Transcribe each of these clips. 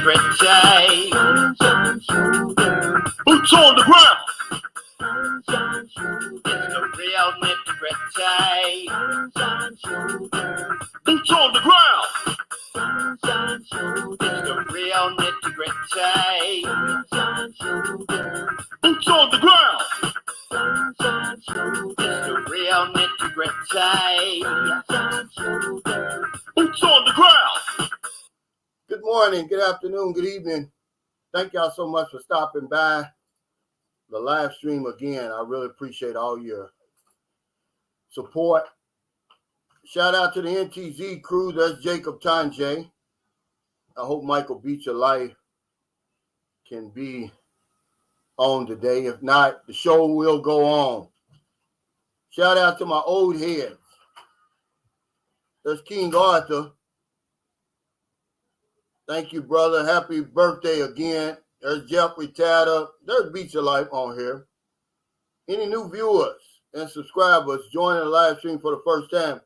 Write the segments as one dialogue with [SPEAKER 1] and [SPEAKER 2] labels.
[SPEAKER 1] nitty-gritty. Boots on the ground. It's the real nitty-gritty. Boots on the ground. It's the real nitty-gritty. Boots on the ground. It's the real nitty-gritty. Boots on the ground.
[SPEAKER 2] Good morning, good afternoon, good evening. Thank y'all so much for stopping by the live stream again. I really appreciate all your support. Shout out to the NTZ crew. That's Jacob Tanjay. I hope Michael Beach of Life can be on today. If not, the show will go on. Shout out to my old heads. There's King Arthur. Thank you, brother. Happy birthday again. There's Jeffrey Tatter. There's Beach of Life on here. Any new viewers and subscribers joining the live stream for the first time,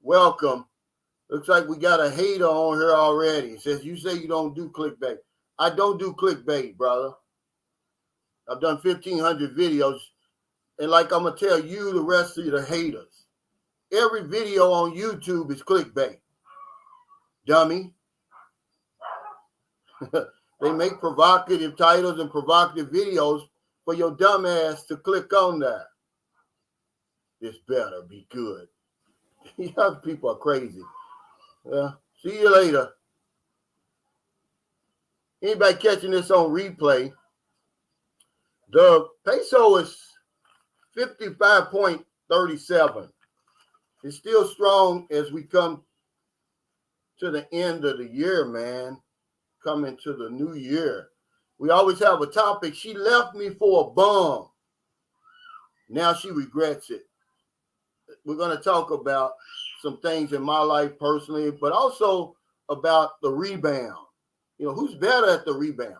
[SPEAKER 2] welcome. Looks like we got a hater on here already. It says, you say you don't do clickbait. I don't do clickbait, brother. I've done 1,500 videos. And like I'm going to tell you, the rest of the haters, every video on YouTube is clickbait. Dummy. They make provocative titles and provocative videos for your dumb ass to click on that. This better be good. Y'all people are crazy. See you later. Anybody catching this on replay? The peso is 55.37. It's still strong as we come to the end of the year, man. Coming to the new year. We always have a topic. She left me for a bum. Now she regrets it. We're going to talk about some things in my life personally, but also about the rebound. You know, who's better at the rebound?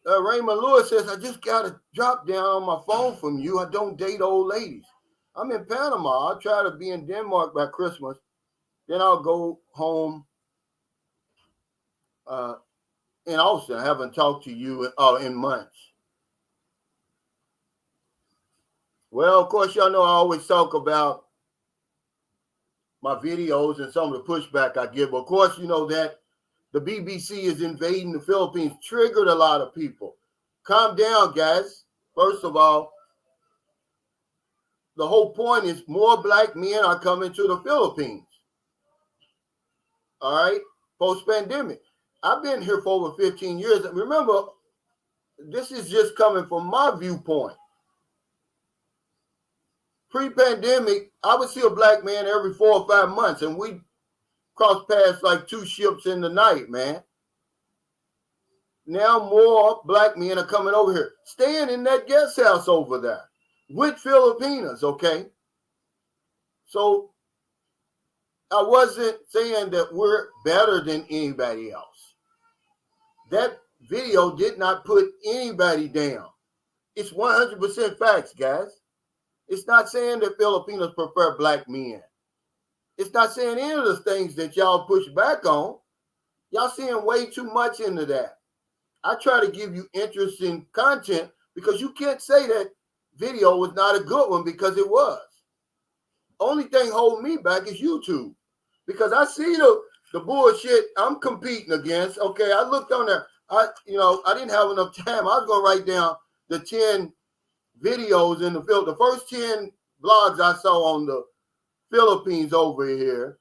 [SPEAKER 2] Raymond Lewis says, I just got a drop down on my phone from you. I don't date old ladies. I'm in Panama. I'll try to be in Denmark by Christmas. Then I'll go home in Austin. I haven't talked to you in months. Well, of course, y'all know I always talk about my videos and some of the pushback I give. Of course, you know that the BBC is invading the Philippines, triggered a lot of people. Calm down, guys. First of all, the whole point is more black men are coming to the Philippines. All right, post-pandemic. I've been here for over 15 years. Remember, this is just coming from my viewpoint. Pre-pandemic, I would see a black man every 4 or 5 months, and we cross paths like 2 ships in the night, man. Now more black men are coming over here, staying in that guest house over there with Filipinas, okay? So I wasn't saying that we're better than anybody else. That video did not put anybody down. It's 100% facts, guys. It's not saying that Filipinos prefer black men. It's not saying any of the things that y'all push back on. Y'all seeing way too much into that. I try to give you interesting content because you can't say that video was not a good one because it was. Only thing holding me back is YouTube. Because I see the bullshit I'm competing against. Okay, I looked on there. I didn't have enough time. I was going to write down the 10 videos in the field. The first 10 blogs I saw on the Philippines over here.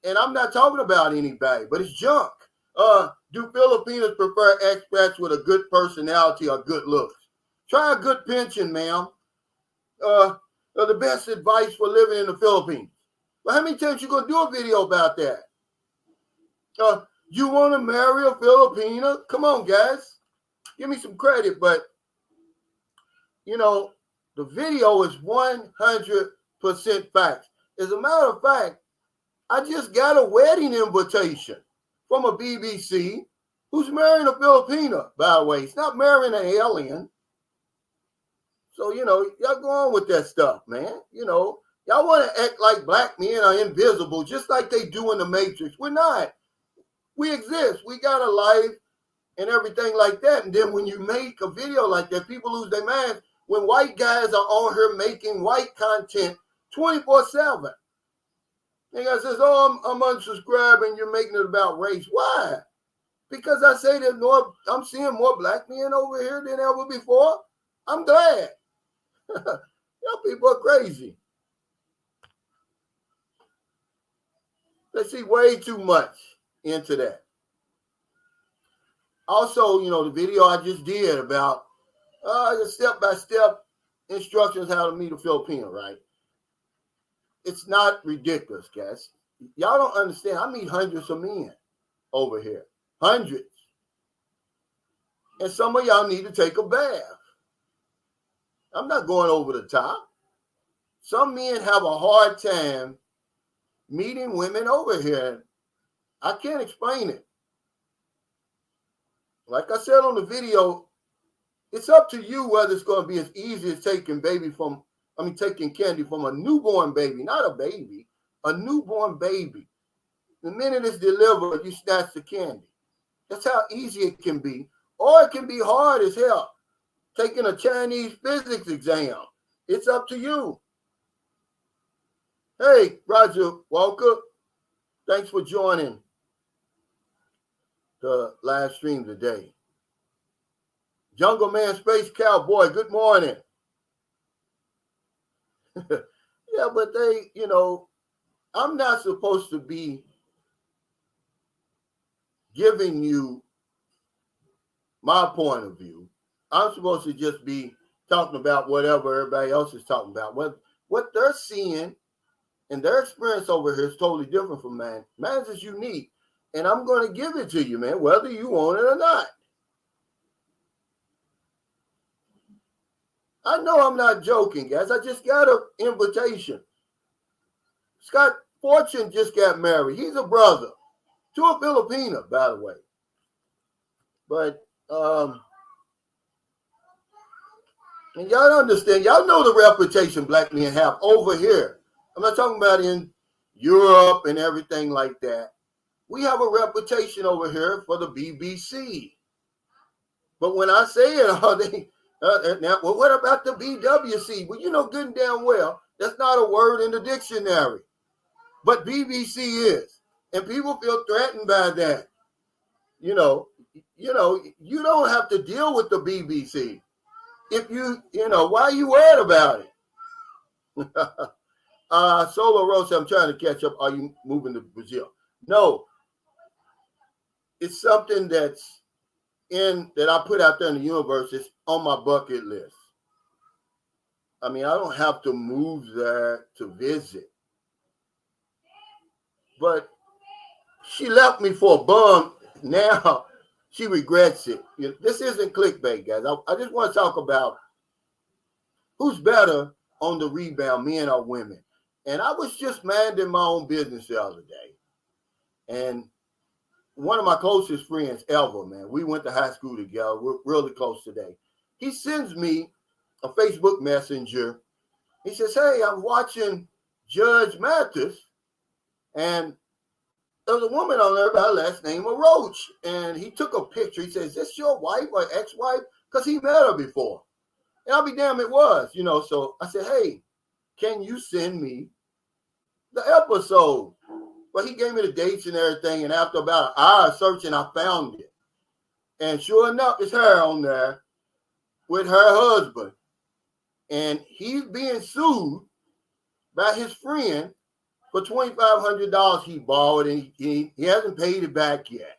[SPEAKER 2] And I'm not talking about anybody, but it's junk. Do Filipinos prefer expats with a good personality or good looks? Try a good pension, ma'am. The best advice for living in the Philippines. Well, how many times you going to do a video about that? You want to marry a Filipina? Come on, guys. Give me some credit. But, the video is 100% facts. As a matter of fact, I just got a wedding invitation from a BBC who's marrying a Filipina, by the way. He's not marrying an alien. So, y'all go on with that stuff, man. Y'all want to act like black men are invisible, just like they do in the Matrix. We're not. We exist. We got a life and everything like that. And then when you make a video like that, people lose their minds when white guys are on here making white content 24/7. And guy says, oh, I'm unsubscribing. You're making it about race. Why? Because I say that I'm seeing more black men over here than ever before. I'm glad. Y'all people are crazy. They see way too much into that. Also, the video I just did about step-by-step instructions how to meet a Filipino, right? It's not ridiculous, guys. Y'all don't understand. I meet hundreds of men over here. Hundreds. And some of y'all need to take a bath. I'm not going over the top. Some men have a hard time meeting women over here. I can't explain it. Like I said on the video, it's up to you whether it's going to be as easy as taking candy from a newborn baby, not a baby, a newborn baby. The minute it's delivered, you snatch the candy. That's how easy it can be. Or it can be hard as hell. Taking a Chinese physics exam. It's up to you. Hey, Roger Walker, thanks for joining the live stream today. Jungle Man Space Cowboy, good morning. Yeah, but I'm not supposed to be giving you my point of view. I'm supposed to just be talking about whatever everybody else is talking about. What they're seeing and their experience over here is totally different from mine. Mine is unique, and I'm going to give it to you, man, whether you want it or not. I know I'm not joking, guys. I just got an invitation. Scott Fortune just got married. He's a brother to a Filipina, by the way. But and y'all understand, y'all know the reputation black men have over here. I'm not talking about in Europe and everything like that. We have a reputation over here for the BBC. But when I say it, now, well, what about the BWC? Well, you know good and damn well that's not a word in the dictionary. But BBC is. And people feel threatened by that. You don't have to deal with the BBC. If why are you worried about it? Solo Rosa, I'm trying to catch up. Are you moving to Brazil? No. It's something that I put out there in the universe. It's on my bucket list. I mean, I don't have to move there to visit. But she left me for a bum. Now she regrets it. This isn't clickbait, guys. I just want to talk about who's better on the rebound, men or women. And I was just minding my own business the other day. And one of my closest friends ever, man, we went to high school together. We're really close today. He sends me a Facebook Messenger. He says, hey, I'm watching Judge Mattis, and there's a woman on there by her last name of Roach. And he took a picture. He says, is this your wife or ex-wife? Because he met her before. And I'll be damned, it was, So I said, hey, can you send me the episode? But he gave me the dates and everything. And after about an hour of searching, I found it. And sure enough, it's her on there with her husband. And he's being sued by his friend for $2,500 he borrowed, and he hasn't paid it back yet.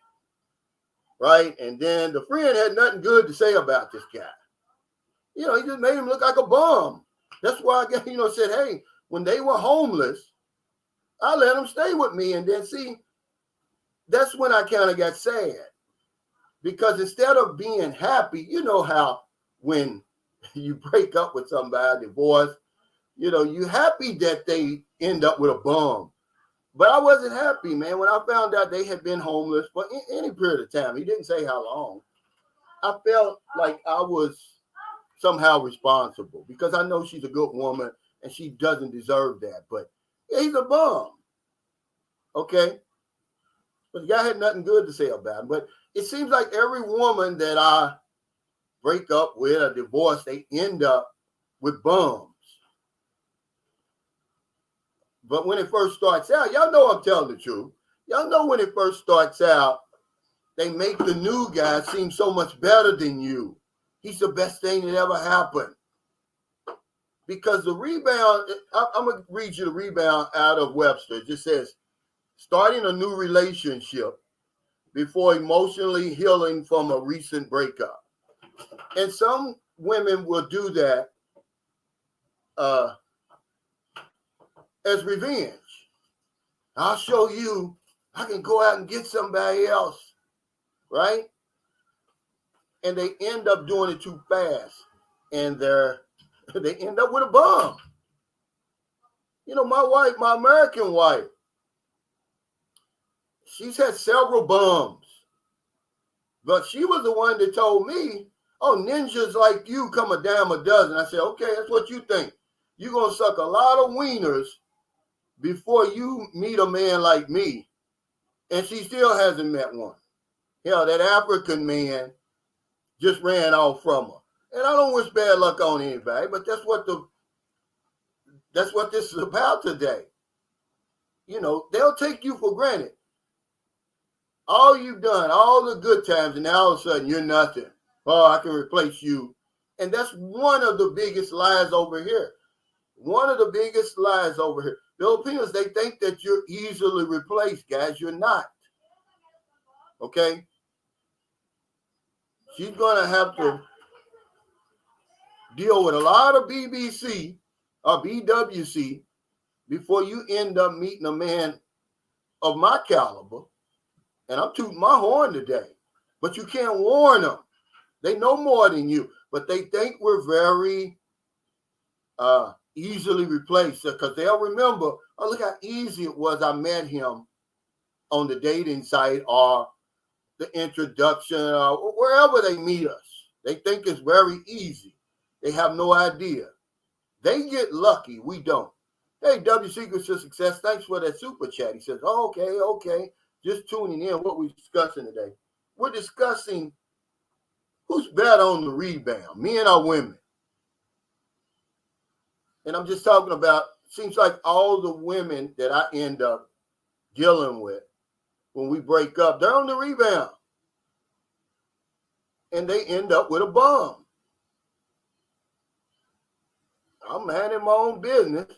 [SPEAKER 2] Right? And then the friend had nothing good to say about this guy. He just made him look like a bum. That's why I said, hey, when they were homeless, I let them stay with me. And then that's when I kind of got sad. Because instead of being happy, you know how when you break up with somebody, divorce, you're happy that they end up with a bum. But I wasn't happy, man. When I found out they had been homeless for any period of time, he didn't say how long, I felt like I was somehow responsible because I know she's a good woman. and she doesn't deserve that. But yeah, he's a bum. Okay? But the guy had nothing good to say about him. But it seems like every woman that I break up with or divorce, they end up with bums. But when it first starts out, y'all know I'm telling the truth. Y'all know when it first starts out, they make the new guy seem so much better than you. He's the best thing that ever happened. Because the rebound, I'm going to read you the rebound out of Webster. It just says, starting a new relationship before emotionally healing from a recent breakup. And some women will do that as revenge. I'll show you I can go out and get somebody else, right? And they end up doing it too fast, and they end up with a bum. You know, my wife, my American wife, she's had several bums, but she was the one that told me, oh, ninjas like you come a dime a dozen. I said, okay, that's what you think. You're going to suck a lot of wieners before you meet a man like me. And she still hasn't met one. Hell, that African man just ran off from her. And I don't wish bad luck on anybody, but that's what this is about today. You know, they'll take you for granted. All you've done, all the good times, and now all of a sudden you're nothing. Oh, I can replace you. And that's one of the biggest lies over here. One of the biggest lies over here. Filipinos, they think that you're easily replaced, guys. You're not. Okay? She's going to have to deal with a lot of BBC or BWC before you end up meeting a man of my caliber. And I'm tooting my horn today. But you can't warn them. They know more than you. But they think we're very easily replaced because they'll remember, oh, look how easy it was. I met him on the dating site or the introduction or wherever they meet us. They think it's very easy. They have no idea. They get lucky. We don't. Hey, W Secrets to Success. Thanks for that super chat. He says, oh, okay. Just tuning in. What we're discussing today. We're discussing who's better on the rebound, men or women. And I'm just talking about, seems like all the women that I end up dealing with when we break up, they're on the rebound. And they end up with a bum. I'm minding my own business.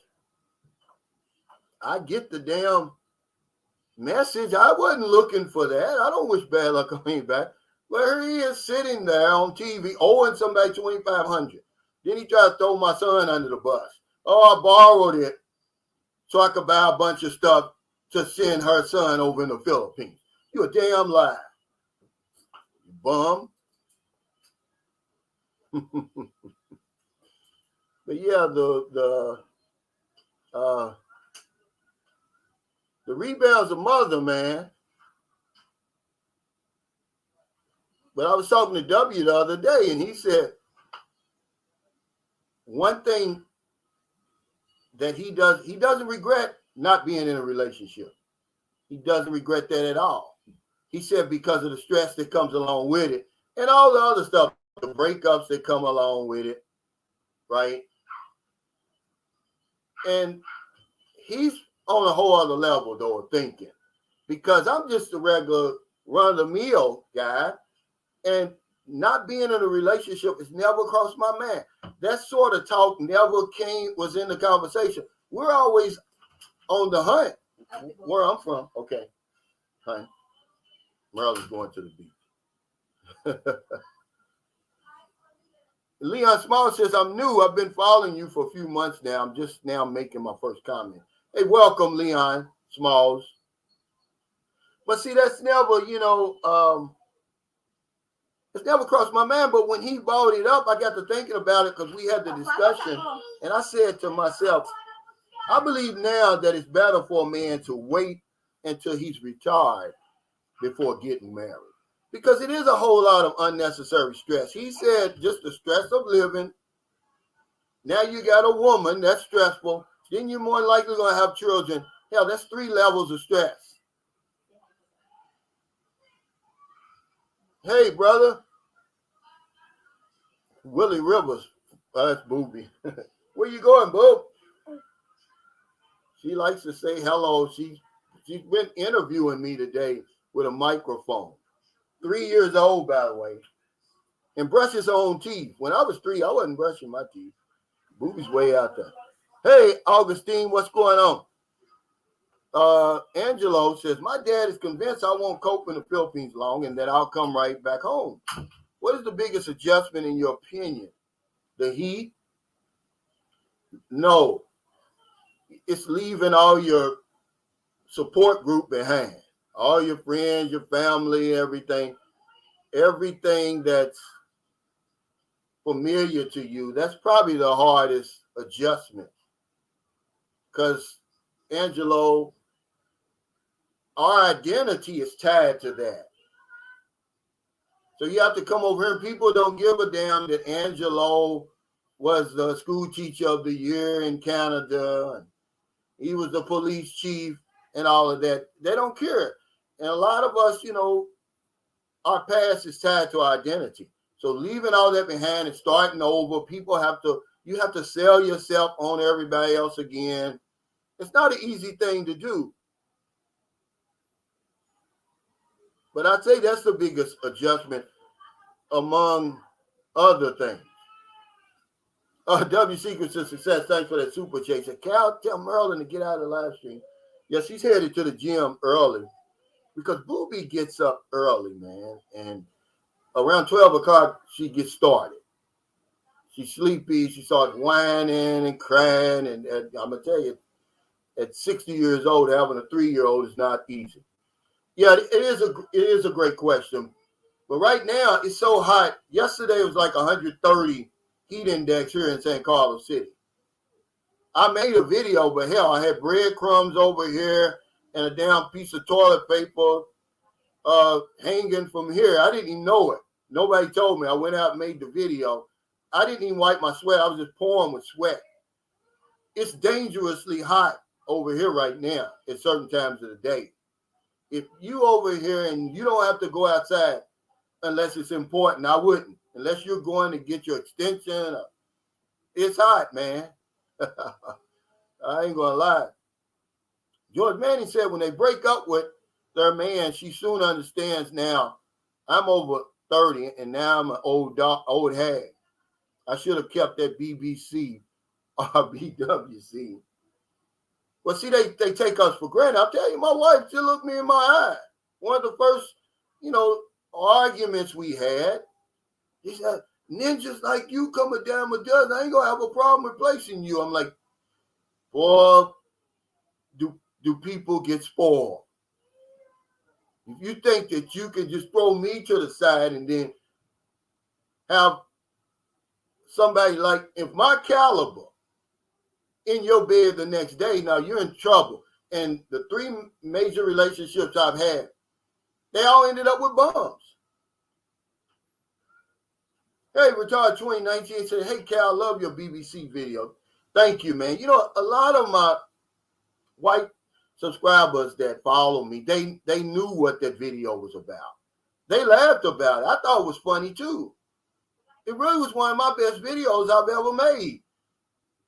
[SPEAKER 2] I get the damn message. I wasn't looking for that. I don't wish bad luck on anybody. But here he is sitting there on TV owing somebody $2,500. Then he tried to throw my son under the bus. Oh, I borrowed it so I could buy a bunch of stuff to send her son over in the Philippines. You a damn lie. You bum. But yeah, the rebound's a mother, man. But I was talking to W the other day, and he said one thing that he doesn't regret not being in a relationship. He doesn't regret that at all. He said because of the stress that comes along with it and all the other stuff, the breakups that come along with it, right? And he's on a whole other level, though, of thinking. Because I'm just a regular run-of-the-mill guy, and not being in a relationship has never crossed my mind. That sort of talk never was in the conversation. We're always on the hunt. Where I'm from, okay. Honey, Merle's going to the beach. Leon Small says, I'm new. I've been following you for a few months now. I'm just now making my first comment. Hey, welcome, Leon Smalls. But see, that's never, it's never crossed my mind. But when he brought it up, I got to thinking about it because we had the discussion. And I said to myself, I believe now that it's better for a man to wait until he's retired before getting married. Because it is a whole lot of unnecessary stress. He said just the stress of living, Now you got a woman, that's stressful. Then you're more likely going to have children. Hell, that's 3 levels of stress. Hey, brother. Willie Rivers. Oh, that's Booby. Where you going, Boob? She likes to say hello. She's been interviewing me today with a microphone. 3 years old, by the way. And brushes her own teeth. When I was 3, I wasn't brushing my teeth. Booby's way out there. Hey, Augustine, what's going on? Angelo says, my dad is convinced I won't cope in the Philippines long and that I'll come right back home. What is the biggest adjustment in your opinion? The heat? No. It's leaving all your support group behind. All your friends, your family, everything that's familiar to you. That's probably the hardest adjustment. Because, Angelo, our identity is tied to that. So you have to come over here, and people don't give a damn that Angelo was the school teacher of the year in Canada, and he was the police chief and all of that. They don't care. And a lot of us, our past is tied to our identity. So leaving all that behind and starting over, you have to sell yourself on everybody else again. It's not an easy thing to do. But I'd say that's the biggest adjustment among other things. W Secrets to Success, thanks for that super chat. Cal, tell Merlin to get out of the live stream. Yes, she's headed to the gym early because Booby gets up early, man. And around 12 o'clock, she gets started. She's sleepy. She starts whining and crying. And I'm going to tell you, at 60 years old, having a 3-year-old is not easy. Yeah, it is a great question. But right now, it's so hot. Yesterday, it was like 130 heat index here in St. Carlos City. I made a video, but hell, I had breadcrumbs over here and a damn piece of toilet paper hanging from here. I didn't even know it. Nobody told me. I went out and made the video. I didn't even wipe my sweat. I was just pouring with sweat. It's dangerously hot over here right now at certain times of the day. If you over here and you don't have to go outside unless it's important, I wouldn't. Unless you're going to get your extension. It's hot, man. I ain't going to lie. George Manning said when they break up with their man, she soon understands now I'm over 30 and now I'm an old hag. I should have kept that BBC or BWC. Well, see, they take us for granted. I'll tell you, my wife still looked me in my eye. One of the first, arguments we had, he said, ninjas like you come a damn a dozen. I ain't going to have a problem replacing you. I'm like, boy, do people get spoiled? If you think that you can just throw me to the side and then have somebody like, if my caliber in your bed the next day, now you're in trouble. And the 3 major relationships I've had, they all ended up with bombs. Hey, Retard 2019 said, hey, Cal, I love your BBC video. Thank you, man. A lot of my white subscribers that follow me, they knew what that video was about. They laughed about it. I thought it was funny, too. It really was one of my best videos I've ever made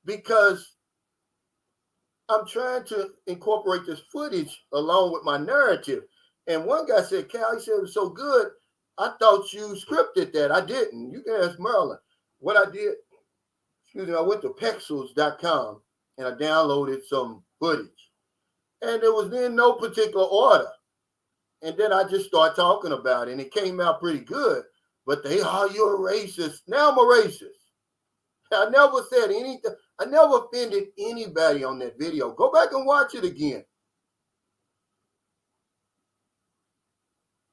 [SPEAKER 2] because I'm trying to incorporate this footage along with my narrative. And one guy said, Cal, he said it was so good, I thought you scripted that. I didn't. You can ask Merlin. What I did, I went to Pexels.com and I downloaded some footage. And it was in no particular order. And then I just started talking about it, and it came out pretty good. But you're a racist. Now I'm a racist. I never said anything. I never offended anybody on that video. Go back and watch it again.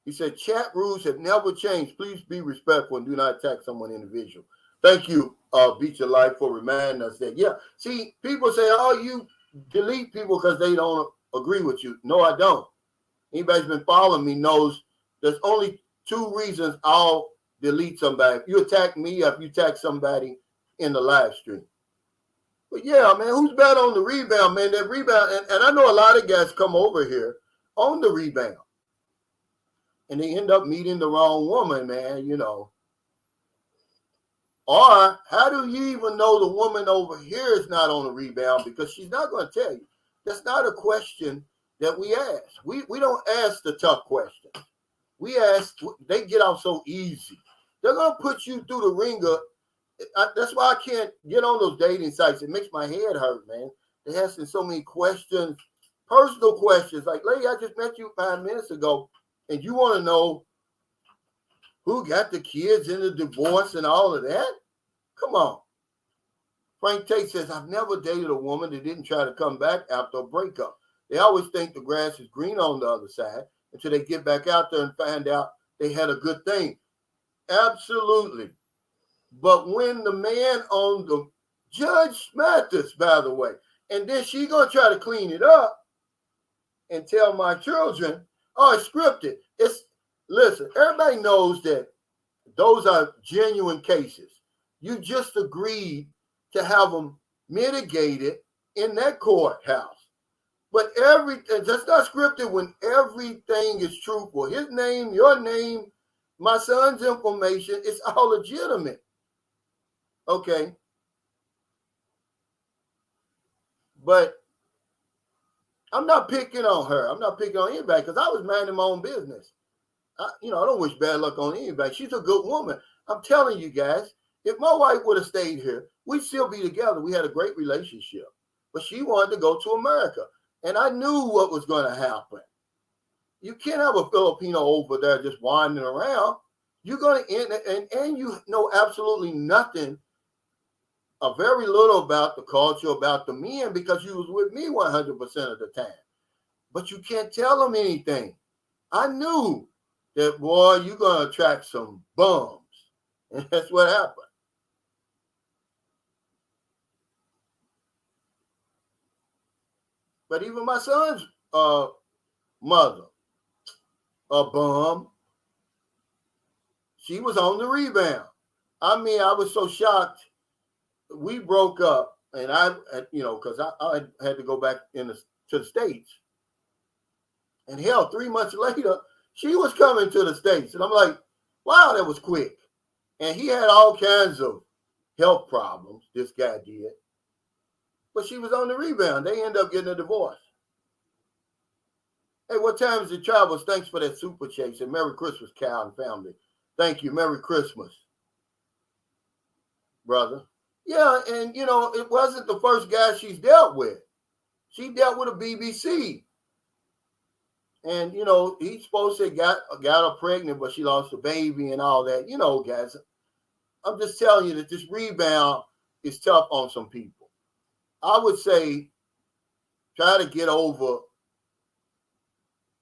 [SPEAKER 2] He said, chat rules have never changed. Please be respectful and do not attack someone individual. Thank you, Beat Your Life, for reminding us that. Yeah, see, people say, you delete people because they don't agree with you. No, I don't. Anybody's been following me knows there's only 2 reasons I'll delete somebody. If you attack me, or if you attack somebody in the live stream. But yeah, man, who's bad on the rebound, man? That rebound, and I know a lot of guys come over here on the rebound. And they end up meeting the wrong woman, man, you know. Or how do you even know the woman over here is not on the rebound? Because she's not going to tell you. That's not a question that we ask. We don't ask the tough questions. We ask, they get off so easy. They're going to put you through the ringer. That's why I can't get on those dating sites. It makes my head hurt, man. They're asking so many questions, personal questions. Like, lady, I just met you 5 minutes ago, and you want to know who got the kids in the divorce and all of that? Come on. Frank Tate says, I've never dated a woman that didn't try to come back after a breakup. They always think the grass is green on the other side until they get back out there and find out they had a good thing. Absolutely. But when the man on the Judge Mattis, by the way, and then she going to try to clean it up and tell my children, oh, it's scripted. Listen, everybody knows that those are genuine cases. You just agreed to have them mitigated in that courthouse. But that's not scripted when everything is truthful. His name, your name, my son's information, it's all legitimate. Okay. But I'm not picking on her. I'm not picking on anybody because I was minding my own business. I don't wish bad luck on anybody. She's a good woman. I'm telling you guys, if my wife would have stayed here, we'd still be together. We had a great relationship. But she wanted to go to America. And I knew what was going to happen. You can't have a Filipino over there just wandering around. You're going to end, and you know absolutely nothing, very little about the culture, about the men, because you was with me 100% of the time. But you can't tell them anything. I knew that, boy, you're going to attract some bums. And that's what happened. But even my son's mother, a bum, she was on the rebound. I mean, I was so shocked. We broke up, and because I had to go back to the States. And hell, 3 months later, she was coming to the States. And I'm like, wow, that was quick. And he had all kinds of health problems, this guy did. But she was on the rebound. They ended up getting a divorce. Hey, what time is it, Travels? Thanks for that super chase. And Merry Christmas, Cal and family. Thank you. Merry Christmas, brother. Yeah, and, it wasn't the first guy she's dealt with. She dealt with a BBC. And, he's supposed to got her pregnant, but she lost a baby and all that. Guys, I'm just telling you that this rebound is tough on some people. I would say try to get over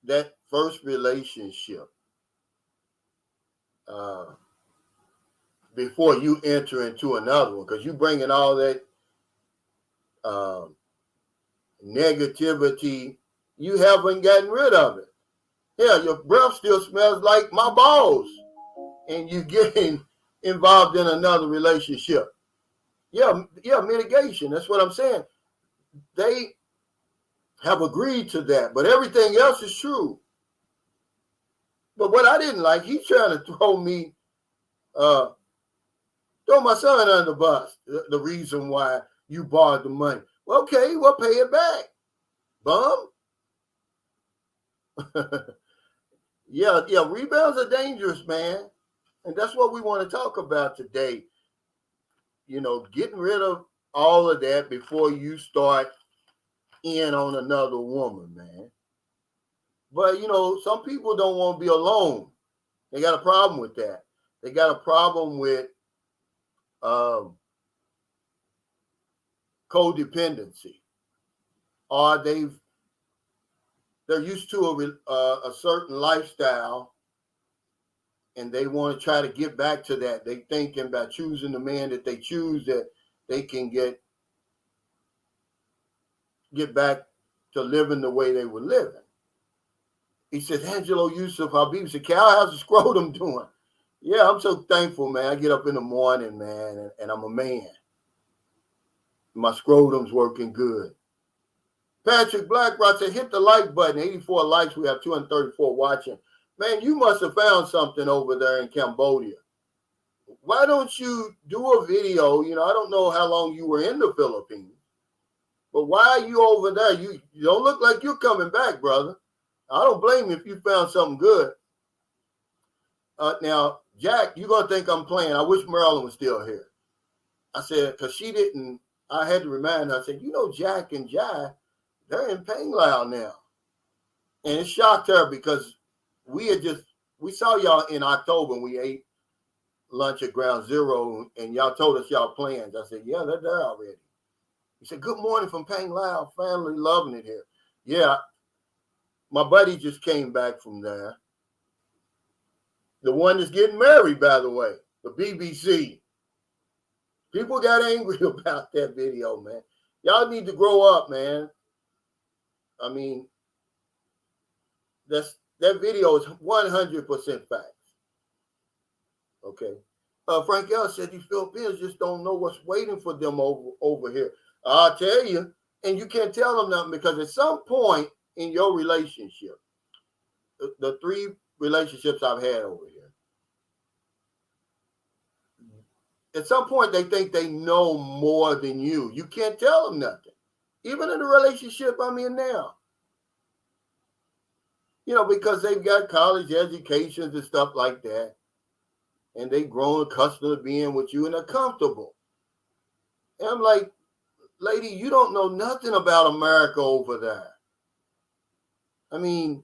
[SPEAKER 2] that first relationship before you enter into another one, because you bringing all that negativity, you haven't gotten rid of it. Yeah, your breath still smells like my balls, and you getting involved in another relationship. Yeah, mitigation. That's what I'm saying. They have agreed to that, but everything else is true. But what I didn't like, he's trying to throw my son under the bus. The reason why you borrowed the money. Well, okay, we'll pay it back, bum. Yeah, rebounds are dangerous, man. And that's what we want to talk about today. Getting rid of all of that before you start in on another woman, man. But, some people don't want to be alone. They got a problem with that. They got a problem with codependency. Or they're used to a certain lifestyle, and they want to try to get back to that. They thinking by choosing the man that they choose that they can get back to living the way they were living. He said, Angelo Yusuf Habib said, Cal, how's the scrotum doing? Yeah, I'm so thankful, man. I get up in the morning, man, and I'm a man. My scrotum's working good. Patrick Blackrock said, hit the like button. 84 likes. We have 234 watching. Man, you must have found something over there in Cambodia. Why don't you do a video? You know, I don't know how long you were in the Philippines, but why are you over there? You don't look like you're coming back, brother. I don't blame you if you found something good. Now, Jack, you're going to think I'm playing. I wish Marilyn was still here. I said, because she didn't, I had to remind her. I said, you know, Jack and Jai, they're in Panglao now. And it shocked her because we saw y'all in October and we ate lunch at Ground Zero and y'all told us y'all plans. I said, yeah, they're there already. He said, good morning from Panglao, family, loving it here. Yeah, my buddy just came back from there. The one that's getting married, by the way, the BBC. People got angry about that video, man. Y'all need to grow up, man. I mean, that video is 100% facts. Okay. Frank Ellis said these Filipinos just don't know what's waiting for them over here. I'll tell you, and you can't tell them nothing because at some point in your relationship, the 3 relationships I've had over here, at some point they think they know more than you. You can't tell them nothing. Even in the relationship I'm in now. You know, because they've got college educations and stuff like that. And they've grown accustomed to being with you and they're comfortable. And I'm like, lady, you don't know nothing about America over there. I mean,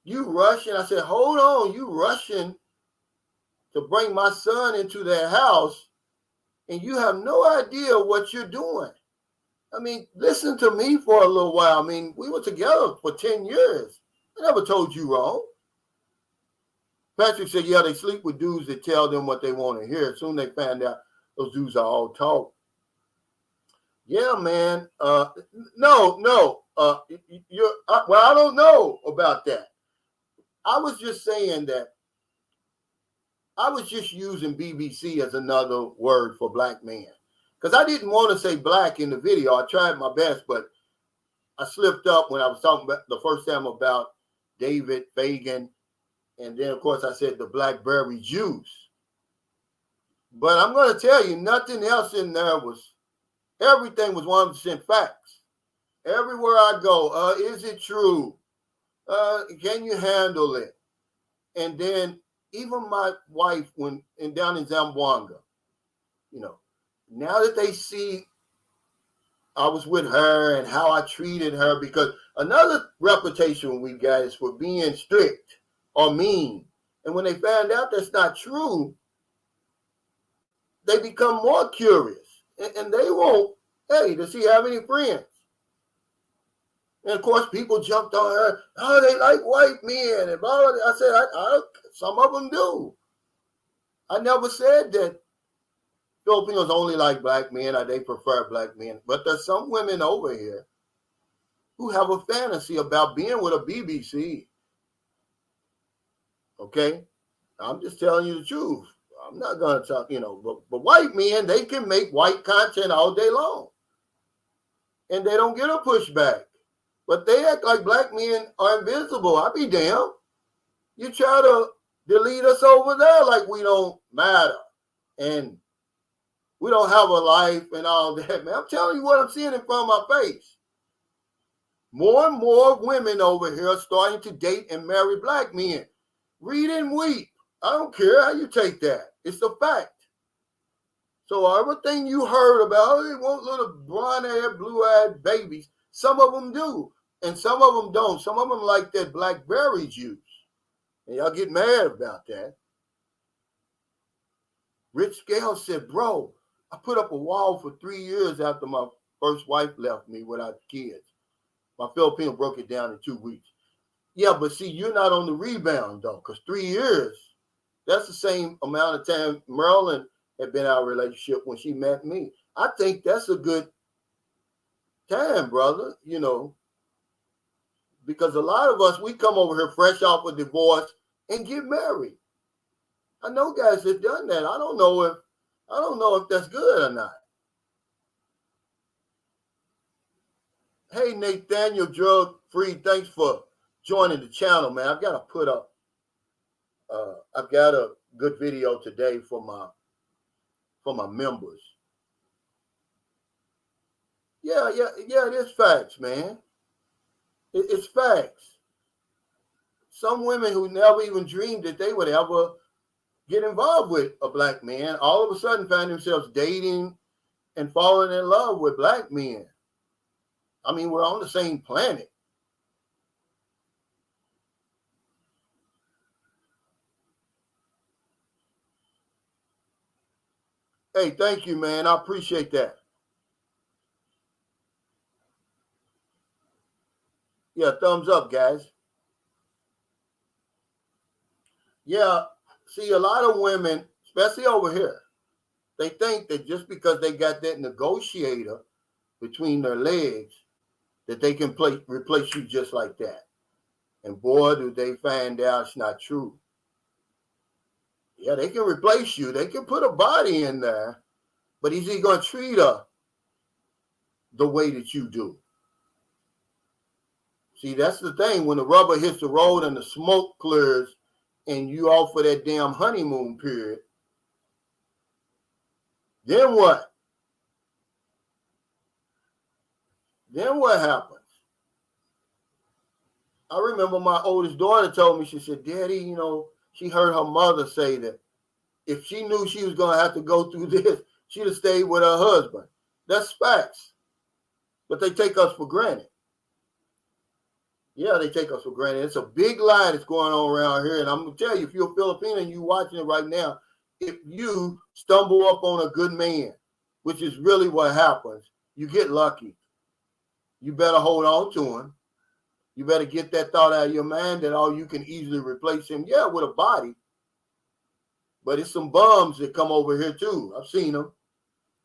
[SPEAKER 2] you rushing. I said, hold on, you rushing to bring my son into their house and you have no idea what you're doing. I mean, listen to me for a little while. I mean, we were together for 10 years. I never told you wrong. Patrick said, yeah, they sleep with dudes that tell them what they want to hear. Soon they find out those dudes are all talk. Yeah, man. No. I don't know about that. I was just saying that I was just using BBC as another word for black man. Because I didn't want to say black in the video. I tried my best, but I slipped up when I was talking about the first time about David Fagan. And then, of course, I said the blackberry juice. But I'm going to tell you, nothing else in there everything was 100% facts. Everywhere I go, is it true? Can you handle it? And then even my wife, down in Zamboanga, you know, now that they see I was with her and how I treated her, because another reputation we got is for being strict or mean. And when they find out that's not true, they become more curious. And they want, hey, does he have any friends? And of course, people jumped on her. Oh, they like white men. And blah, blah, blah. I said, some of them do. I never said that Filipinos only like black men or they prefer black men. But there's some women over here who have a fantasy about being with a BBC. Okay? I'm just telling you the truth. I'm not going to talk, but white men, they can make white content all day long. And they don't get a pushback. But they act like black men are invisible. I be damned. You try to delete us over there like we don't matter. And we don't have a life and all that, man. I'm telling you what I'm seeing in front of my face. More and more women over here are starting to date and marry black men. Read and weep. I don't care how you take that. It's a fact. So everything you heard about, they want little blonde-haired, blue-eyed babies. Some of them do, and some of them don't. Some of them like that blackberry juice. And y'all get mad about that. Rich Scale said, bro, I put up a wall for 3 years after my first wife left me without kids. My Filipino broke it down in 2 weeks. Yeah, but see, you're not on the rebound, though, because 3 years, that's the same amount of time Marilyn had been out of a relationship when she met me. I think that's a good time, brother, because a lot of us, we come over here fresh off a divorce and get married. I know guys that done that. I don't know if that's good or not. Hey, Nathaniel Drug Free, thanks for joining the channel, man. I've got to put up, I've got a good video today for my members. Yeah, it is facts, man. It's facts. Some women who never even dreamed that they would ever get involved with a black man, all of a sudden find themselves dating and falling in love with black men. I mean, we're on the same planet. Hey, thank you, man. I appreciate that. Yeah, thumbs up, guys. Yeah, see, a lot of women, especially over here, they think that just because they got that negotiator between their legs, that they can replace you just like that. And boy, do they find out it's not true. Yeah, they can replace you. They can put a body in there, but is he going to treat her the way that you do? See, that's the thing. When the rubber hits the road and the smoke clears and you off for that damn honeymoon period, then what? Then what happens? I remember my oldest daughter told me, she said, Daddy, you know, she heard her mother say that if she knew she was going to have to go through this, she'd have stayed with her husband. That's facts. But they take us for granted. Yeah, they take us for granted. It's a big lie that's going on around here. And I'm going to tell you, if you're a Filipino and you're watching it right now, if you stumble up on a good man, which is really what happens, you get lucky. You better hold on to him. You better get that thought out of your mind that you can easily replace him. Yeah, with a body. But it's some bums that come over here too. I've seen them.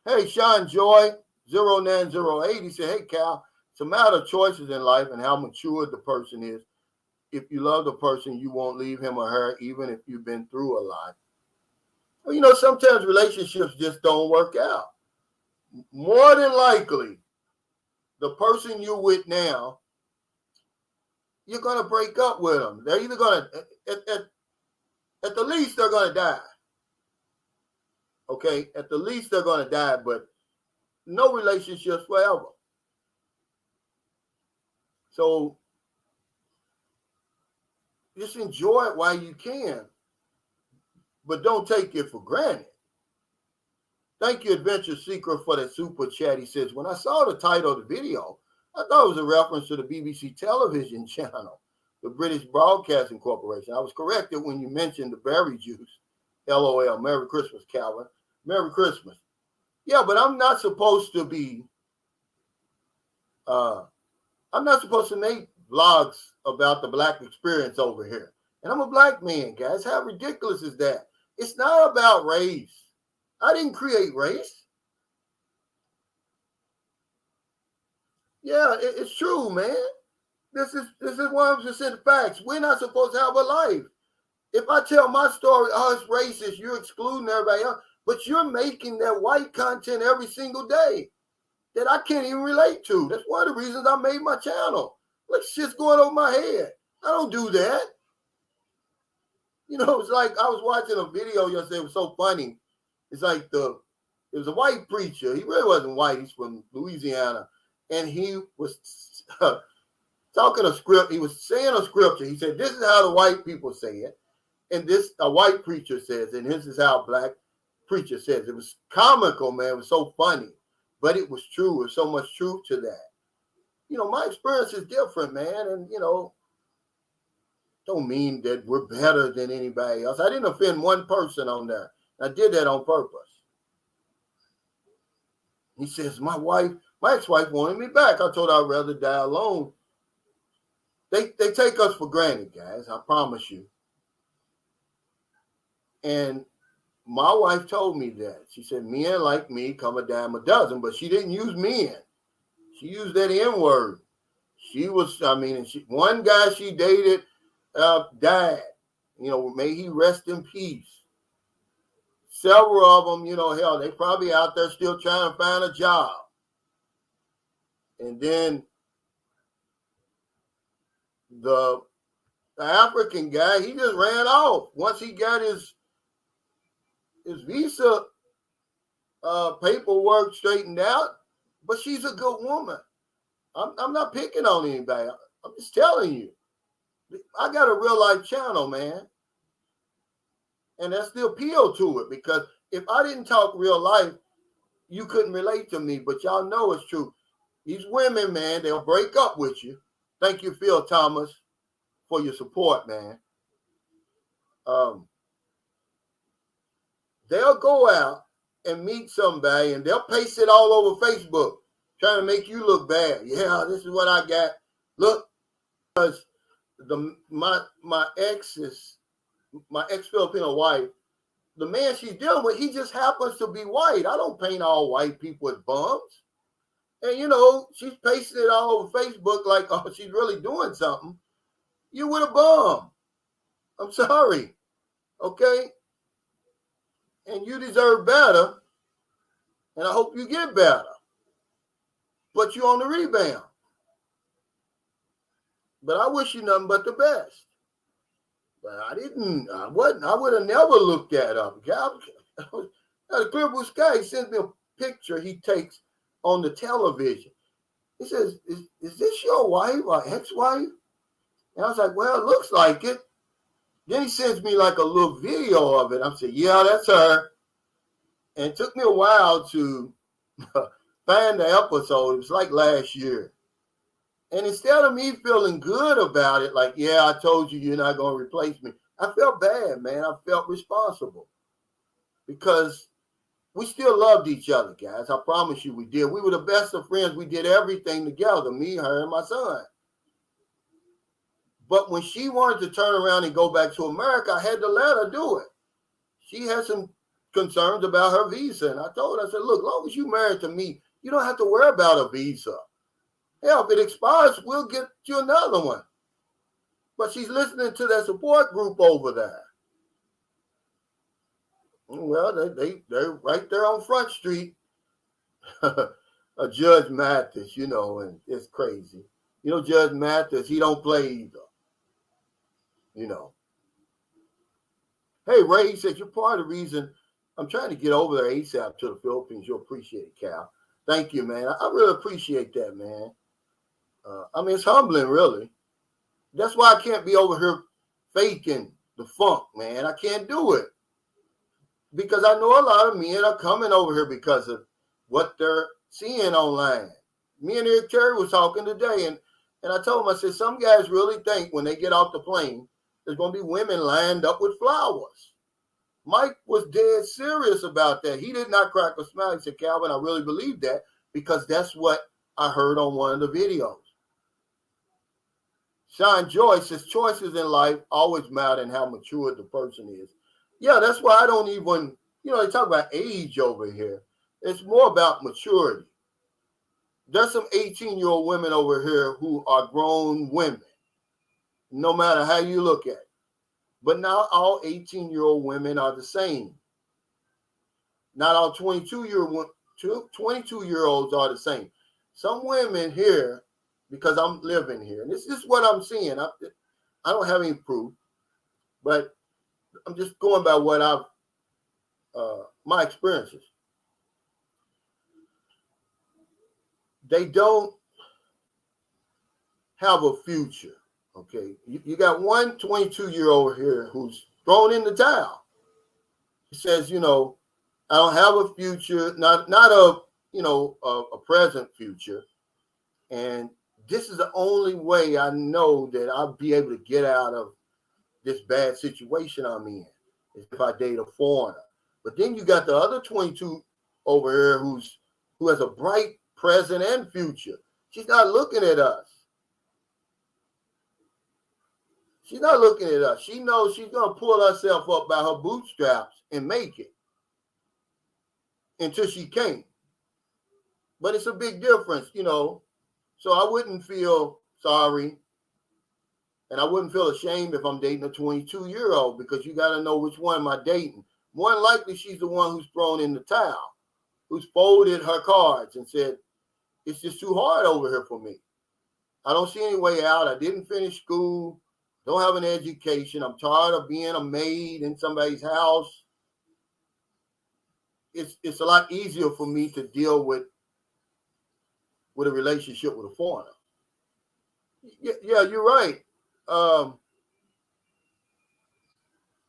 [SPEAKER 2] Hey, Sean Joy, 0908, he said, hey, Cal, it's a matter of choices in life and how mature the person is. If you love the person, you won't leave him or her, even if you've been through a lot. Well, you know, sometimes relationships just don't work out. More than likely, the person you're with now, you're going to break up with them. They're either going to, at the least, they're going to die. Okay? At the least, they're going to die, but no relationships forever. So just enjoy it while you can, but don't take it for granted. Thank you, Adventure Seeker, for that super chat. He says, when I saw the title of the video, I thought it was a reference to the BBC television channel, the British Broadcasting Corporation. I was corrected when you mentioned the berry juice. LOL. Merry Christmas, Calvin. Merry Christmas. Yeah, but I'm not supposed to be, I'm not supposed to make vlogs about the black experience over here. And I'm a black man, guys. How ridiculous is that? It's not about race. I didn't create race. Yeah, it's true, man. This is 100% facts. We're not supposed to have a life. If I tell my story, it's racist, you're excluding everybody else, but you're making that white content every single day that I can't even relate to. That's one of the reasons I made my channel. Like, shit's going over my head. I don't do that. You know, it's like I was watching a video yesterday. It was so funny. It's like it was a white preacher. He really wasn't white. He's from Louisiana. And he was talking a script. He was saying a scripture. He said, this is how the white people say it. And this, a white preacher says, and this is how a black preacher says. It was comical, man. It was so funny. But it was true. There's so much truth to that. You know, my experience is different, man. And, you know, don't mean that we're better than anybody else. I didn't offend one person on there. I did that on purpose. He says, my ex-wife wanted me back. I told her I'd rather die alone. They take us for granted, guys. I promise you. And my wife told me that. She said, men like me come a dime a dozen, but she didn't use men. She used that N-word. She was, one guy she dated died. You know, may he rest in peace. Several of them, you know, hell, they probably out there still trying to find a job. And then The African guy, he just ran off once he got his visa paperwork straightened out. But she's a good woman. I'm not picking on anybody. I'm just telling you. I got a real life channel, man. And that's the appeal to it, because if I didn't talk real life, you couldn't relate to me. But y'all know it's true. These women, man, they'll break up with you. Thank you, Phil Thomas, for your support, man. They'll go out and meet somebody and they'll paste it all over Facebook, trying to make you look bad. Yeah, this is what I got. Look, because my exes, my ex-Filipino wife, the man she's dealing with, he just happens to be white. I don't paint all white people as bums. And, you know, she's pasting it all over Facebook like, oh, she's really doing something. You with a bum. I'm sorry. Okay? And you deserve better. And I hope you get better. But you're on the rebound. But I wish you nothing but the best. But I would have never looked that up. The clear blue sky, he sends me a picture he takes on the television. He says, is this your wife or ex-wife? And I was like, well, it looks like it. Then he sends me like a little video of it. I'm saying, yeah, that's her. And it took me a while to find the episode. It was like last year. And instead of me feeling good about it, like, yeah, I told you you're not going to replace me, I felt bad, man. I felt responsible. Because we still loved each other, guys. I promise you we did. We were the best of friends. We did everything together, me, her, and my son. But when she wanted to turn around and go back to America, I had to let her do it. She had some concerns about her visa. And I told her, I said, look, as long as you're married to me, you don't have to worry about a visa. Hell, if it expires, we'll get you another one. But she's listening to that support group over there. Well, they're right there on Front Street. Judge Mattis, you know, and it's crazy. You know, Judge Mattis, he don't play either. You know. Hey, Ray says, you're part of the reason I'm trying to get over there ASAP to the Philippines. You'll appreciate it, Cal. Thank you, man. I really appreciate that, man. I mean, it's humbling, really. That's why I can't be over here faking the funk, man. I can't do it. Because I know a lot of men are coming over here because of what they're seeing online. Me and Eric Terry was talking today, and I told him, I said, some guys really think when they get off the plane, there's going to be women lined up with flowers. Mike was dead serious about that. He did not crack a smile. He said, Calvin, I really believe that because that's what I heard on one of the videos. Sean Joyce says, choices in life always matter in how mature the person is. Yeah, that's why I don't even, you know, they talk about age over here. It's more about maturity. There's some 18-year-old women over here who are grown women, no matter how you look at it. But not all 18-year-old women are the same. Not all 22-year-olds are the same. Some women here, because I'm living here, and this is what I'm seeing. I don't have any proof, but I'm just going by what I've, my experiences. They don't have a future, okay? You got one 22-year-old here who's thrown in the towel. He says, you know, I don't have a future, not a, you know, a present future. And this is the only way I know that I'll be able to get out of this bad situation I'm in, is if I date a foreigner. But then you got the other 22 over here who has a bright present and future. She's not looking at us. She's not looking at us. She knows she's going to pull herself up by her bootstraps and make it until she can't. But it's a big difference, you know. So I wouldn't feel sorry and I wouldn't feel ashamed if I'm dating a 22-year-old, because you got to know which one am I dating. More than likely, she's the one who's thrown in the towel, who's folded her cards and said, it's just too hard over here for me. I don't see any way out. I didn't finish school. Don't have an education. I'm tired of being a maid in somebody's house. It's a lot easier for me to deal with a relationship with a foreigner. Yeah, you're right.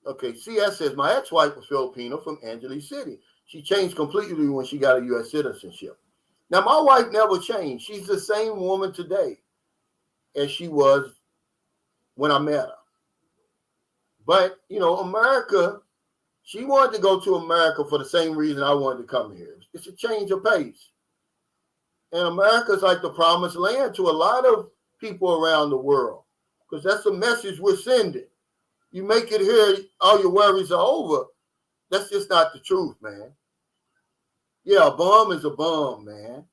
[SPEAKER 2] Okay, CS says, my ex-wife was Filipino from Angeles City. She changed completely when she got a U.S. citizenship. Now, my wife never changed. She's the same woman today as she was when I met her. But, America, she wanted to go to America for the same reason I wanted to come here. It's a change of pace. And America's like the promised land to a lot of people around the world, because that's the message we're sending. You make it here, all your worries are over. That's just not the truth, man. Yeah, a bum is a bum, man.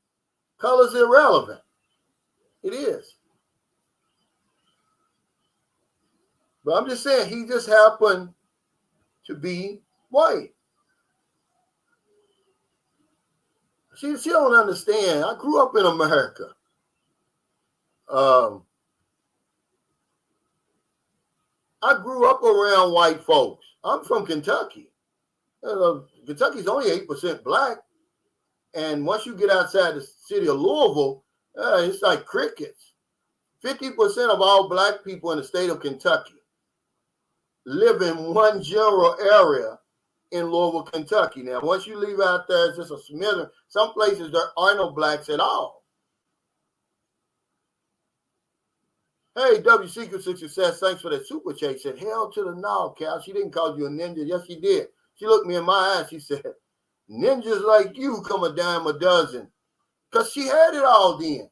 [SPEAKER 2] Color's irrelevant. It is. But I'm just saying, he just happened to be white. She don't understand. I grew up in America. I grew up around white folks. I'm from Kentucky. Kentucky's only 8% black. And once you get outside the city of Louisville, it's like crickets. 50% of all black people in the state of Kentucky live in one general area in Louisville, Kentucky. Now, once you leave out there, it's just a smither. Some places there are no blacks at all. Hey, W Secret Success, thanks for that super chat. Said, hell to the no, Cal. She didn't call you a ninja. Yes, she did. She looked me in my eyes. She said, ninjas like you come a dime a dozen. Because she had it all then.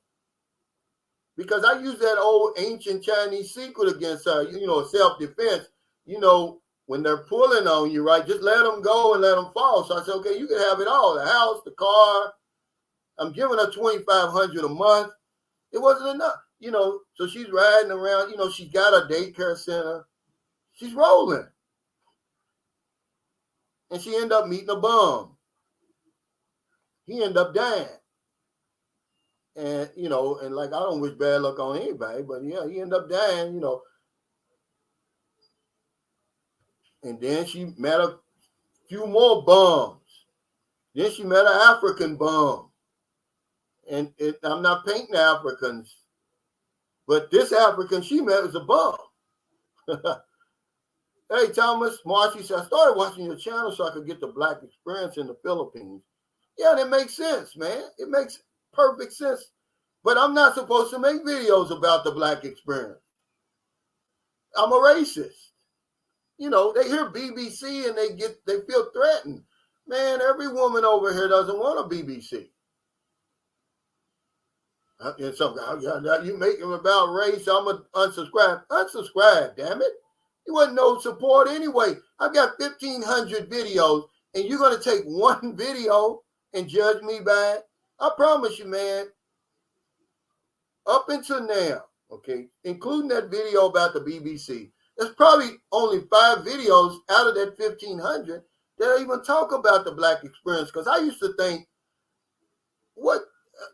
[SPEAKER 2] Because I used that old ancient Chinese secret against her, self-defense. When they're pulling on you, right, just let them go and let them fall. So I said, okay, you can have it all. The house, the car. I'm giving her $2,500 a month. It wasn't enough. So she's riding around, she's got a daycare center. She's rolling. And she ended up meeting a bum. He ended up dying. And, and like, I don't wish bad luck on anybody, but yeah, he ended up dying, And then she met a few more bums. Then she met an African bum. And I'm not painting Africans, but this African she met was a bum. Hey, Thomas, Marcy said, I started watching your channel so I could get the black experience in the Philippines. Yeah, that makes sense, man. It makes perfect sense. But I'm not supposed to make videos about the black experience. I'm a racist. They hear BBC and they feel threatened. Man, every woman over here doesn't want a BBC. And some guy, you make them about race, I'm going to unsubscribe. Unsubscribe, damn it. You wasn't no support anyway. I've got 1,500 videos, and you're going to take one video and judge me by it? I promise you, man, up until now, okay, including that video about the BBC, there's probably only 5 videos out of that 1,500 that even talk about the black experience. Because I used to think,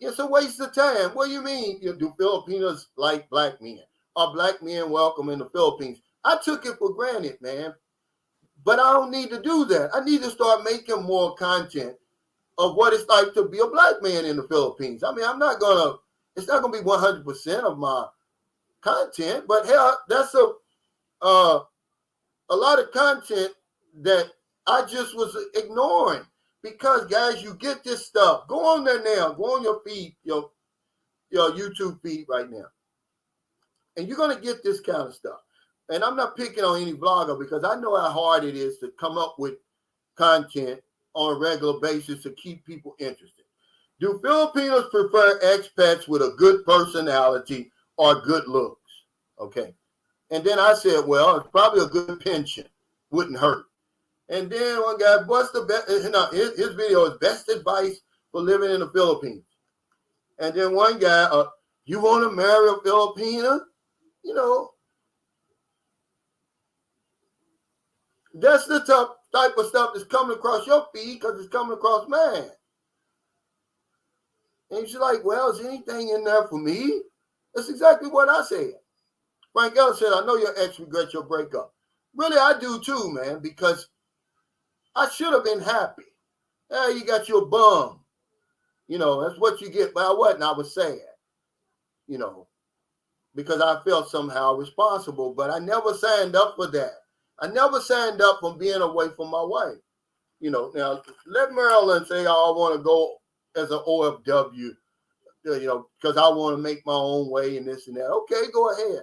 [SPEAKER 2] it's a waste of time. What do you mean? Do Filipinos like black men? Are black men welcome in the Philippines? I took it for granted, man. But I don't need to do that. I need to start making more content of what it's like to be a black man in the Philippines. I mean, it's not gonna be 100% of my content, but hell, that's a lot of content that I just was ignoring. Because, guys, you get this stuff. Go on there now. Go on your feed, your YouTube feed right now. And you're going to get this kind of stuff. And I'm not picking on any vlogger because I know how hard it is to come up with content on a regular basis to keep people interested. Do Filipinos prefer expats with a good personality or good looks? Okay. And then I said, well, it's probably a good pension. Wouldn't hurt. And then one guy, what's the best? His video is best advice for living in the Philippines. And then one guy, you want to marry a Filipina? That's the type of stuff that's coming across your feed because it's coming across mine. And she's like, well, is anything in there for me? That's exactly what I said. Frank Ellis said, I know your ex regrets your breakup. Really, I do too, man, because I should have been happy. Yeah, you got your bum. That's what you get. But I wasn't. I was sad, you know, because I felt somehow responsible. But I never signed up for that. I never signed up for being away from my wife. Now let Maryland say, oh, I want to go as an OFW, because I want to make my own way and this and that. Okay, go ahead.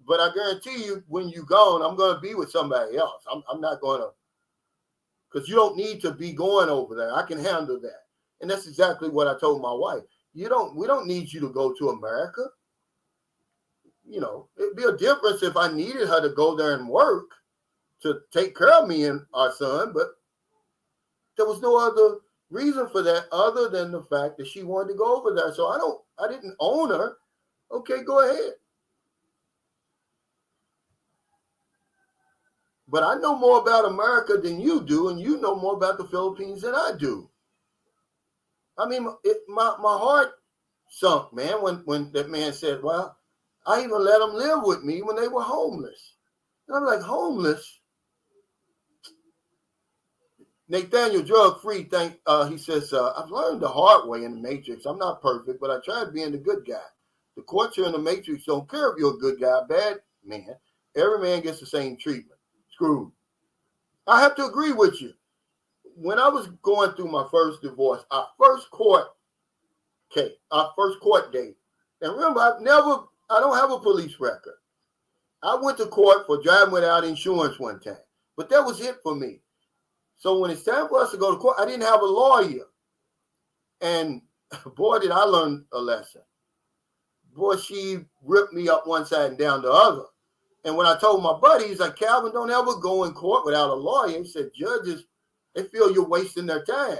[SPEAKER 2] But I guarantee you, when you're gone, I'm going to be with somebody else. I'm not going to, because you don't need to be going over there. I can handle that. And that's exactly what I told my wife. We don't need you to go to America. It'd be a difference if I needed her to go there and work to take care of me and our son, but there was no other reason for that other than the fact that she wanted to go over there. So I didn't own her. Okay, go ahead. But I know more about America than you do, and you know more about the Philippines than I do. I mean, my heart sunk, man, when that man said, well, I even let them live with me when they were homeless. And I'm like, homeless? Nathaniel, drug-free, he says, I've learned the hard way in the Matrix. I'm not perfect, but I tried being the good guy. The courts here in the Matrix don't care if you're a good guy, bad man. Every man gets the same treatment. Screwed. I have to agree with you. When I was going through my first divorce, our first court date, and remember, I don't have a police record. I went to court for driving without insurance one time, but that was it for me. So when it's time for us to go to court, I didn't have a lawyer. And boy, did I learn a lesson. Boy, she ripped me up one side and down the other. And when I told my buddy, he's like, Calvin, don't ever go in court without a lawyer. He said, judges, they feel you're wasting their time.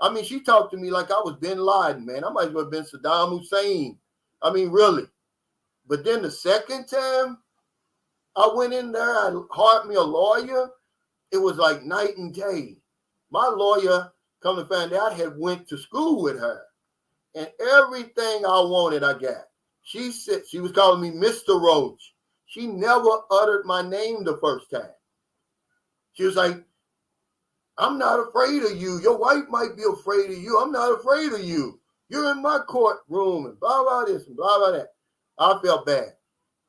[SPEAKER 2] I mean, she talked to me like I was Bin Laden, man. I might as well have been Saddam Hussein. I mean, really. But then the second time I went in there, I hired me a lawyer. It was like night and day. My lawyer, come to find out, had went to school with her. And everything I wanted, I got. She said, she was calling me Mr. Roach. She never uttered my name the first time. She was like, I'm not afraid of you. Your wife might be afraid of you. I'm not afraid of you. You're in my courtroom and blah, blah, this and blah, blah, that. I felt bad.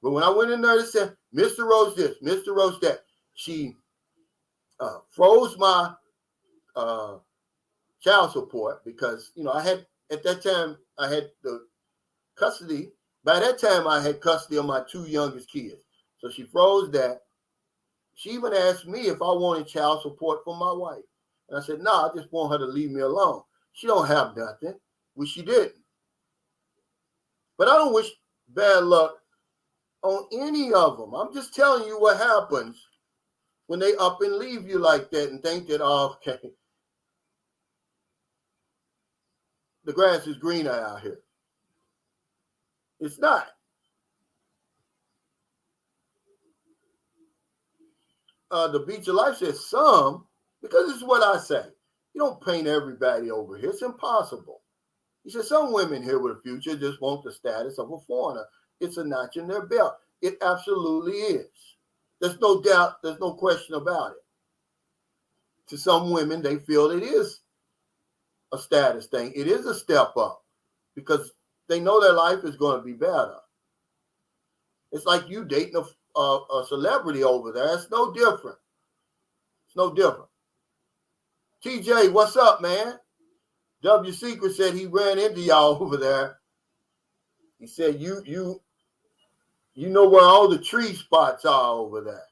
[SPEAKER 2] But when I went in there, they said, Mr. Roach this, Mr. Roach that. She froze my child support because, I had, at that time, I had the custody. By that time, I had custody of my two youngest kids. So she froze that. She even asked me if I wanted child support from my wife. And I said, no, I just want her to leave me alone. She don't have nothing, which she didn't. But I don't wish bad luck on any of them. I'm just telling you what happens when they up and leave you like that and think that, oh, okay, the grass is greener out here. It's not. The Beach of Life says some, because this is what I say. You don't paint everybody over here. It's impossible. He said some women here with a future just want the status of a foreigner. It's a notch in their belt. It absolutely is. There's no doubt. There's no question about it. To some women, they feel it is a status thing. It is a step up because they know their life is going to be better. It's like you dating a celebrity over there. It's no different. It's no different. TJ, what's up, man? W Secret said he ran into y'all over there. He said you know where all the tree spots are over there.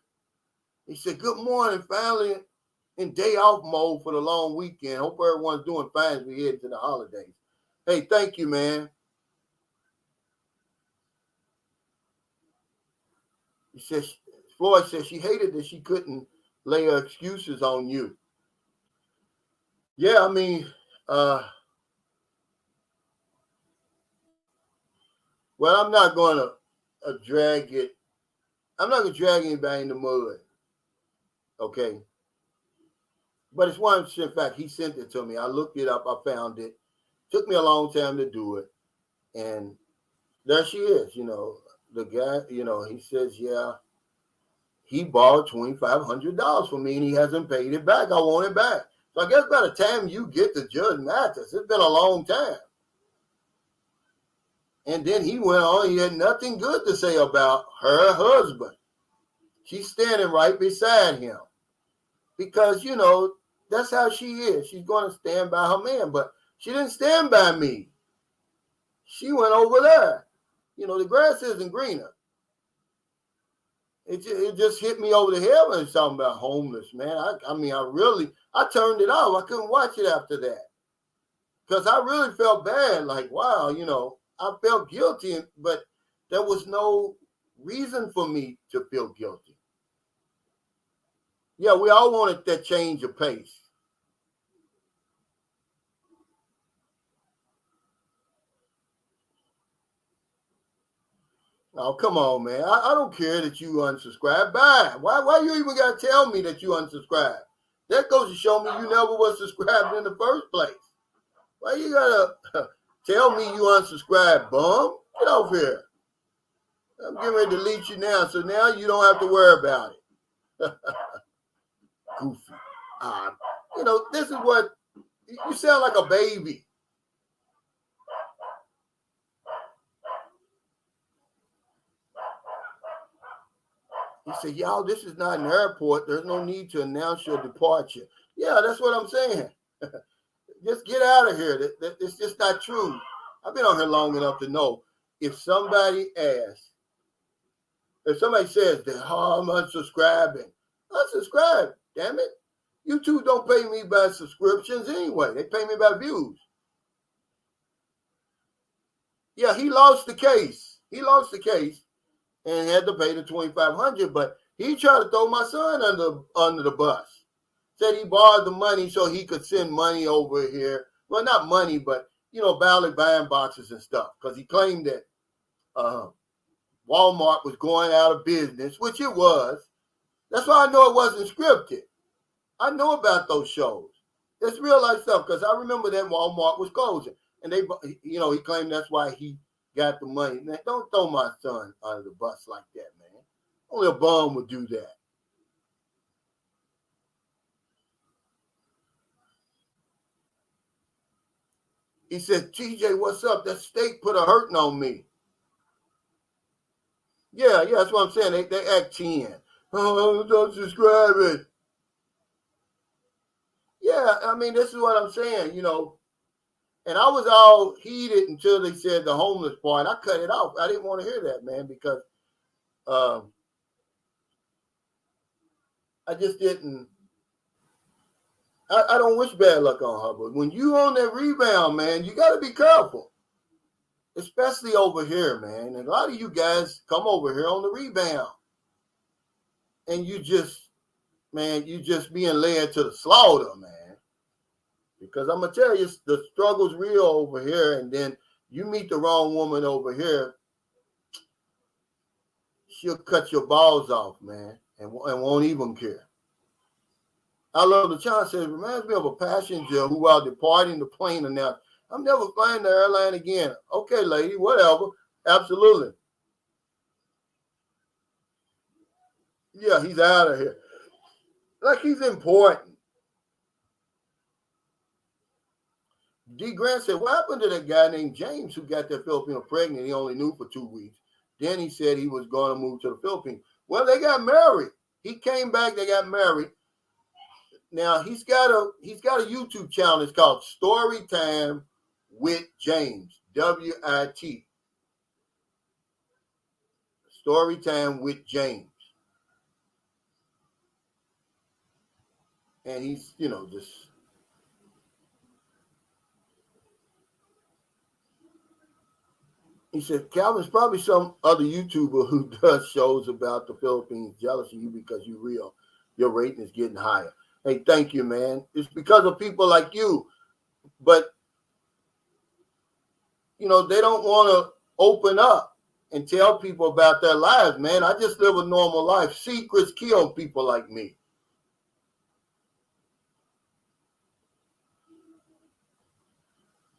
[SPEAKER 2] He said, good morning, finally in day off mode for the long weekend. Hope everyone's doing fine as we head to the holidays. Hey, thank you, man. He says, Floyd said she hated that she couldn't lay her excuses on you. Yeah, I mean, well, I'm not going to drag it. I'm not going to drag anybody in the mud. Okay. But it's 100% fact. He sent it to me. I looked it up. I found it. Took me a long time to do it. And there she is. The guy. He says, yeah, he borrowed $2,500 from me and he hasn't paid it back. I want it back. So I guess by the time you get to Judge Mattis, it's been a long time. And then he went on. He had nothing good to say about her husband. She's standing right beside him because that's how she is. She's going to stand by her man, but she didn't stand by me. She went over there. The grass isn't greener. It just hit me over the head when it's talking about homeless, man. I turned it off. I couldn't watch it after that because I really felt bad. Like, wow, I felt guilty, but there was no reason for me to feel guilty. Yeah, we all wanted that change of pace. Oh, come on, man. I don't care that you unsubscribe. Bye. Why you even got to tell me that you unsubscribe? That goes to show me you never was subscribed in the first place. Why you got to tell me you unsubscribe, bum? Get over here. I'm getting ready to delete you now, so now you don't have to worry about it. Goofy. This is what, you sound like a baby. He said, y'all, this is not an airport. There's no need to announce your departure. Yeah, that's what I'm saying. Just get out of here. It's just not true. I've been on here long enough to know if somebody says that, I'm unsubscribing, unsubscribe, damn it. YouTube don't pay me by subscriptions anyway. They pay me by views. Yeah, he lost the case. And had to pay the $2,500, but he tried to throw my son under the bus. Said he borrowed the money so he could send money over here. Well, not money, but ballot buying boxes and stuff. Because he claimed that Walmart was going out of business, which it was. That's why I know it wasn't scripted. I know about those shows. It's real life stuff because I remember that Walmart was closing, and he claimed that's why he got the money. Man, don't throw my son under the bus like that, man. Only a bum would do that. He said, TJ, what's up? That steak put a hurting on me. Yeah, that's what I'm saying. They act 10. Oh, don't subscribe it. Yeah, this is what I'm saying, And I was all heated until they said the homeless part. I cut it off. I didn't want to hear that, man, because I just didn't. I don't wish bad luck on her, but when you on that rebound, man, you got to be careful, especially over here, man. And a lot of you guys come over here on the rebound, and you just being led to the slaughter, man. Because I'm gonna tell you, the struggle's real over here, and then you meet the wrong woman over here, she'll cut your balls off, man, and won't even care. I love the chance says, reminds me of a passenger who, while departing the plane, announced, I'm never flying the airline again. Okay, lady, whatever. Absolutely. Yeah, he's out of here. Like he's important. D. Grant said, what happened to that guy named James who got that Filipino pregnant? He only knew for 2 weeks. Then he said he was going to move to the Philippines. Well, they got married. He came back. They got married. Now he's got a YouTube channel. It's called Storytime with James. WIT. Storytime with James. And he's, just. He said, Calvin's probably some other YouTuber who does shows about the Philippines jealous of you because you're real. Your rating is getting higher. Hey, thank you, man. It's because of people like you. But, they don't want to open up and tell people about their lives, man. I just live a normal life. Secrets kill people like me.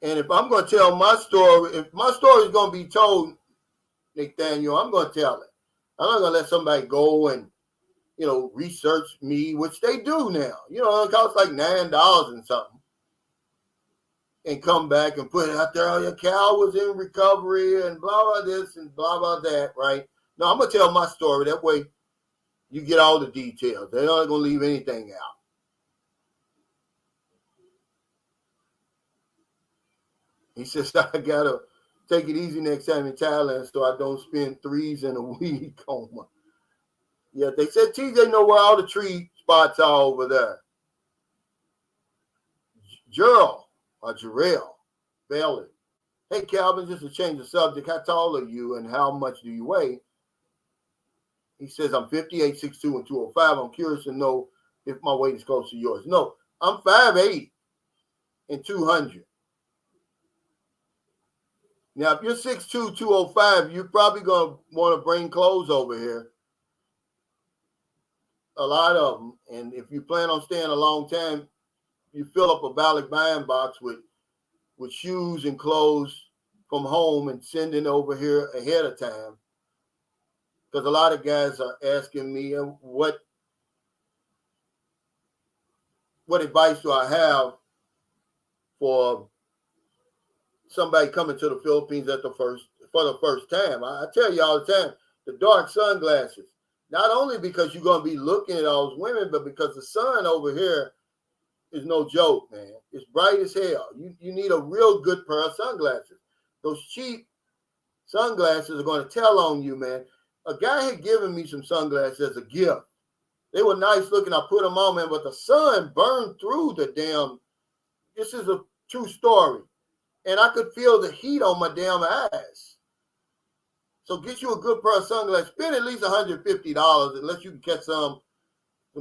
[SPEAKER 2] And if I'm going to tell my story, if my story is going to be told, Nathaniel, I'm going to tell it. I'm not going to let somebody go and, research me, which they do now. It costs like $9 and something. And come back and put it out there, oh, your cow was in recovery and blah, blah, this and blah, blah, that, right? No, I'm going to tell my story. That way you get all the details. They're not going to leave anything out. He says, I got to take it easy next time in Thailand so I don't spend threes in a weed coma. Yeah, they said TJ know where all the tree spots are over there. Jarrell Bailey. Hey, Calvin, just to change the subject, how tall are you and how much do you weigh? He says, I'm 58, 6'2", and 205. I'm curious to know if my weight is close to yours. No, I'm 5'8", and 200. Now, if you're 6'2", 205, you're probably going to want to bring clothes over here. A lot of them. And if you plan on staying a long time, you fill up a Balik buying box with shoes and clothes from home and sending over here ahead of time. Because a lot of guys are asking me, what advice do I have for somebody coming to the Philippines for the first time? I tell you all the time, the dark sunglasses. Not only because you're going to be looking at all those women, but because the sun over here is no joke, man. It's bright as hell. You need a real good pair of sunglasses. Those cheap sunglasses are going to tell on you, man. A guy had given me some sunglasses as a gift. They were nice looking. I put them on, man, but the sun burned through the damn. This is a true story. And I could feel the heat on my damn eyes. So get you a good pair of sunglasses. Spend at least $150 unless you can catch some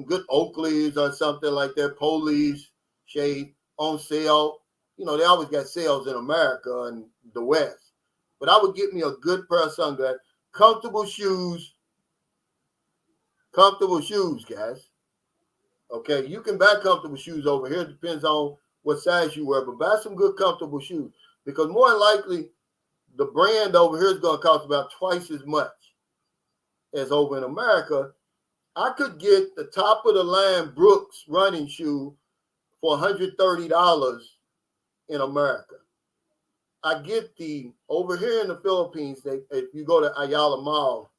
[SPEAKER 2] good Oakleys or something like that. Police shade on sale. They always got sales in America and the West. But I would get me a good pair of sunglasses. Comfortable shoes, guys. Okay, you can buy comfortable shoes over here. It depends on what size you wear, but buy some good comfortable shoes because more than likely the brand over here is going to cost about twice as much as over in America. I could get the top of the line Brooks running shoe for $130 in America. I get over here in the Philippines, if you go to Ayala Mall,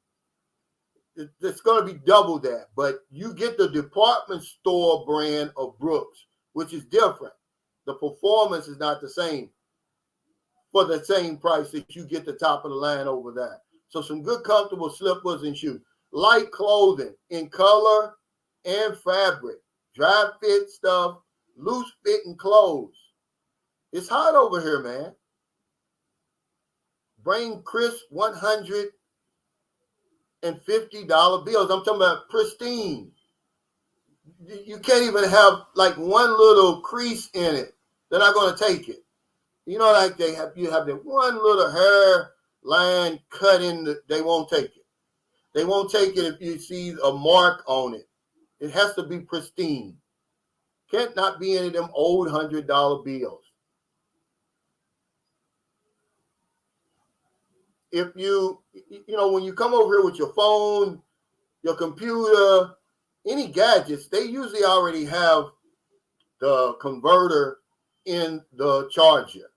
[SPEAKER 2] it's going to be double that. But you get the department store brand of Brooks, which is different. The performance is not the same for the same price that you get the top of the line over there. So some good comfortable slippers and shoes. Light clothing in color and fabric. Dry fit stuff, loose fitting clothes. It's hot over here, man. Bring crisp $150 bills. I'm talking about pristine. You can't even have like one little crease in it. They're not going to take it. Like you have that one little hair line cut in. They won't take it. They won't take it if you see a mark on it. It has to be pristine. Can't not be any of them old $100 bills. If when you come over here with your phone, your computer, any gadgets, they usually already have the converter in the charger.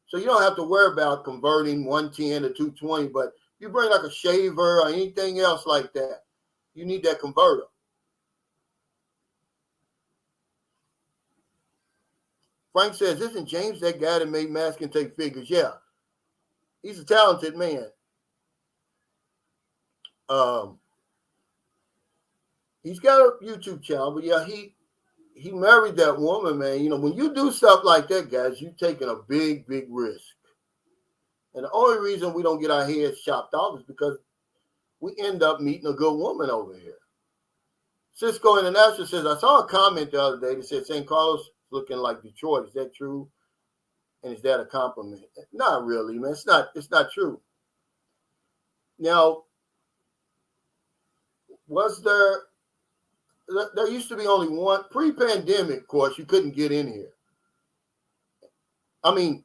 [SPEAKER 2] So you don't have to worry about converting 110 to 220, but you bring like a shaver or anything else like that, you need that converter. Frank says, isn't James that guy that made masks and take figures? Yeah. He's a talented man. He's got a YouTube channel, but yeah, he married that woman, man. When you do stuff like that, guys, you're taking a big, big risk. And the only reason we don't get our heads chopped off is because we end up meeting a good woman over here. Cisco International says, I saw a comment the other day that said St. Carlos is looking like Detroit. Is that true? And is that a compliment? Not really, man. It's not true. Now, there used to be only one pre-pandemic, of course, you couldn't get in here. I mean,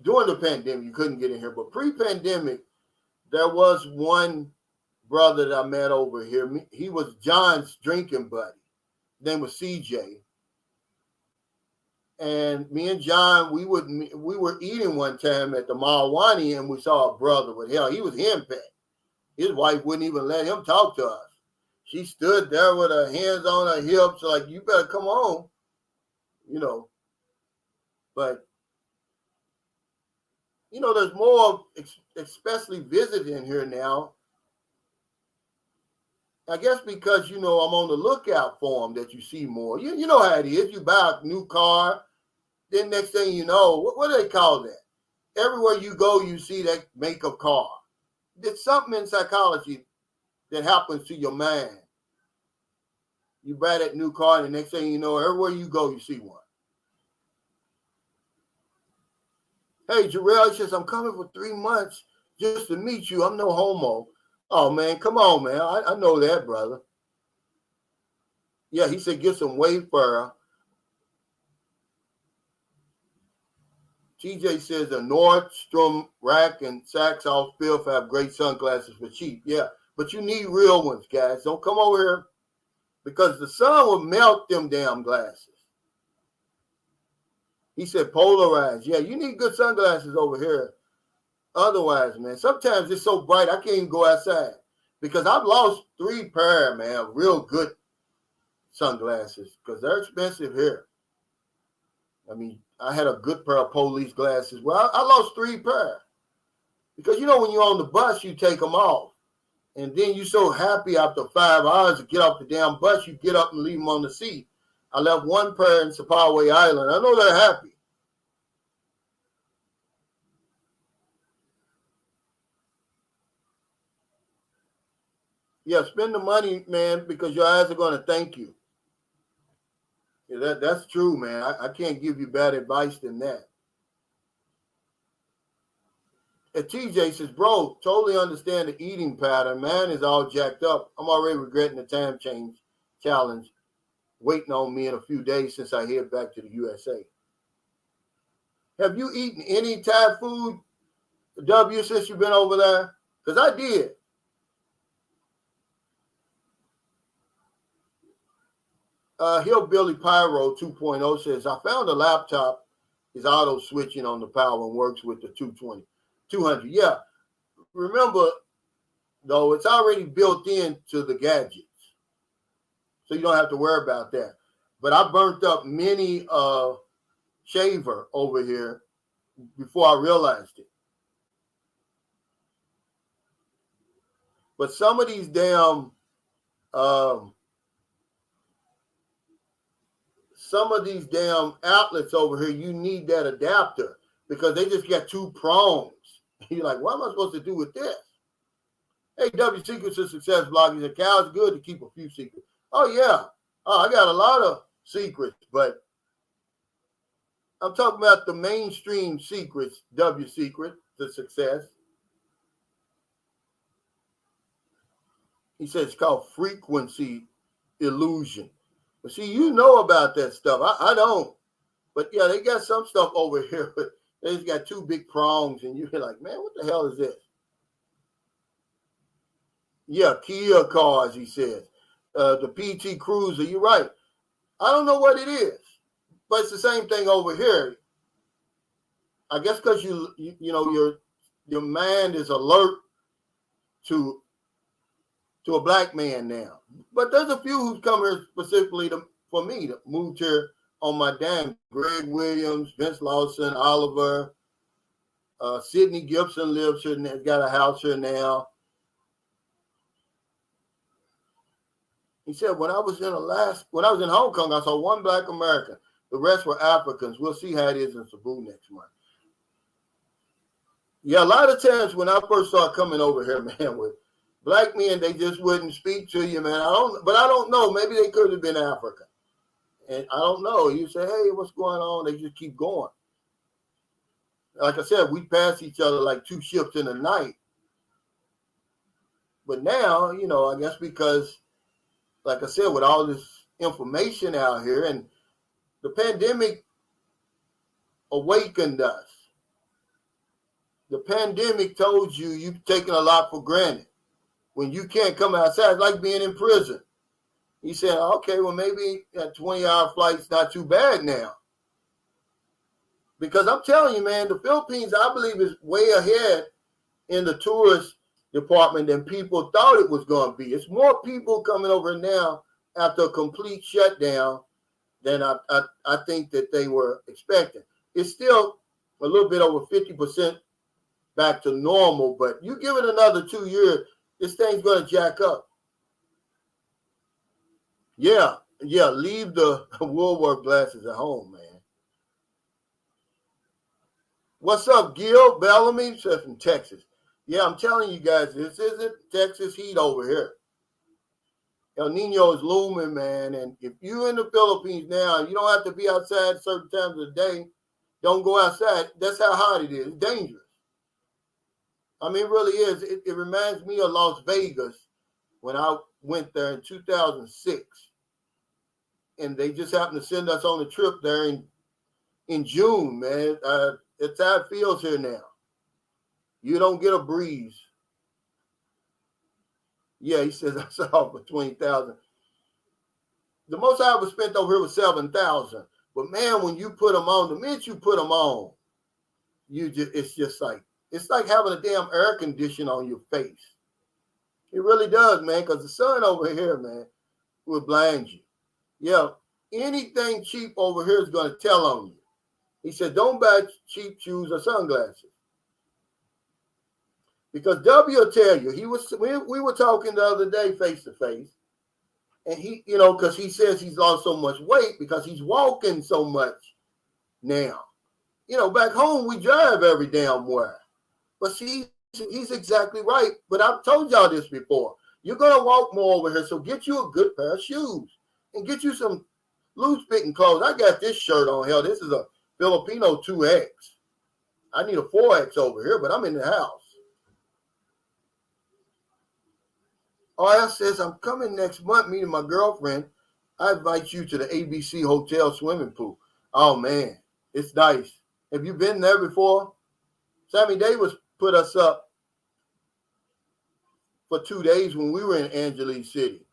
[SPEAKER 2] during the pandemic, you couldn't get in here, but pre-pandemic, there was one brother that I met over here. He was John's drinking buddy. His name was CJ. And me and John, we were eating one time at the Malwani, and we saw a brother. But hell, he was henpecked. His wife wouldn't even let him talk to us. She stood there with her hands on her hips, like, you better come on, you know. But, you know, there's more, especially visiting here now. I guess because, you know, I'm on the lookout for them that you see more. You know how it is. You buy a new car, then next thing you know, what do they call that? Everywhere you go, you see that make of car. There's something in psychology that happens to your mind. You buy that new car, and the next thing you know, everywhere you go, you see one. Hey, Jarrell says, I'm coming for 3 months just to meet you. I'm no homo. Oh, man, come on, man. I know that, brother. Yeah, he said, get some Wayfarer. TJ says, the Nordstrom Rack and Saks off Fifth have great sunglasses for cheap. Yeah, but you need real ones, guys. Don't come over here because the sun will melt them damn glasses. He said, polarized. Yeah, you need good sunglasses over here. Otherwise, man, sometimes it's so bright I can't even go outside because I've lost 3 pair, man, of real good sunglasses because they're expensive here. I mean, I had a good pair of police glasses. Well, I lost 3 pair because, you know, when you're on the bus, you take them off. And then you're so happy after 5 hours to get off the damn bus, you get up and leave them on the seat. I left 1 pair in Sapaway Island. I know they're happy. Yeah, spend the money, man, because your eyes are going to thank you. Yeah, that's true, man. I can't give you bad advice than that. And TJ says, bro, totally understand the eating pattern. Man is all jacked up. I'm already regretting the time change challenge waiting on me in a few days since I head back to the USA. Have you eaten any Thai food, W, since you've been over there? Because I did. Hillbilly Pyro 2.0 says, I found a laptop is auto switching on the power and works with the 200. Yeah. Remember, though, it's already built into the gadgets. So you don't have to worry about that. But I burnt up many shaver over here before I realized it. But some of these damn outlets over here, you need that adapter because they just got 2 prongs. You're like, what am I supposed to do with this? Hey, W, Secrets of Success blog. He said, Cal, it's good to keep a few secrets. Oh, yeah. I got a lot of secrets, but I'm talking about the mainstream secrets, W, Secret to Success. He says it's called frequency illusion. But see, you know about that stuff. I don't. But yeah, they got some stuff over here. They just got 2 big prongs, and you're like, man, what the hell is this? Yeah, Kia cars, he says. The PT Cruiser, you're right. I don't know what it is, but it's the same thing over here. I guess because you know your mind is alert to a black man now. But there's a few who've come here specifically for me to move here on my dime. Greg Williams, Vince Lawson, Oliver, Sidney Gibson lives here and has got a house here now. He said, when I was in Hong Kong, I saw 1 black American. The rest were Africans. We'll see how it is in Cebu next month. Yeah, a lot of times when I first started coming over here, man, with black men, they just wouldn't speak to you, man. I don't know. Maybe they could have been African. And I don't know. You say, hey, what's going on? They just keep going. Like I said, we pass each other like 2 ships in the night. But now, you know, I guess because, like I said, with all this information out here and the pandemic awakened us. The pandemic told you you've taken a lot for granted. When you can't come outside, it's like being in prison. He said, okay, well, maybe that 20-hour flight's not too bad now. Because I'm telling you, man, the Philippines, I believe, is way ahead in the tourist department than people thought it was going to be. It's more people coming over now after a complete shutdown than I think that they were expecting. It's still a little bit over 50% back to normal, but you give it another 2 years, this thing's going to jack up. Yeah, leave the Woolworth glasses at home, man. What's up, Gil Bellamy? Said from Texas. Yeah, I'm telling you guys, this isn't Texas heat over here. El Nino is looming, man. And if you're in the Philippines now, you don't have to be outside certain times of the day. Don't go outside. That's how hot it is. It's dangerous. I mean, it really is. It reminds me of Las Vegas when I went there in 2006. And they just happened to send us on a trip there in June, man. It's how it feels here now. You don't get a breeze. Yeah, he says I saw for 20,000. The most I ever spent over here was 7,000. But man, when you put them on, the minute you put them on, it's like having a damn air conditioner on your face. It really does, man, because the sun over here, man, will blind you. Yeah, anything cheap over here is going to tell on you. He said, don't buy cheap shoes or sunglasses. Because W will tell you, we were talking the other day face to face, and he, because he says he's lost so much weight because he's walking so much now. Back home we drive every damn where. But see, he's exactly right. But I've told y'all this before. You're gonna walk more over here, so get you a good pair of shoes and get you some loose fitting clothes. I got this shirt on. Hell, this is a Filipino 2X. I need a 4X over here, but I'm in the house. RF says, I'm coming next month meeting my girlfriend. I invite you to the ABC Hotel swimming pool. Oh, man, it's nice. Have you been there before? Sammy Davis put us up for 2 days when we were in Angeles City.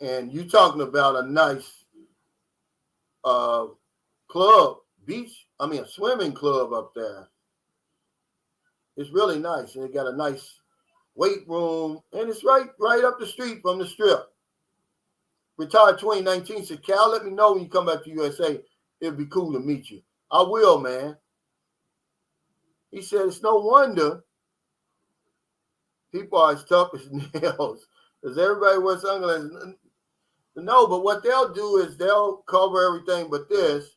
[SPEAKER 2] And you talking about a nice club, a swimming club up there. It's really nice. And it got a nice weight room. And it's right up the street from the strip. Retired 2019 said, Cal, let me know when you come back to USA. It'd be cool to meet you. I will, man. He said, it's no wonder people are as tough as nails. Because everybody wears sunglasses. No, but what they'll do is they'll cover everything but this.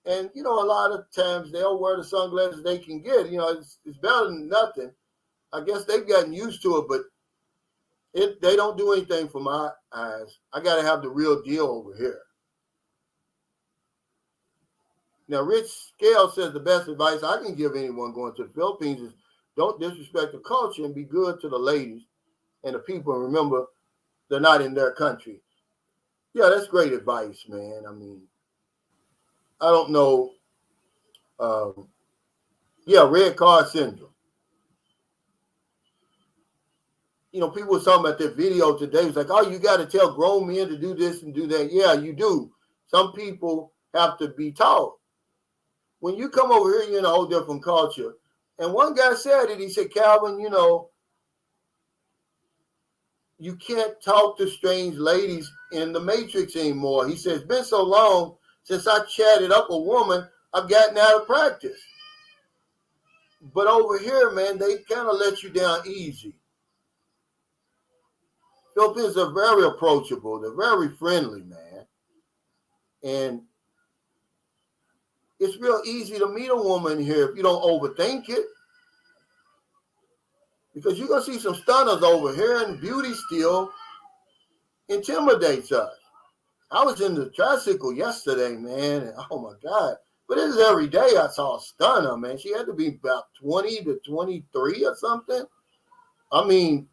[SPEAKER 2] And, a lot of times they'll wear the sunglasses they can get. It's better than nothing. I guess they've gotten used to it, but they don't do anything for my eyes. I got to have the real deal over here. Now, Rich Scale says the best advice I can give anyone going to the Philippines is don't disrespect the culture and be good to the ladies and the people. And remember, they're not in their country. Yeah, that's great advice, man. I mean, I don't know. Red card syndrome. People were talking about their video today. It's like, oh, you got to tell grown men to do this and do that. Yeah, you do. Some people have to be taught. When you come over here, you're in a whole different culture. And one guy said it. He said, Calvin, you can't talk to strange ladies in the Matrix anymore. He says, it's been so long since I chatted up a woman, I've gotten out of practice. But over here, man, they kind of let you down easy. Philippines are very approachable. They're very friendly, man. And it's real easy to meet a woman here if you don't overthink it. Because you're going to see some stunners over here, and beauty still intimidates us. I was in the tricycle yesterday, man, and oh my God. But it is every day I saw a stunner, man. She had to be about 20 to 23 or something. I mean,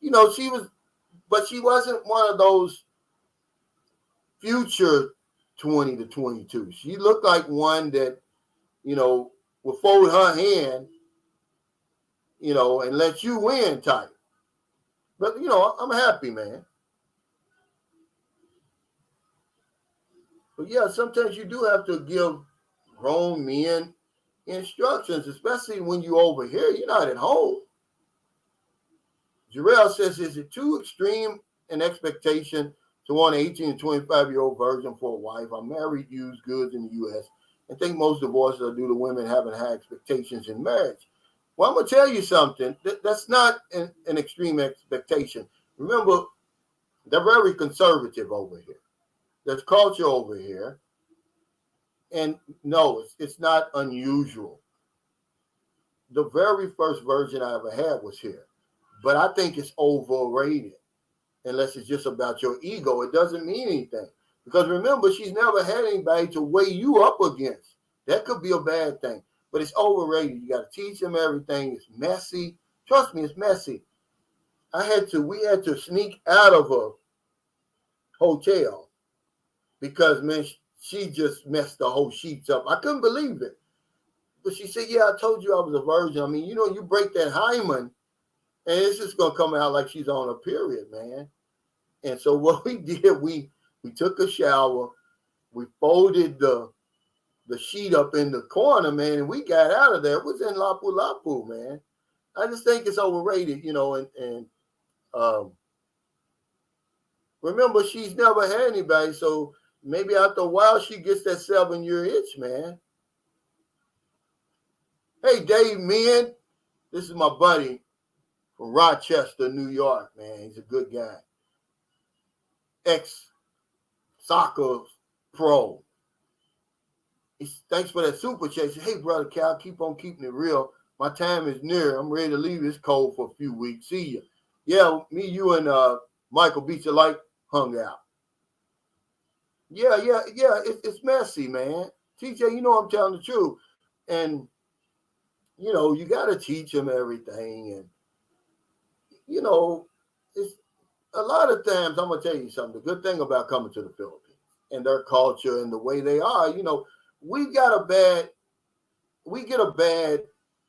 [SPEAKER 2] she wasn't one of those future 20 to 22. She looked like one that will fold her hand, and let you win type. But, I'm happy, man. But, yeah, sometimes you do have to give grown men instructions, especially when you're over here. You're not at home. Jarrell says, is it too extreme an expectation to want an 18 to 25-year-old virgin for a wife? I'm married, used goods in the U.S. and think most divorces are due to women having high expectations in marriage. Well, I'm going to tell you something. That's not an extreme expectation. Remember, they're very conservative over here. There's culture over here. And no, it's not unusual. The very first virgin I ever had was here. But I think it's overrated. Unless it's just about your ego, it doesn't mean anything. Because remember, she's never had anybody to weigh you up against. That could be a bad thing. But it's overrated. You got to teach them everything. It's messy. Trust me, it's messy. We had to sneak out of a hotel because, man, she just messed the whole sheets up. I couldn't believe it. But she said, yeah, I told you I was a virgin. I mean, you break that hymen, and it's just going to come out like she's on a period, man. And so what we did, we took a shower, we folded the sheet up in the corner, man, and we got out of there. It was in Lapu Lapu, man. I just think it's overrated, and remember, she's never had anybody, so maybe after a while she gets that 7-year itch, man. Hey, Dave Men, this is my buddy from Rochester, New York, man. He's a good guy. Ex-soccer pro. Thanks for that super chat. Hey, brother Cal, keep on keeping it real. My time is near. I'm ready to leave this cold for a few weeks. See ya. Yeah, me, you, and Michael Beach alike hung out. Yeah. It's messy, man. TJ, I'm telling the truth. And, you got to teach them everything. And, it's a lot of times, I'm going to tell you something. The good thing about coming to the Philippines and their culture and the way they are, we get a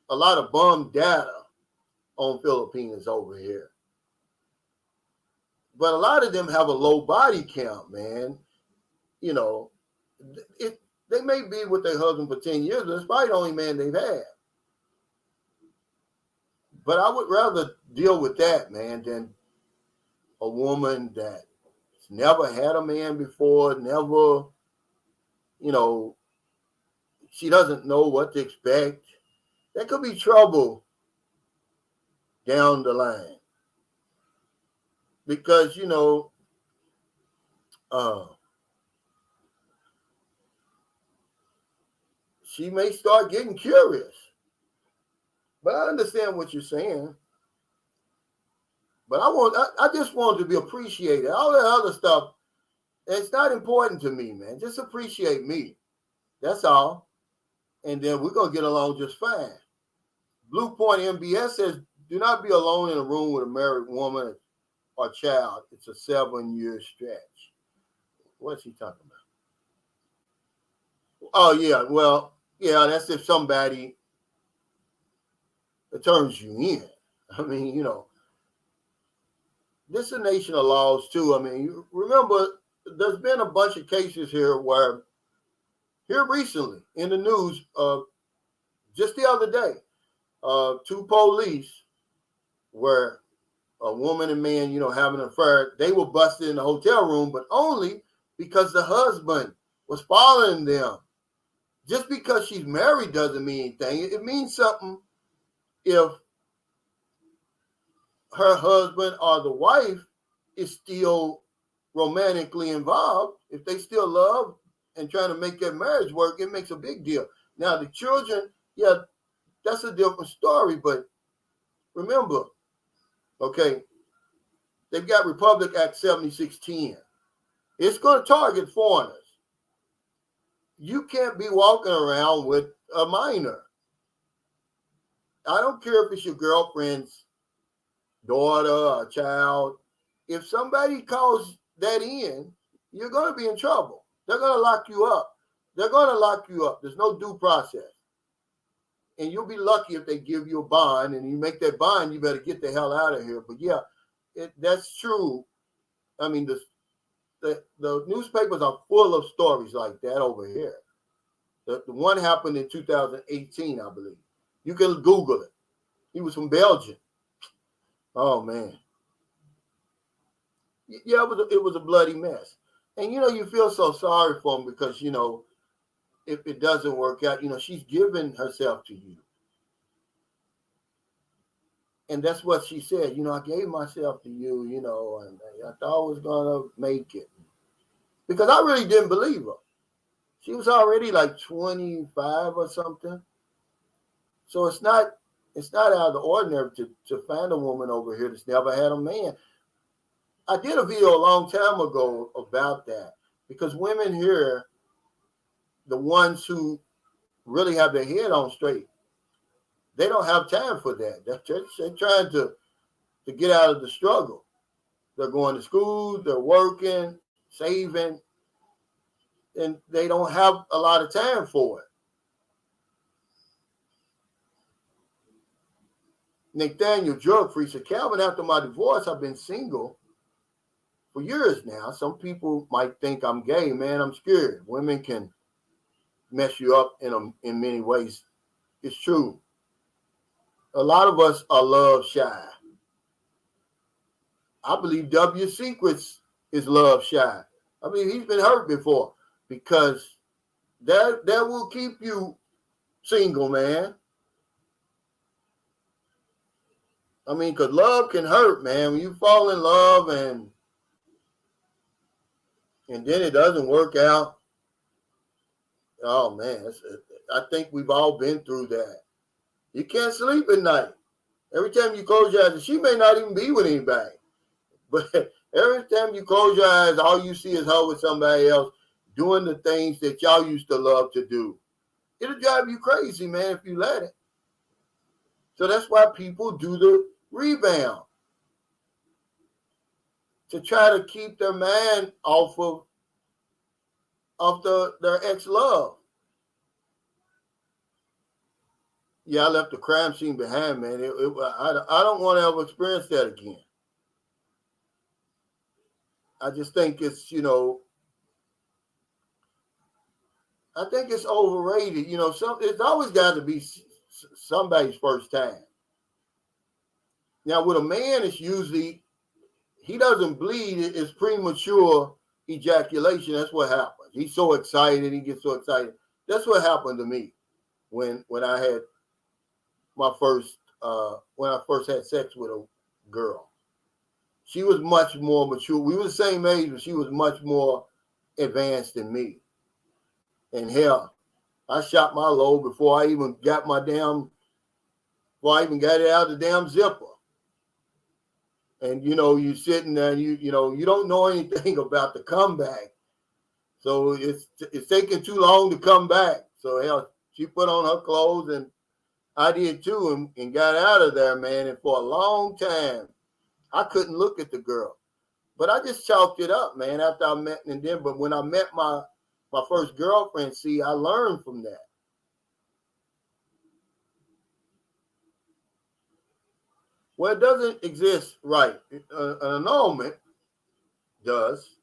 [SPEAKER 2] lot of bum data on Filipinos over here. But a lot of them have a low body count, man. They may be with their husband for 10 years, but it's probably the only man they've had. But I would rather deal with that, man, than a woman that's never had a man before, never, she doesn't know what to expect. That could be trouble down the line. Because, she may start getting curious. But I understand what you're saying. But I just want to be appreciated. All that other stuff, it's not important to me, man. Just appreciate me. That's all. And then we're going to get along just fine. Blue Point MBS says, do not be alone in a room with a married woman or child. It's a 7-year stretch. What's he talking about? Oh, yeah. Well, yeah, that's if somebody turns you in. I mean, this is a nation of laws, too. I mean, you remember, there's been a bunch of cases here recently in the news, just the other day, 2 police where a woman and man, having an affair, they were busted in the hotel room, but only because the husband was following them. Just because she's married doesn't mean anything. It means something if her husband or the wife is still romantically involved. If they still love and trying to make their marriage work, it makes a big deal. Now, the children, yeah, that's a different story, but remember, okay, they've got Republic Act 7610. It's going to target foreigners. You can't be walking around with a minor. I don't care if it's your girlfriend's daughter or child. If somebody calls that in, you're going to be in trouble. They're going to lock you up. There's no due process. and you'll be lucky if they give you a bond, and you make that bond, you better get the hell out of here. But yeah, that's true. I mean, the newspapers are full of stories like that over here. The one happened in 2018, I believe. You can Google it. He was from Belgium. Oh man, yeah, it was a bloody mess. And you feel so sorry for him because if it doesn't work out, she's given herself to you. And that's what she said. I gave myself to you, and I thought I was going to make it. Because I really didn't believe her. She was already like 25 or something. So it's not out of the ordinary to find a woman over here that's never had a man. I did a video a long time ago about that. Because women here, the ones who really have their head on straight, they don't have time for that. They're trying to get out of the struggle. They're going to school, they're working, saving, and they don't have a lot of time for it. Nathaniel Drug Free said, Calvin, after my divorce, I've been single for years now. Some people might think I'm gay. Man, I'm scared. Women can mess you up in many ways. It's true. A lot of us are love shy. I believe W. Secrets is love shy. I mean, he's been hurt before because that will keep you single, man. I mean, because love can hurt, man. When you fall in love and then it doesn't work out, oh, man. I think we've all been through that. You can't sleep at night. Every time you close your eyes, she may not even be with anybody. But every time you close your eyes, all you see is her with somebody else doing the things that y'all used to love to do. It'll drive you crazy, man, if you let it. So that's why people do the rebound. To try to keep their mind off of their ex-love. Yeah, I left the crime scene behind, man. I don't want to ever experience that again. I just think it's, I think it's overrated. It's always got to be somebody's first time. Now, with a man, it's usually, he doesn't bleed. It's premature ejaculation. That's what happens. He's so excited. He gets so excited. That's what happened to me when I had my first, when I first had sex with a girl. She was much more mature. We were the same age, but she was much more advanced than me. And hell, I shot my load before I even got before I even got it out of the damn zipper. And, you sitting there and you don't know anything about the comeback. So it's taking too long to come back. So hell, she put on her clothes and I did too and got out of there, man. And for a long time, I couldn't look at the girl. But I just chalked it up, man, after I met and then. But when I met my first girlfriend, see, I learned from that. Well, it doesn't exist, right? An annulment does.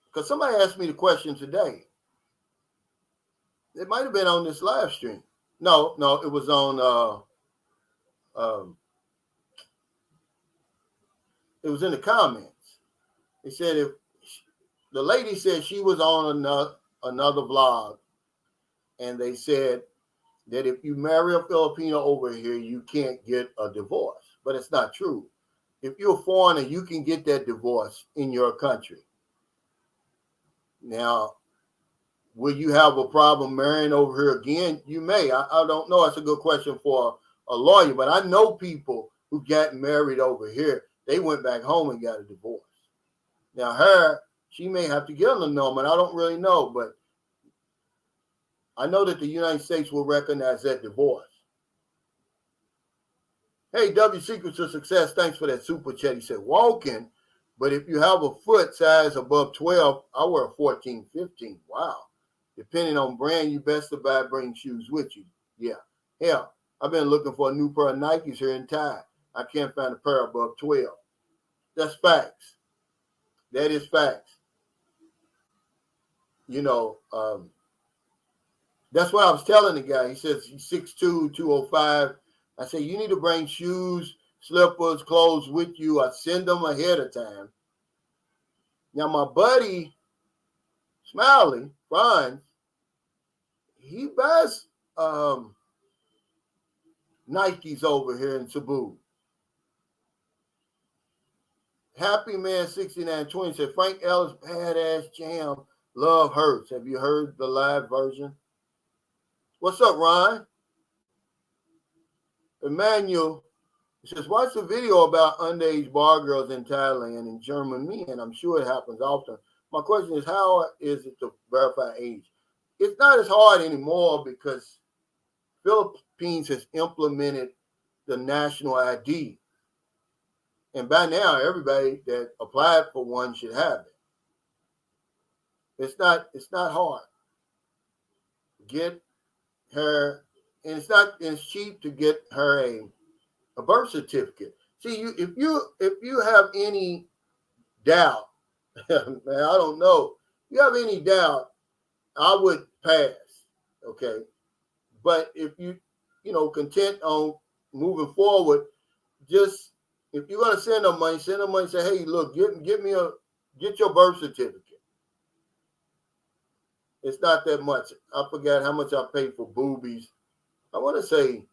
[SPEAKER 2] Because somebody asked me the question today. It might have been on this live stream. No, it was on, it was in the comments. They said if the lady said she was on another vlog, and they said that if you marry a Filipino over here, you can't get a divorce. But it's not true. If you're a foreigner, you can get that divorce in your country. Now, will you have a problem marrying over here again? You may. I don't know. That's a good question for a lawyer. But I know people who got married over here. They went back home and got a divorce. Now, she may have to get an annulment. I don't really know. But I know that the United States will recognize that divorce. Hey, W Secrets of Success, thanks for that super chat. He said, walking, but if you have a foot size above 12, I wear a 14, 15. Wow. Depending on brand, you best to buy bring shoes with you. Yeah. Hell, I've been looking for a new pair of Nikes here in Tide. I can't find a pair above 12. That's facts. That is facts. You know, that's what I was telling the guy. He says he's 6'2", 205. I said, you need to bring shoes, slippers, clothes with you. I send them ahead of time. Now, my buddy, Smiley, Franz, he buys Nikes over here in Cebu. Happy Man 6920 said, Frank Ellis, badass jam, love hurts. Have you heard the live version? What's up, Ryan? Emmanuel says, watch the video about underage bar girls in Thailand and German men. I'm sure it happens often. My question is, how is it to verify age? It's not as hard anymore because Philippines has implemented the national ID. And by now, everybody that applied for one should have it. It's not hard. Get her, and it's cheap to get her a birth certificate. See, if you have any doubt, man, I don't know. If you have any doubt, I would pass. Okay. But if you content on moving forward, just if you're gonna send them money, say, hey, look, get your birth certificate. It's not that much. I forgot how much I paid for boobies. I want to say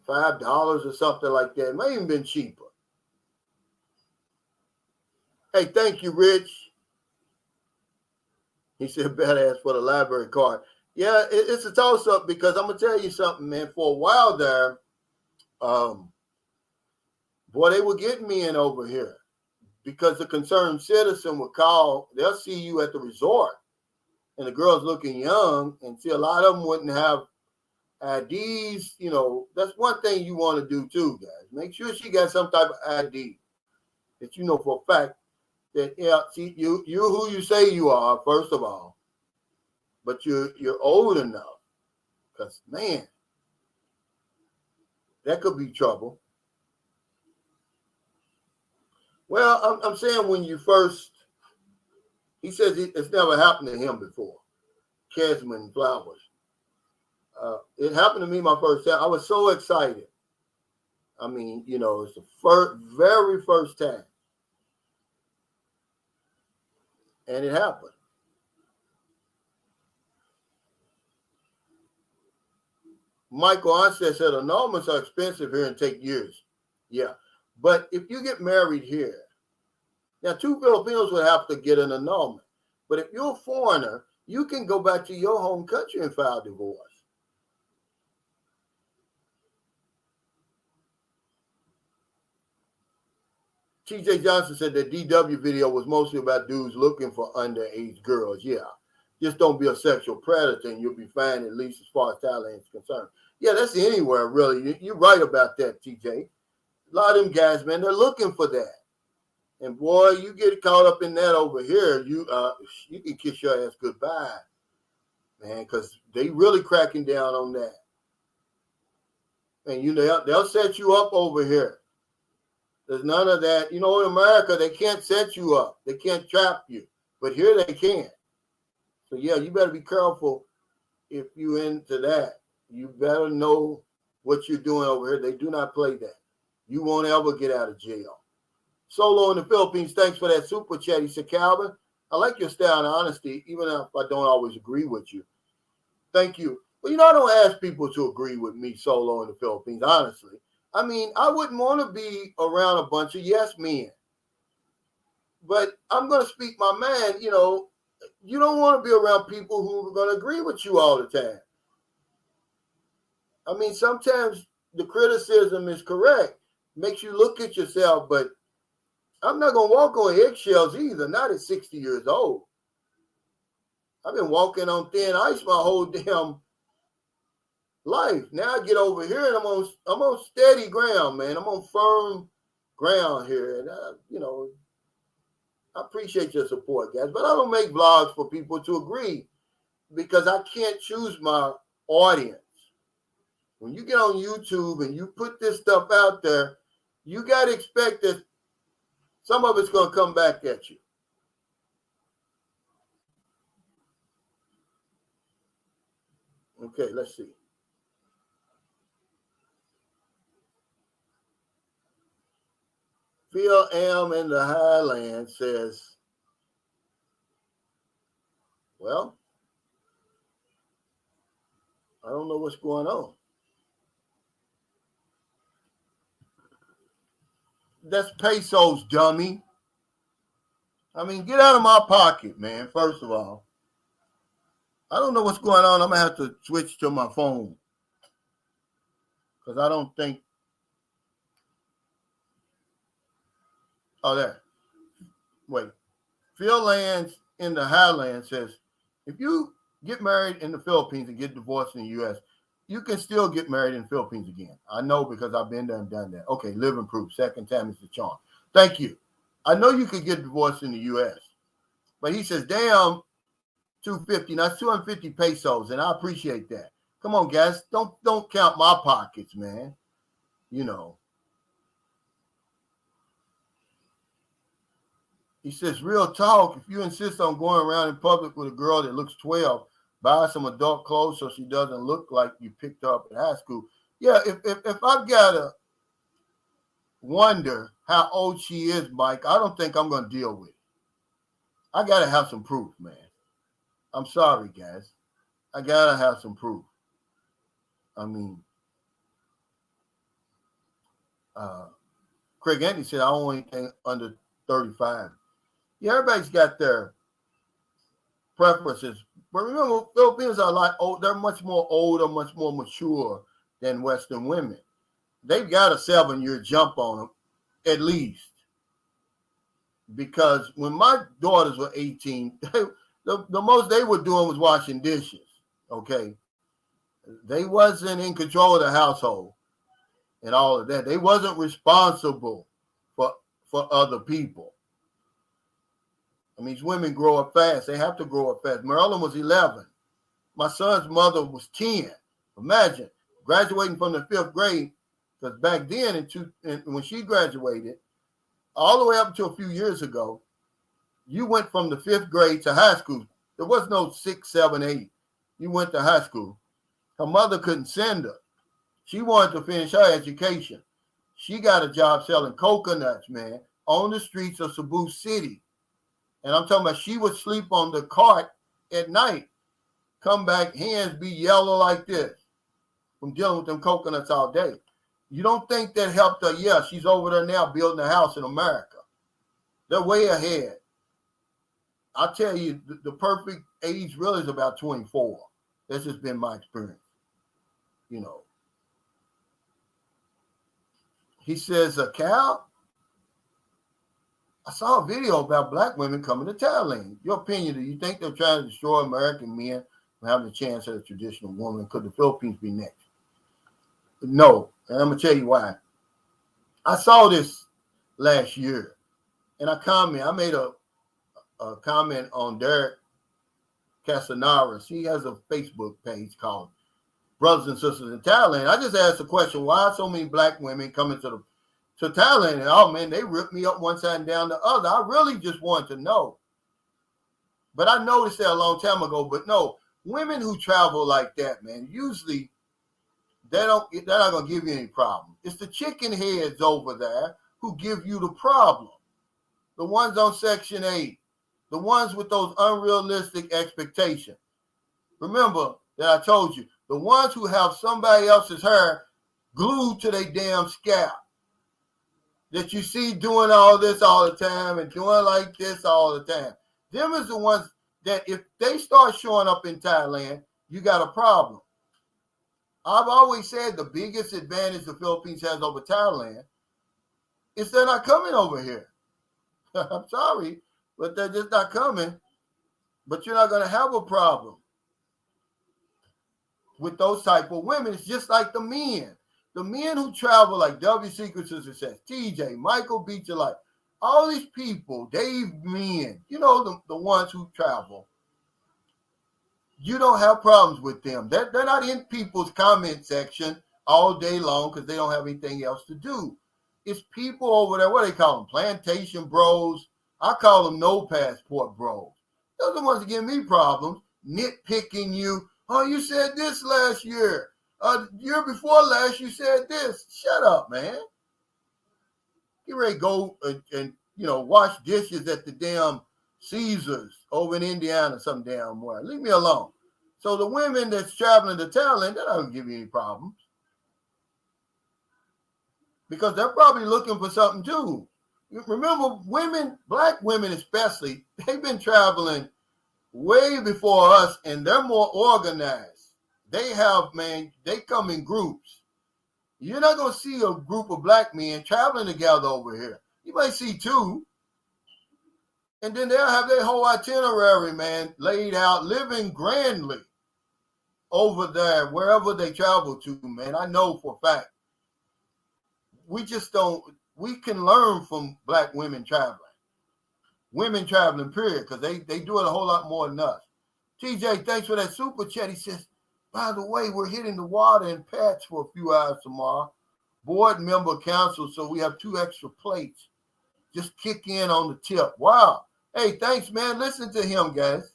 [SPEAKER 2] $5 or something like that. It may even been cheaper. Hey, thank you, Rich. He said, badass for the library card. Yeah, it's a toss-up because I'm going to tell you something, man. For a while there, boy, they were getting me in over here because the concerned citizen would call. They'll see you at the resort, and the girl's looking young, and see, a lot of them wouldn't have IDs. That's one thing you want to do too, guys. Make sure she got some type of ID that you know for a fact that, yeah, see, you who you say you are, first of all, but you're old enough, because, man, that could be trouble. Well, I'm saying when you first, he says it's never happened to him before. Kesman Flowers. It happened to me my first time. I was so excited. I mean, it's the very first time. And it happened. Michael Onset said annulments are expensive here and take years. Yeah. But if you get married here, now 2 Filipinos would have to get an annulment. But if you're a foreigner, you can go back to your home country and file divorce. TJ Johnson said that DW video was mostly about dudes looking for underage girls. Yeah. Just don't be a sexual predator and you'll be fine, at least as far as Thailand is concerned. Yeah, that's anywhere, really. You're right about that, TJ. A lot of them guys, man, they're looking for that. And, boy, you get caught up in that over here, you can kiss your ass goodbye, man, because they really cracking down on that. And, they'll set you up over here. There's none of that. In America, they can't set you up. They can't trap you. But here they can. So, yeah, you better be careful if you're into that. You better know what you're doing over here. They do not play that. You won't ever get out of jail. Solo in the Philippines, thanks for that super chat. He said, Calvin, I like your style and honesty, even if I don't always agree with you. Thank you. Well, I don't ask people to agree with me, Solo in the Philippines, honestly. I mean, I wouldn't want to be around a bunch of yes men. But I'm going to speak my mind. You don't want to be around people who are going to agree with you all the time. I mean, sometimes the criticism is correct. Makes you look at yourself, but I'm not going to walk on eggshells either, not at 60 years old. I've been walking on thin ice my whole damn life. Now I get over here and I'm on steady ground, man. I'm on firm ground here. And, I appreciate your support, guys. But I don't make vlogs for people to agree because I can't choose my audience. when you get on YouTube and you put this stuff out there, you got to expect that some of it's going to come back at you. Okay, let's see. Phil M. in the Highland says, well, I don't know what's going on. That's pesos, dummy. I mean, get out of my pocket, man, first of all. I don't know what's going on. I'm going to have to switch to my phone because I don't think. Oh, there. Wait. Phil Lands in the Highland says, if you get married in the Philippines and get divorced in the U.S., you can still get married in the Philippines again. I know because I've been there and done that. Okay, living proof. Second time is the charm. Thank you. I know you could get divorced in the U.S., but he says, damn, 250. That's 250 pesos, and I appreciate that. Come on, guys. Don't count my pockets, man. You know. He says, real talk, if you insist on going around in public with a girl that looks 12, buy some adult clothes so she doesn't look like you picked her up in high school. Yeah, if I've got to wonder how old she is, Mike, I don't think I'm going to deal with it. I got to have some proof, man. I'm sorry, guys. I got to have some proof. I mean, Craig Anthony said, I don't want anything under 35. Yeah, everybody's got their preferences. But remember, Filipinos are a lot old. They're much more older, much more mature than Western women. They've got a 7-year jump on them, at least. Because when my daughters were 18, the most they were doing was washing dishes, okay? They wasn't in control of the household and all of that. They wasn't responsible for other people. I mean, these women grow up fast. They have to grow up fast. Marilyn was 11. My son's mother was 10. Imagine graduating from the 5th grade, because back then, when she graduated, all the way up to a few years ago, you went from the 5th grade to high school. There was no 6, 7, 8. You went to high school. Her mother couldn't send her. She wanted to finish her education. She got a job selling coconuts, man, on the streets of Cebu City. And I'm talking about she would sleep on the cart at night, come back, hands be yellow like this from dealing with them coconuts all day. You don't think that helped her? Yeah, she's over there now building a house in America. They're way ahead. I'll tell you, the perfect age really is about 24. That's just been my experience. You know. He says, Cal, I saw a video about black women coming to Thailand. Your opinion, do you think they're trying to destroy American men from having a chance at a traditional woman? Could the Philippines be next? No, and I'm going to tell you why. I saw this last year, and I made a comment on Derek Casanaras. He has a Facebook page called Brothers and Sisters in Thailand. I just asked the question, why so many black women coming to Thailand? And oh man, they ripped me up one side and down the other. I really just wanted to know. But I noticed that a long time ago. But no, women who travel like that, man, usually they're not gonna give you any problem. It's the chicken heads over there who give you the problem. The ones on Section 8, the ones with those unrealistic expectations. Remember that I told you, the ones who have somebody else's hair glued to their damn scalp, that you see doing all this all the time and doing like this all the time. Them is the ones that if they start showing up in Thailand, you got a problem. I've always said the biggest advantage the Philippines has over Thailand is they're not coming over here. I'm sorry, but they're just not coming. But you're not going to have a problem with those type of women. It's just like the men. The men who travel like W. Secret Success, TJ, Michael Beach Life, all these people, Dave Men, you know, the ones who travel, you don't have problems with them. They're not in people's comment section all day long because they don't have anything else to do. It's people over there, what do they call them? Plantation bros. I call them no passport bros. Those are the ones that give me problems, nitpicking you. Oh, you said this last year. Year before last, you said this. Shut up, man. Get ready to go and wash dishes at the damn Caesars over in Indiana some damn way. Leave me alone. So the women that's traveling to Thailand, that doesn't give you any problems. Because they're probably looking for something too. Remember, women, black women especially, they've been traveling way before us and they're more organized. They come in groups. You're not going to see a group of black men traveling together over here. You might see two. And then they'll have their whole itinerary, man, laid out, living grandly over there, wherever they travel to, man. I know for a fact. We can learn from black women traveling. Women traveling, period, because they do it a whole lot more than us. TJ, thanks for that super chat. He says, by the way, we're hitting the water and patch for a few hours tomorrow. Board member council, so we have 2 extra plates. Just kick in on the tip. Wow. Hey, thanks, man. Listen to him, guys.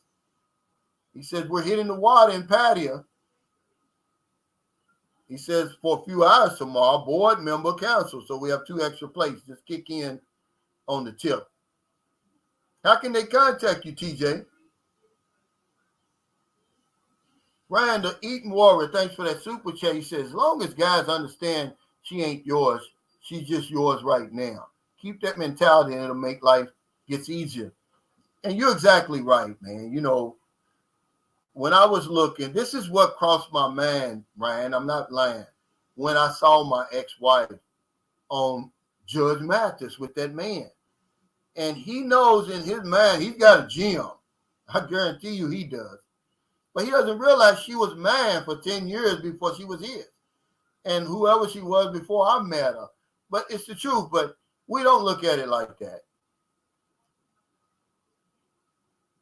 [SPEAKER 2] He says, we're hitting the water in patio. He says, for a few hours tomorrow, board member council. So we have 2 extra plates. Just kick in on the tip. How can they contact you, TJ? Ryan, the Eaton Warrior, thanks for that super chat. He says, as long as guys understand she ain't yours, she's just yours right now. Keep that mentality and it'll make life gets easier. And you're exactly right, man. When I was looking, this is what crossed my mind, Ryan. I'm not lying. When I saw my ex-wife on Judge Mattis with that man. And he knows in his mind, he's got a gym. I guarantee you he does. But he doesn't realize she was mine for 10 years before she was his. And whoever she was before I met her. But it's the truth. But we don't look at it like that.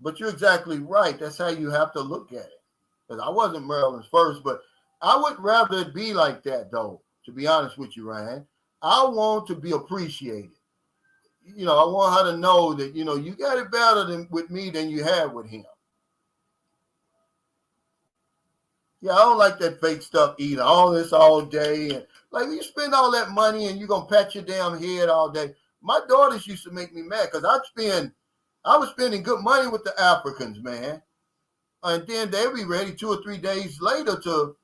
[SPEAKER 2] But you're exactly right. That's how you have to look at it. Because I wasn't Maryland's first, but I would rather it be like that, though, to be honest with you, Ryan. I want to be appreciated. I want her to know that, you got it better with me than you have with him. Yeah, I don't like that fake stuff either. All this all day. And like, you spend all that money and you're going to pat your damn head all day. My daughters used to make me mad because I was spending good money with the Africans, man. And then they'd be ready 2 or 3 days later to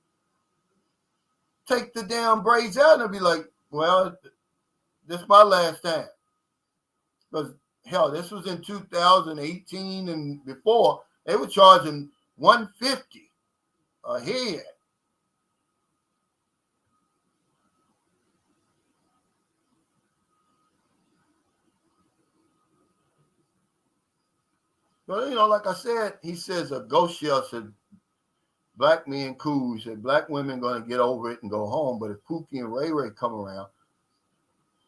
[SPEAKER 2] take the damn braids out and be like, well, this is my last time. Because, hell, this was in 2018 and before. They were charging $150 a head. But, like I said, he says a ghost shell said, black men cool. He said, black women going to get over it and go home. But if Pookie and Ray Ray come around,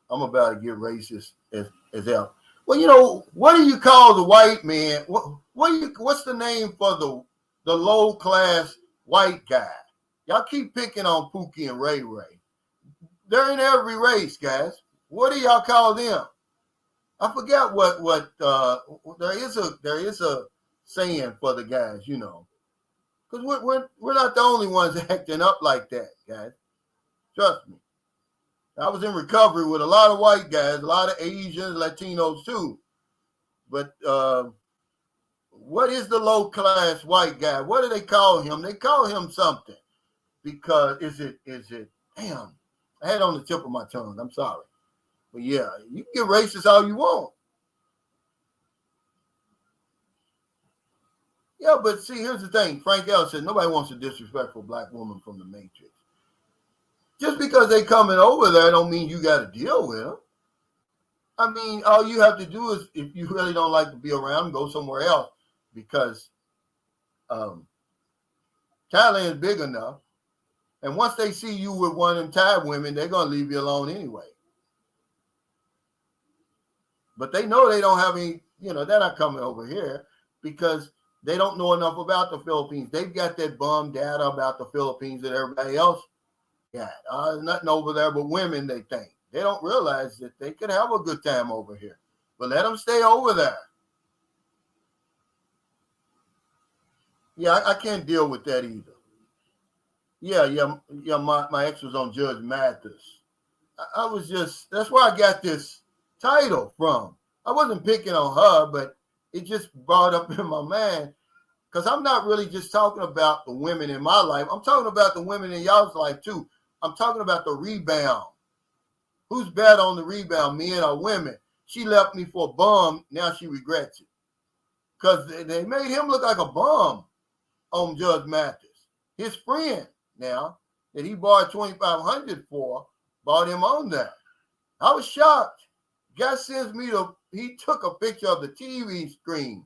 [SPEAKER 2] I'm about to get racist as hell. Well, what do you call the white man? What's the name for the low-class white guy? Y'all keep picking on Pookie and Ray Ray. They're in every race, guys. What do y'all call them? I forgot what there is a saying for the guys, because we're not the only ones acting up like that, guys. Trust me. I was in recovery with a lot of white guys, a lot of Asians, Latinos too. But what is the low class white guy? What do they call him? They call him something. Because is it damn, I had it on the tip of my tongue. I'm sorry. But yeah, you can get racist all you want. Yeah, but see, here's the thing. Frank L said nobody wants a disrespectful black woman from the Matrix. Just because they coming over there don't mean you got to deal with them. I mean, all you have to do is, if you really don't like to be around, go somewhere else, because Thailand is big enough. And once they see you with one of them Thai women, they're going to leave you alone anyway. But they know they don't have any, they're not coming over here because they don't know enough about the Philippines. They've got that bum data about the Philippines that everybody else Yeah, nothing over there but women, they think. They don't realize that they could have a good time over here. But let them stay over there. Yeah, I can't deal with that either. Yeah. My ex was on Judge Mattis. I was just, that's where I got this title from. I wasn't picking on her, but it just brought up in my mind because I'm not really just talking about the women in my life. I'm talking about the women in y'all's life too. I'm talking about the rebound. Who's better on the rebound, men or women? She left me for a bum. Now she regrets it because they made him look like a bum on Judge Mattis. His friend now that he borrowed $2,500 for bought him on that. I was shocked. Guy sends me he took a picture of the TV screen.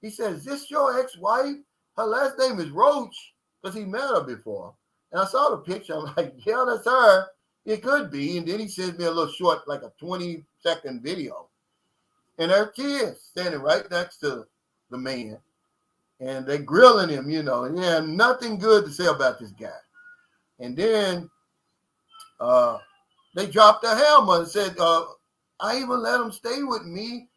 [SPEAKER 2] He said, "Is this your ex-wife? Her last name is Roach," because he met her before. And I saw the picture. I'm like, yeah, that's her. It could be. And then he sends me a little short, like a 20-second video. And her kids standing right next to the man. And they grilling him, and they have nothing good to say about this guy. And then they dropped the hammer and said, I even let them stay with me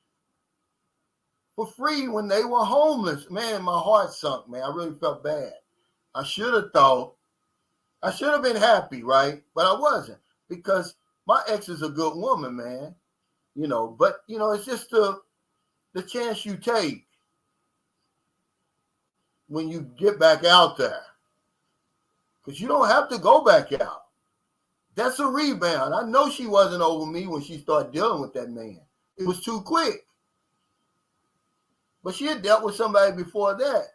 [SPEAKER 2] for free when they were homeless. Man, my heart sunk, man. I really felt bad. I should have been happy, right? But I wasn't because my ex is a good woman, man. But, it's just the chance you take when you get back out there. Because you don't have to go back out. That's a rebound. I know she wasn't over me when she started dealing with that man. It was too quick. But she had dealt with somebody before that.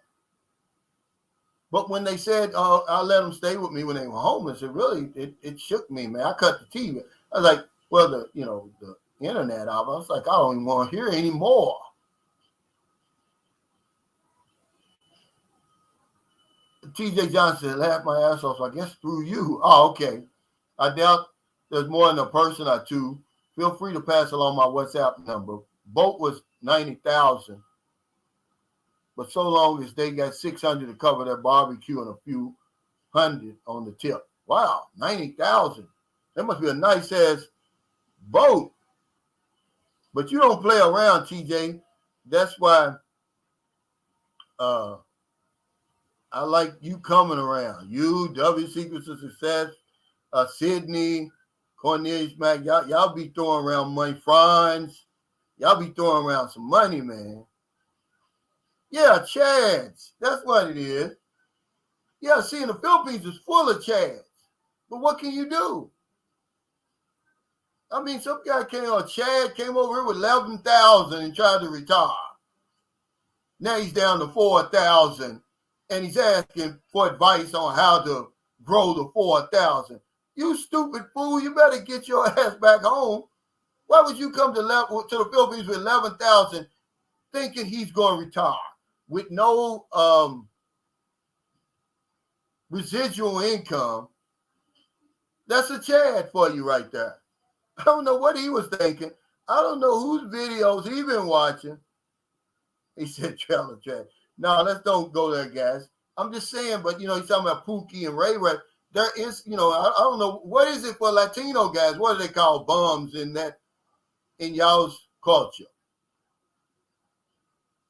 [SPEAKER 2] But when they said, I'll let them stay with me when they were homeless, it shook me, man. I cut the TV. I was like, well, the internet out. I was like, I don't even want to hear anymore. TJ Johnson laughed my ass off, so I guess through you. Oh, okay. I doubt there's more than a person or two. Feel free to pass along my WhatsApp number. Boat was 90,000. But so long as they got 600 to cover their barbecue and a few hundred on the tip. Wow, 90,000. That must be a nice ass boat. But you don't play around, TJ. That's why I like you coming around. You, W Secrets of Success, Sydney, Cornelius Mac, y'all be throwing around money. Franz, y'all be throwing around some money, man. Yeah, Chads. That's what it is. Yeah, see, in the Philippines is full of Chads. But what can you do? I mean, some guy came over here with 11,000 and tried to retire. Now he's down to 4,000, and he's asking for advice on how to grow the 4,000. You stupid fool! You better get your ass back home. Why would you come to the Philippines with 11,000, thinking he's going to retire with no residual income? That's a Chad for you right there. I don't know what he was thinking. I don't know whose videos he been watching. He said, trailer trash. No, let's don't go there, guys. I'm just saying, but, he's talking about Pookie and Ray Ray. There is, I don't know. What is it for Latino guys? What do they call bums in y'all's culture?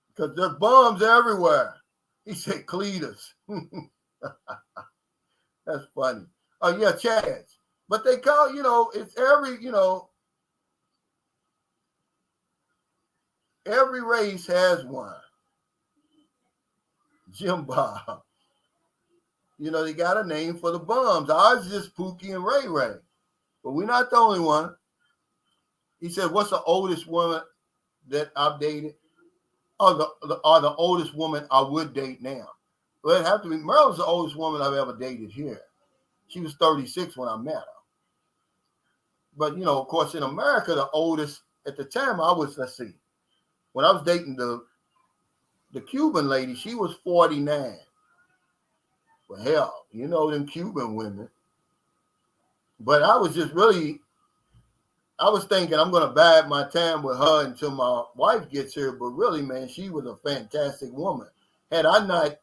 [SPEAKER 2] Because there's bums everywhere. He said Cletus. That's funny. Oh, yeah, Chads. But they call, it's every race has one. Jim Bob. They got a name for the bums. Ours is just Pookie and Ray Ray. But we're not the only one. He said, what's the oldest woman that I've dated? Or the oldest woman I would date now? Well, it'd have to be, Merle's the oldest woman I've ever dated here. She was 36 when I met her. But, of course, in America, the oldest, at the time, let's see. When I was dating the Cuban lady, she was 49. Well, hell, them Cuban women. But I was thinking I'm going to bide my time with her until my wife gets here. But really, man, she was a fantastic woman. Had I not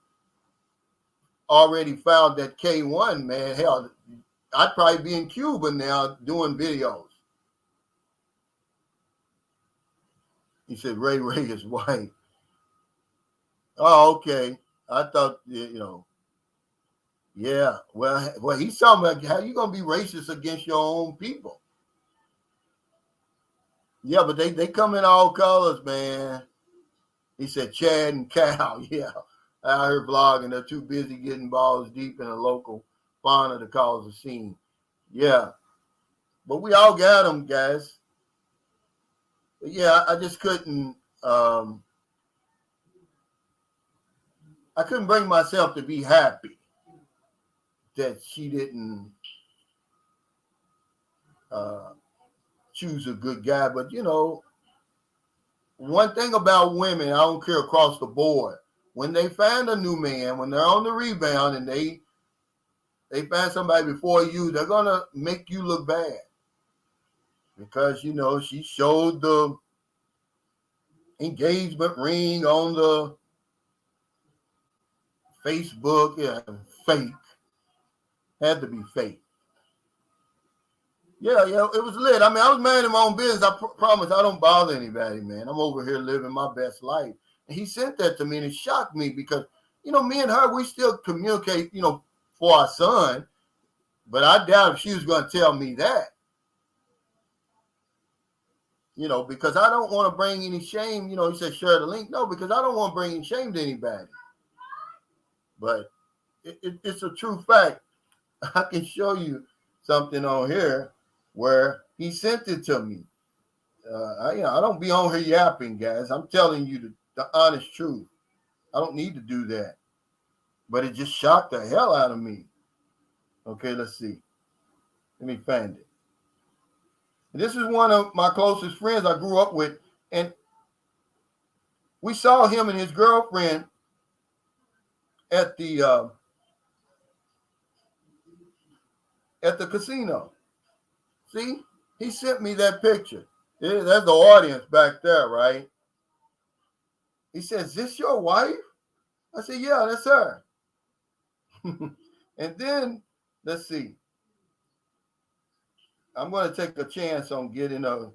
[SPEAKER 2] already found that K1, man, hell, I'd probably be in Cuba now doing videos. He said, Ray is white. Oh, okay. I thought, yeah. Well, he's talking about how you going to be racist against your own people. Yeah, but they come in all colors, man. He said, Chad and Cal. Yeah. I heard vlogging. They're too busy getting balls deep in a local fauna to cause a scene. Yeah. But we all got them, guys. But yeah, I just couldn't. I couldn't bring myself to be happy that she didn't choose a good guy. But one thing about women, I don't care across the board. When they find a new man, when they're on the rebound and they find somebody before you, they're gonna make you look bad because she showed the engagement ring on the Facebook. Yeah, fake. Had to be fake. Yeah, it was lit. I mean, I was minding my own business. I promise I don't bother anybody, man. I'm over here living my best life. And he sent that to me, and it shocked me because, me and her, we still communicate, for our son. But I doubt if she was going to tell me that, because I don't want to bring any shame. He said, share the link. No, because I don't want to bring any shame to anybody. But it's a true fact. I can show you something on here where he sent it to me. I don't be on here yapping, guys. I'm telling you the honest truth. I don't need to do that. But it just shocked the hell out of me. Okay, let's see. Let me find it. And this is one of my closest friends I grew up with. And we saw him and his girlfriend at the casino. See? He sent me that picture. Yeah, that's the audience back there, right? He said, is this your wife? I said, yeah, that's her. And then, let's see. I'm going to take a chance on getting I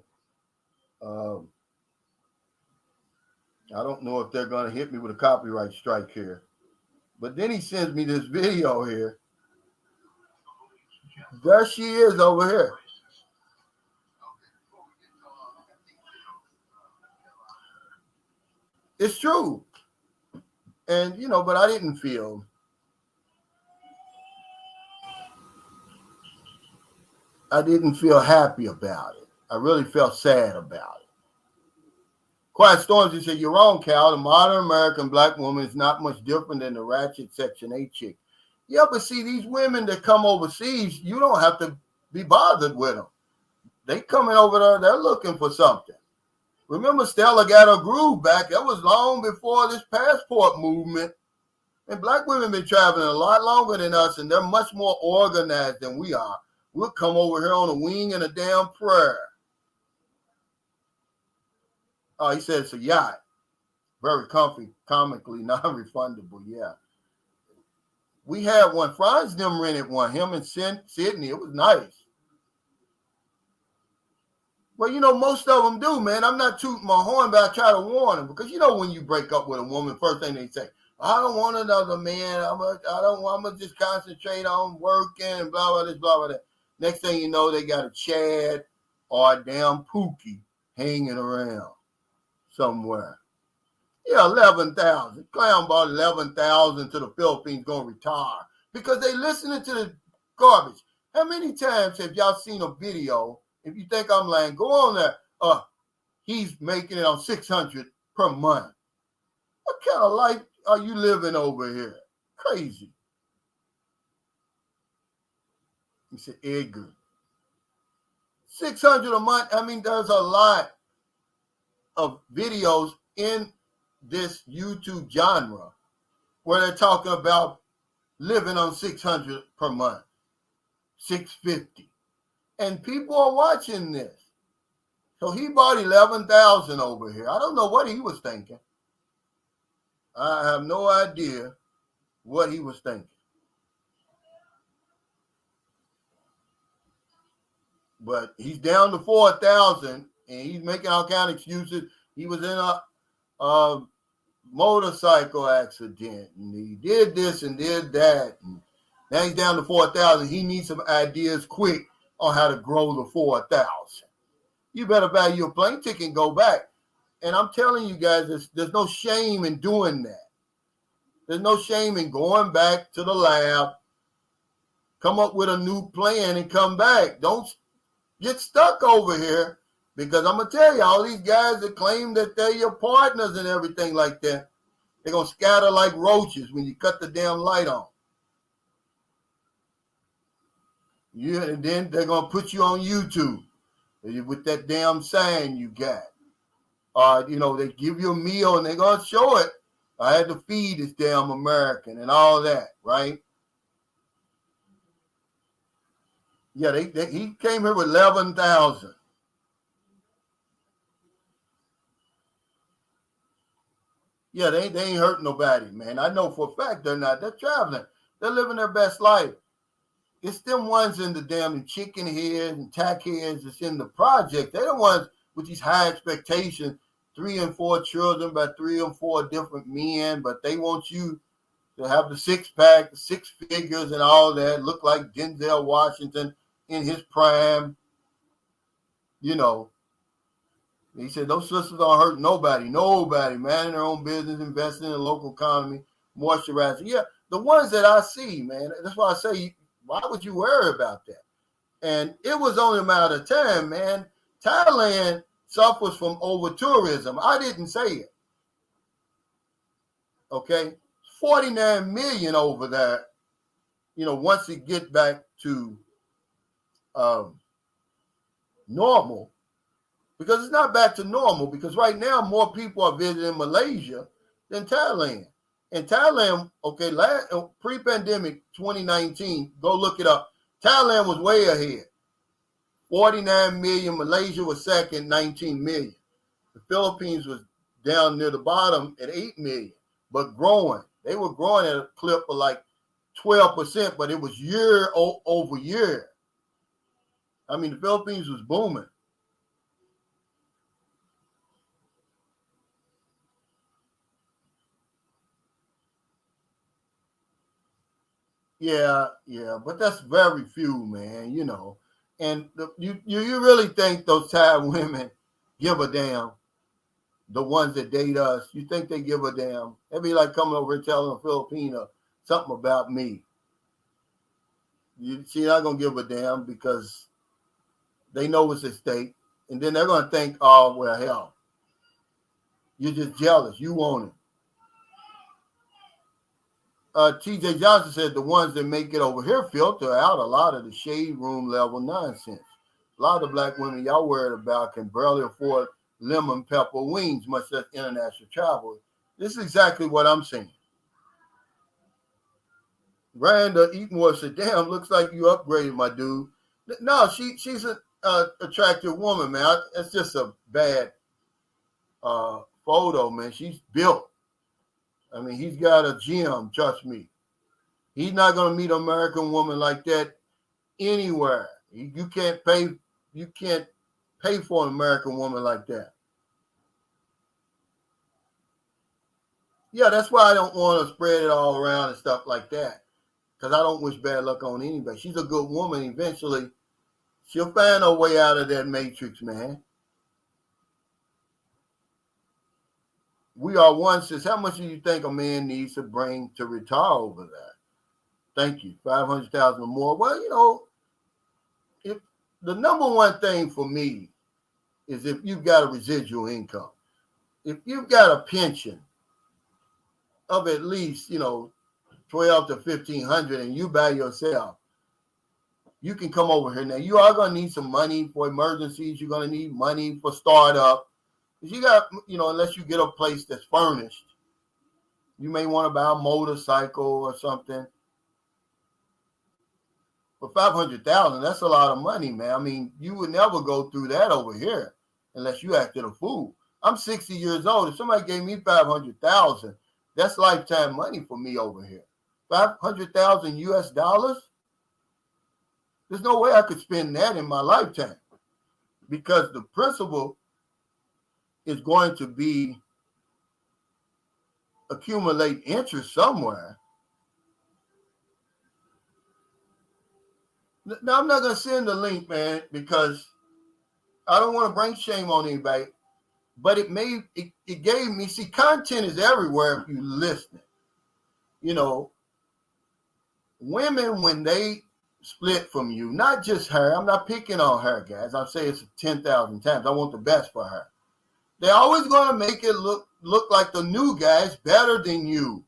[SPEAKER 2] don't know if they're going to hit me with a copyright strike here. But then he sends me this video here. There she is over here. It's true. And, but I didn't feel happy about it. I really felt sad about it. Quiet Storms, he said, you're wrong, Cal. The modern American black woman is not much different than the ratchet Section 8 chick. Yeah, but see, these women that come overseas, you don't have to be bothered with them. They coming over there, they're looking for something. Remember, Stella got her groove back. That was long before this passport movement. And black women been traveling a lot longer than us, and they're much more organized than we are. We'll come over here on a wing and a damn prayer. Oh, he said it's a yacht. Very comfy, comically non-refundable, yeah. We had one. Franz them rented one. Him and Sydney. It was nice. Well, most of them do, man. I'm not tooting my horn, but I try to warn them because when you break up with a woman, first thing they say, I don't want another man. I'm gonna just concentrate on working and blah blah this, blah blah that. Next thing you know, they got a Chad or a damn Pookie hanging around somewhere. Yeah, 11,000. Clown bought 11,000 to the Philippines, gonna retire because they listening to the garbage. How many times have y'all seen a video? If you think I'm lying, go on there. He's making it on 600 per month. What kind of life are you living over here? Crazy. He said, Edgar. 600 a month. I mean, there's a lot of videos in this YouTube genre where they're talking about living on 600 per month, 650. And people are watching this. So he bought 11,000 over here. I don't know what he was thinking. I have no idea what he was thinking. But he's down to 4,000, and he's making all kind of excuses. He was in a motorcycle accident, and he did this and did that, and now he's down to 4,000. He needs some ideas quick on how to grow the 4,000. You better buy your plane ticket and go back. And I'm telling you guys, there's no shame in doing that. There's no shame in going back to the lab, come up with a new plan, and come back. Don't get stuck over here, because I'm going to tell you, all these guys that claim that they're your partners and everything like that, they're going to scatter like roaches when you cut the damn light on. And then they're going to put you on YouTube with that damn sign you got. They give you a meal and they're going to show it. I had to feed this damn American and all that, right? Yeah, he came here with 11,000. Yeah, they ain't hurting nobody, man. I know for a fact they're not. They're traveling. They're living their best life. It's them ones in the damn chicken heads and tack heads that's in the project. They're the ones with these high expectations, 3 and 4 children by 3 and 4 different men, but they want you to have the 6-pack, the 6 figures and all that, look like Denzel Washington in his prime. You know, he said those sisters don't hurt nobody, man, in their own business, investing in the local economy, moisturizing. Yeah, the ones that I see, man, that's why I say, why would you worry about that? And it was only a matter of time, man. Thailand suffers from over-tourism. I didn't say it. Okay? 49 million over there, once it get back to normal. Because it's not back to normal, because right now more people are visiting Malaysia than Thailand. And Thailand, okay, pre-pandemic 2019, go look it up. Thailand was way ahead. 49 million. Malaysia was second, 19 million. The Philippines was down near the bottom at 8 million, but growing. They were growing at a clip of like 12%, but it was year over year. I mean, the Philippines was booming. Yeah, but that's very few, man, And you really think those Thai women give a damn? The ones that date us, you think they give a damn? It'd be like coming over and telling a Filipino something about me. She's not going to give a damn because they know it's at stake. And then they're going to think, oh, well, hell, you're just jealous. You want it. TJ Johnson said the ones that make it over here filter out a lot of the shade room level nonsense. A lot of black women y'all worried about can barely afford lemon pepper wings, much less international travel. This is exactly what I'm saying. Randa Eatonworth said, damn, looks like you upgraded, my dude. No, she's an attractive woman, man. It's just a bad photo, man. She's built. I mean, he's got a gym, trust me. He's not going to meet an American woman like that anywhere. You can't pay for an American woman like that. Yeah, that's why I don't want to spread it all around and stuff like that. Because I don't wish bad luck on anybody. She's a good woman. Eventually, she'll find her way out of that matrix, man. We are one says, how much do you think a man needs to bring to retire over that? Thank you. 500,000 or more. Well, if the number one thing for me is if you've got a residual income. If you've got a pension of at least, 12 to 1,500 and you by yourself, you can come over here. Now, you are going to need some money for emergencies. You're going to need money for startup. You got, unless you get a place that's furnished, you may want to buy a motorcycle or something. For 500,000, that's a lot of money, man. I mean, you would never go through that over here unless you acted a fool. I'm 60 years old. If somebody gave me 500,000, that's lifetime money for me over here. 500,000 US dollars? There's no way I could spend that in my lifetime because the principal is going to be accumulate interest somewhere. Now, I'm not going to send the link, man, because I don't want to bring shame on anybody, but it gave me, see, content is everywhere if you listen. You know, women, when they split from you, not just her, I'm not picking on her, guys. I'll say it's 10,000 times. I want the best for her. They're always going to make it look like the new guy is better than you,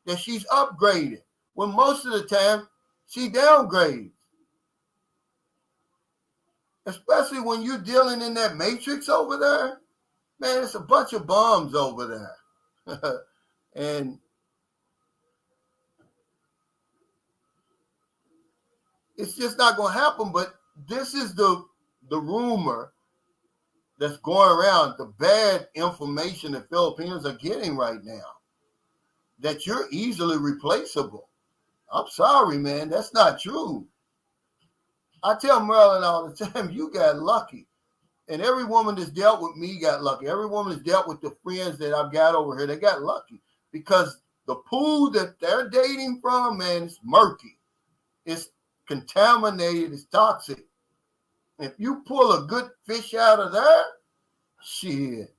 [SPEAKER 2] that she's upgraded, when most of the time she downgrades. Especially when you're dealing in that matrix over there, man, it's a bunch of bums over there. And it's just not going to happen. But this is the rumor that's going around, the bad information that Filipinos are getting right now, that you're easily replaceable. I'm sorry, man, that's not true. I tell Marilyn all the time, you got lucky. And every woman that's dealt with me got lucky. Every woman that's dealt with the friends that I've got over here, they got lucky. Because the pool that they're dating from, man, is murky. It's contaminated. It's toxic. If you pull a good fish out of there, shit,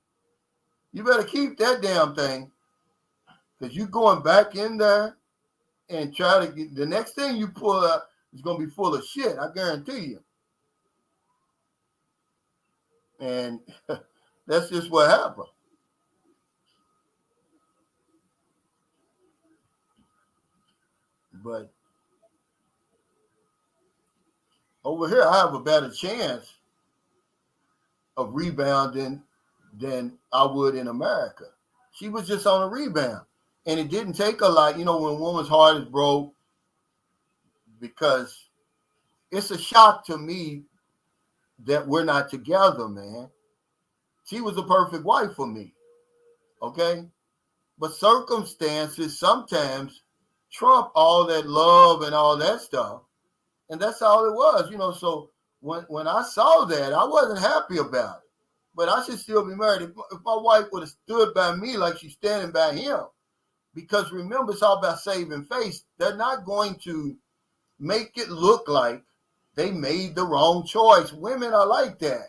[SPEAKER 2] you better keep that damn thing. Because you're going back in there and try to get, the next thing you pull out is going to be full of shit. I guarantee you. And that's just what happened. But over here, I have a better chance of rebounding than I would in America. She was just on a rebound. And it didn't take a lot, you know, when a woman's heart is broke, because it's a shock to me that we're not together, man. She was a perfect wife for me, okay? But circumstances sometimes trump all that love and all that stuff. And that's all it was, you know. So when I saw that, I wasn't happy about it. But I should still be married. If my wife would have stood by me like she's standing by him, because remember, it's all about saving face. They're not going to make it look like they made the wrong choice. Women are like that.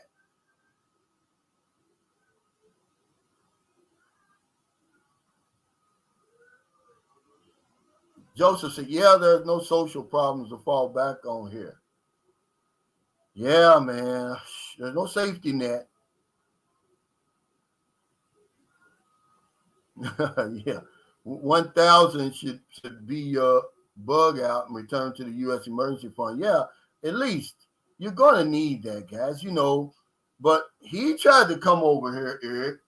[SPEAKER 2] Joseph said, yeah, there's no social problems to fall back on here. Yeah, man, there's no safety net. Yeah, 1,000 should be your bug out and return to the U.S. Emergency Fund. Yeah, at least you're going to need that, guys, you know. But he tried to come over here, Eric,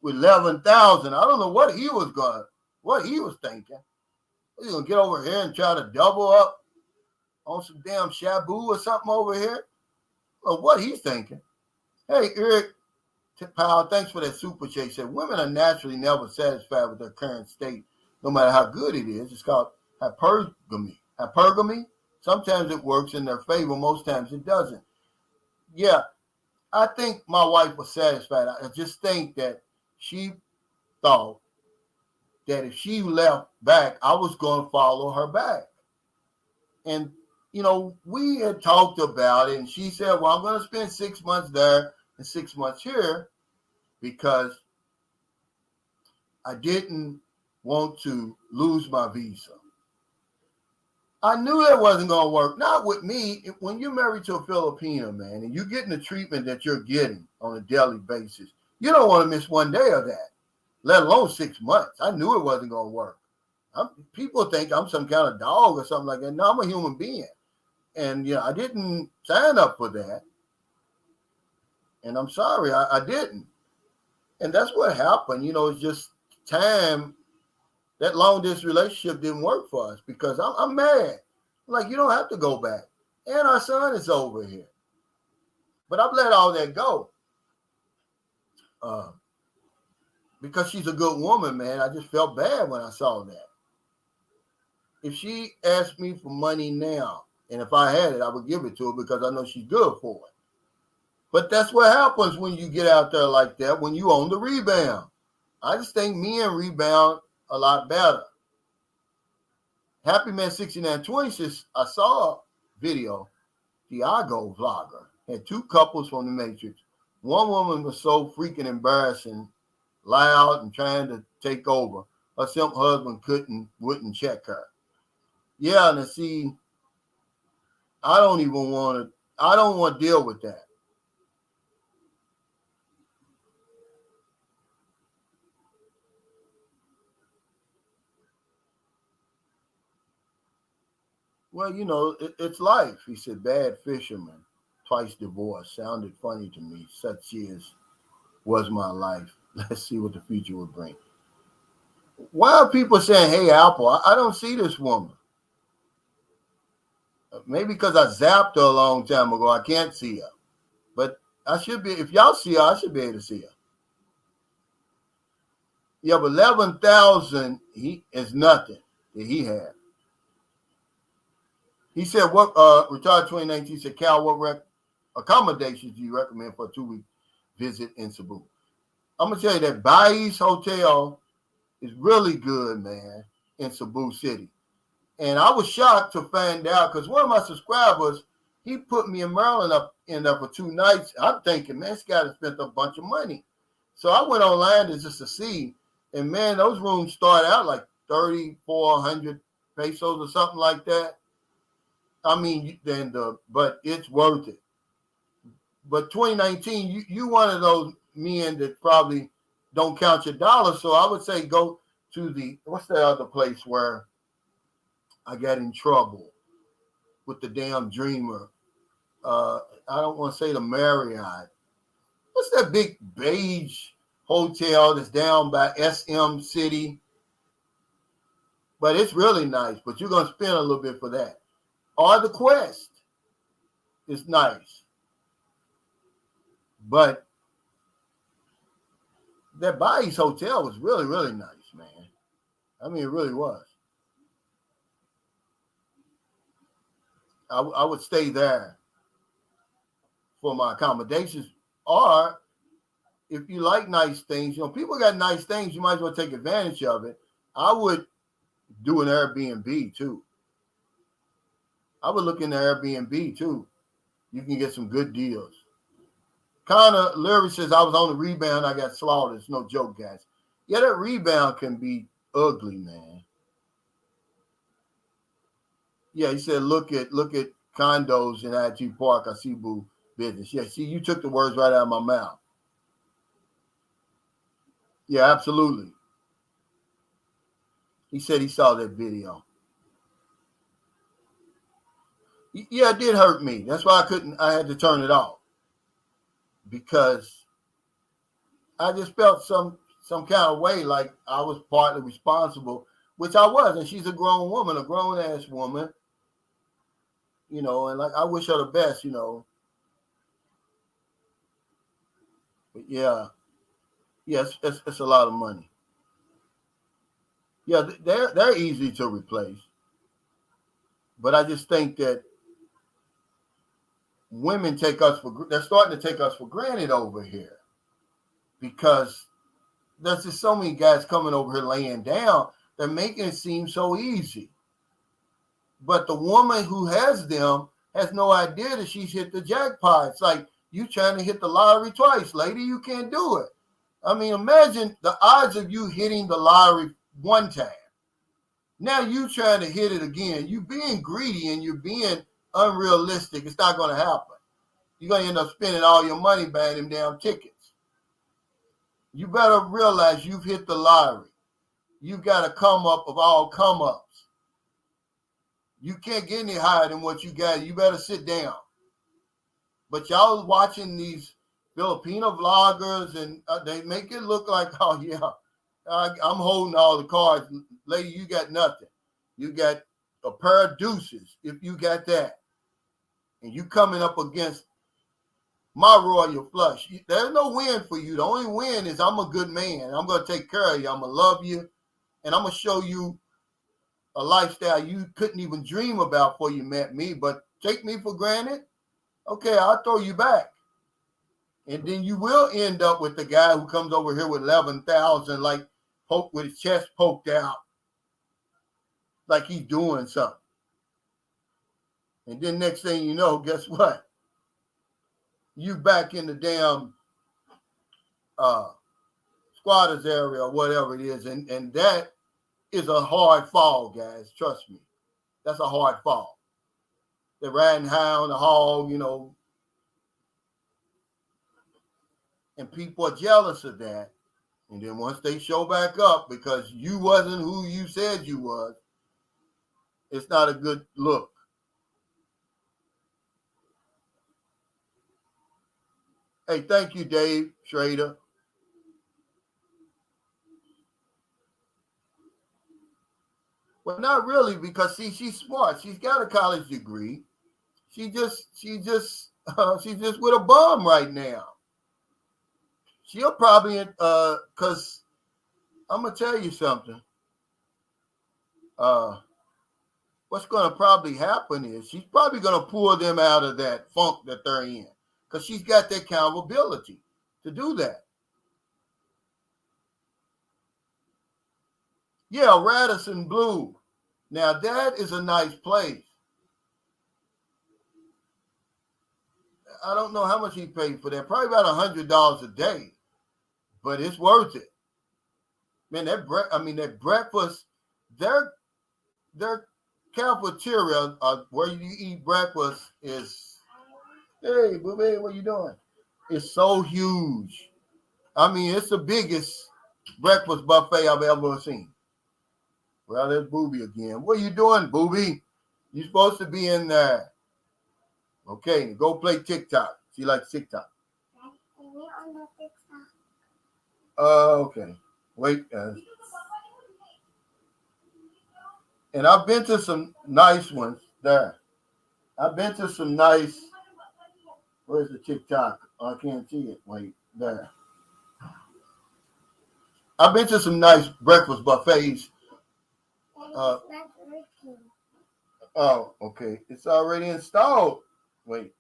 [SPEAKER 2] with 11,000. I don't know what he was thinking. He's going to get over here and try to double up on some damn shabu or something over here. Or what he's thinking. Hey, Eric, Powell, thanks for that super chat. He said, women are naturally never satisfied with their current state, no matter how good it is. It's called hypergamy. Hypergamy, sometimes it works in their favor. Most times it doesn't. Yeah, I think my wife was satisfied. I just think that she thought that if she left back, I was going to follow her back. And, you know, we had talked about it, and she said, well, I'm going to spend 6 months there and 6 months here because I didn't want to lose my visa. I knew that wasn't going to work. Not with me. When you're married to a Filipino, man, and you're getting the treatment that you're getting on a daily basis, you don't want to miss one day of that, let alone 6 months. I knew it wasn't going to work. People think I'm some kind of dog or something like that. No, I'm a human being. And, you know, I didn't sign up for that. And I'm sorry, I didn't. And that's what happened. You know, it's just time. That long distance relationship didn't work for us because I'm mad. Like, you don't have to go back. And our son is over here. But I've let all that go. Because she's a good woman, man. I just felt bad when I saw that. If she asked me for money now, And if I had it, I would give it to her because I know she's good for it. But that's what happens when you get out there like that, when you own the Rebound. I just think me and Rebound a lot better. Happy Man 6920 says, I saw a video, Diago vlogger, had two couples from the Matrix. One woman was so freaking embarrassing, loud, and trying to take over. Her simp husband wouldn't check her. Yeah, and see, I don't want to deal with that. Well, it's life. He said, bad fisherman, twice divorced. Sounded funny to me. Such was my life. Let's see what the future will bring. Why are people saying, hey, Apple? I don't see this woman. Maybe because I zapped her a long time ago. I can't see her. But I should be, if y'all see her, I should be able to see her. Yeah, but 11,000 is nothing that he had. He said, what retired 2019, he said, Cal, what accommodations do you recommend for a 2-week visit in Cebu? I'm going to tell you that Baez Hotel is really good, man, in Cebu City. And I was shocked to find out because one of my subscribers, he put me in Maryland up in there for 2 nights. I'm thinking, man, this guy has spent a bunch of money. So I went online just to see. And, man, those rooms start out like 3,400 pesos or something like that. I mean, but it's worth it. But 2019, you one of those men that probably don't count your dollars. So I would say go to what's the other place where I got in trouble with the damn Dreamer? I don't want to say the Marriott. What's that big beige hotel that's down by SM City? But it's really nice. But you're going to spend a little bit for that. Or the Quest is nice. But that Baez Hotel was really, really nice, man. I mean, it really was. I would stay there for my accommodations. Or if you like nice things, people got nice things, you might as well take advantage of it. I would do an Airbnb too. I would look into Airbnb too. You can get some good deals. Connor Leary says, I was on the Rebound. I got slaughtered. It's no joke, guys. Yeah, that Rebound can be ugly, man. Yeah, he said, look at condos in IG Park, Cebu business. Yeah, see, you took the words right out of my mouth. Yeah, absolutely. He said he saw that video. Yeah, it did hurt me. That's why I had to turn it off. Because I just felt some kind of way like I was partly responsible, which I was. And she's a grown woman, a grown-ass woman. And like I wish her the best, But yeah, it's a lot of money. Yeah, they're easy to replace. But I just think that women they're starting to take us for granted over here because there's just so many guys coming over here laying down. They're making it seem so easy. But the woman who has them has no idea that she's hit the jackpot. It's like you trying to hit the lottery twice, lady. You can't do it. I mean, imagine the odds of you hitting the lottery one time. Now you trying to hit it again. You being greedy and you're being unrealistic. It's not going to happen. You're going to end up spending all your money buying them damn tickets. You better realize you've hit the lottery. You've got a come up of all come ups. You can't get any higher than what you got. You better sit down. But y'all watching these Filipino vloggers and they make it look like, oh yeah, I'm holding all the cards. Lady, you got nothing. You got a pair of deuces if you got that. And you coming up against my royal flush. There's no win for you. The only win is I'm a good man. I'm going to take care of you. I'm going to love you. And I'm going to show you a lifestyle you couldn't even dream about before you met me, but take me for granted, okay, I'll throw you back. And then you will end up with the guy who comes over here with 11,000, like with his chest poked out, like he's doing something. And then next thing you know, guess what? You back in the damn squatters area or whatever it is. And that is a hard fall, guys. Trust me. That's a hard fall. They're riding high on the hog, and people are jealous of that. And then once they show back up because you wasn't who you said you was, it's not a good look. Hey, thank you, Dave Schrader. Well, not really, because see, she's smart. She's got a college degree. She's just with a bum right now. She'll probably because I'm gonna tell you something. What's gonna probably happen is she's probably gonna pull them out of that funk that they're in, because she's got that kind of ability to do that. Yeah, Radisson Blue. Now that is a nice place. I don't know how much he paid for that. Probably about $100 a day, but it's worth it. Man, that breakfast, their cafeteria, where you eat breakfast, is, hey, booby, what you doing? It's so huge. I mean, it's the biggest breakfast buffet I've ever seen. Well, there's Booby again. What are you doing, Booby? You're supposed to be in there. Okay, go play TikTok. She likes TikTok. Okay. Wait. And I've been to some nice ones there. I've been to some nice. Where's the TikTok? I can't see it. Wait, there. I've been to some nice breakfast buffets. Oh, okay. It's already installed. Wait.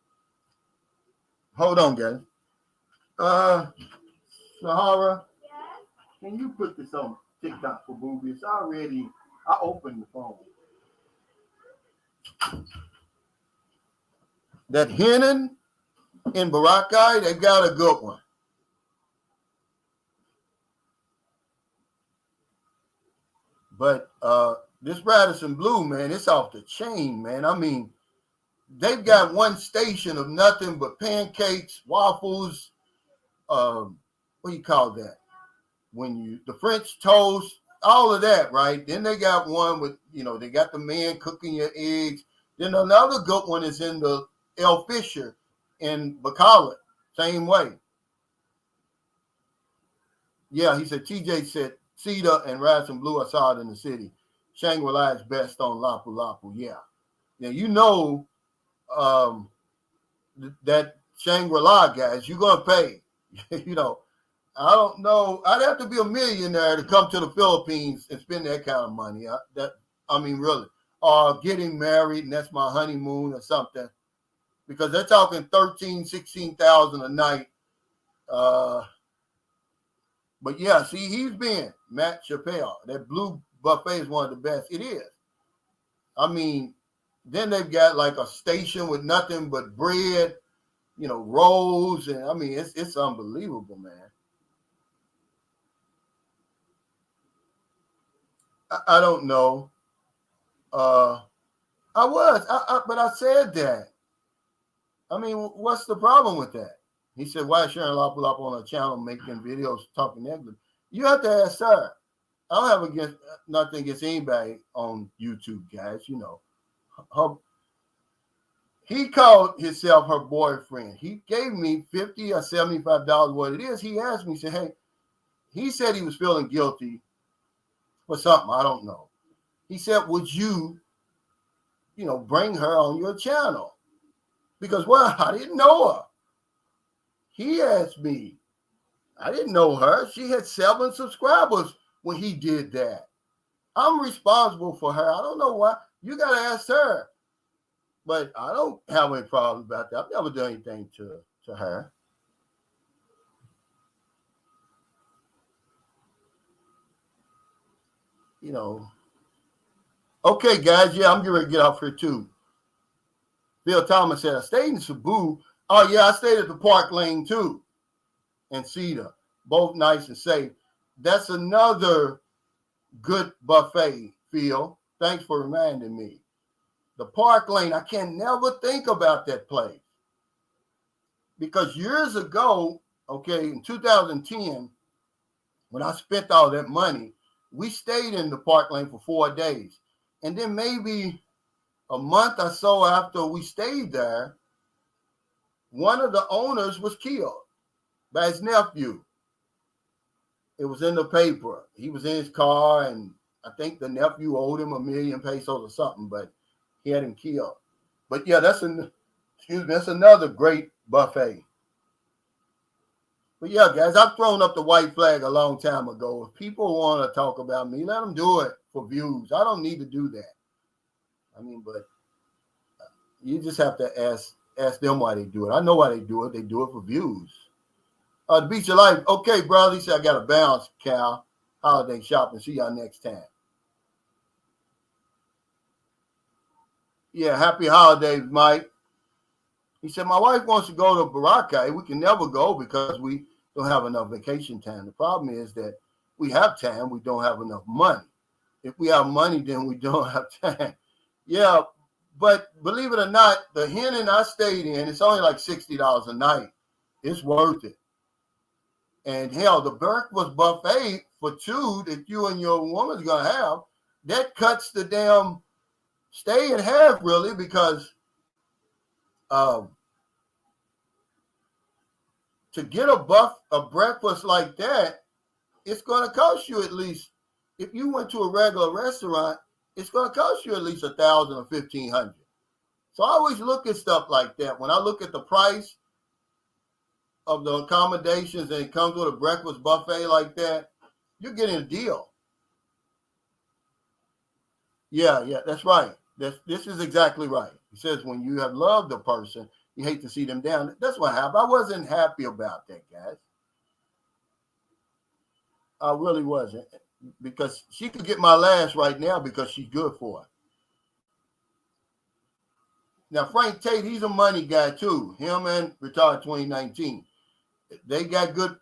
[SPEAKER 2] Hold on, guys. Sahara, can you put this on TikTok for Booby? It's already. I opened the phone. That Hennon in Barakai, they got a good one. But this Radisson Blue, man, it's off the chain, man. I mean, they've got one station of nothing but pancakes, waffles, what do you call that? The French toast, all of that, right? Then they got one with, they got the man cooking your eggs. Then another good one is in the El Fisher in Bacala, same way. Yeah, he said, TJ said, Cedar and Radisson Blue, I saw it in the city. Shangri-La is best on Lapu Lapu, yeah. Now, that Shangri-La, guys, you're going to pay. I don't know. I'd have to be a millionaire to come to the Philippines and spend that kind of money. Really. Or getting married, and that's my honeymoon or something. Because they're talking $13,000, $16,000 a night. But yeah, see, he's been Matt Chappelle. That Blue Buffet is one of the best. It is. I mean, then they've got like a station with nothing but bread, rolls, and I mean, it's unbelievable, man. I don't know. But I said that. I mean, what's the problem with that? He said, why is Sharon Lapu Lapu on a channel making videos talking negative? You have to ask her. I don't have nothing against anybody on YouTube, guys. He called himself her boyfriend. He gave me $50 or $75, what it is. He asked me, he said, hey, he said he was feeling guilty for something. I don't know. He said, would you, bring her on your channel? Because, well, I didn't know her. He asked me. I didn't know her. She had 7 subscribers when he did that. I'm responsible for her. I don't know why. You got to ask her. But I don't have any problems about that. I've never done anything to her. You know. Okay, guys. Yeah, I'm getting ready to get off here too. Bill Thomas said, I stayed in Cebu. Oh, yeah, I stayed at the Park Lane too. And Cedar. Both nice and safe. That's another good buffet, Phil. Thanks for reminding me. The Park Lane, I can never think about that place. Because years ago, okay, in 2010, when I spent all that money, we stayed in the Park Lane for 4 days. And then maybe a month or so after we stayed there, one of the owners was killed by his nephew. It was in the paper. He was in his car, and I think the nephew owed him 1,000,000 pesos or something, but he had him killed. But yeah, that's another great buffet. But yeah, guys, I've thrown up the white flag a long time ago. If people want to talk about me, let them do it for views. I don't need to do that. I mean, but you just have to ask them why they do it. I know why they do it. They do it for views. The Beach of Life. Okay, brother. He said, I got to bounce, Cal. Holiday shopping. See y'all next time. Yeah, happy holidays, Mike. He said, my wife wants to go to Boracay. We can never go because we don't have enough vacation time. The problem is that we have time. We don't have enough money. If we have money, then we don't have time. Yeah, but believe it or not, the Inn I stayed in, it's only like $60 a night. It's worth it. And hell, the breakfast buffet for two that you and your woman's going to have, that cuts the damn stay in half, really, because to get a breakfast like that, it's going to cost you at least, if you went to a regular restaurant, it's going to cost you at least $1,000 or $1,500. So I always look at stuff like that. When I look at the price of the accommodations and it comes with a breakfast buffet like that, you're getting a deal. Yeah, that's right. This is exactly right. He says when you have loved a person, you hate to see them down. That's what happened. I wasn't happy about that, guys. I really wasn't, because she could get my last right now because she's good for it. Now, Frank Tate, he's a money guy too. Him and Retired 2019. They got good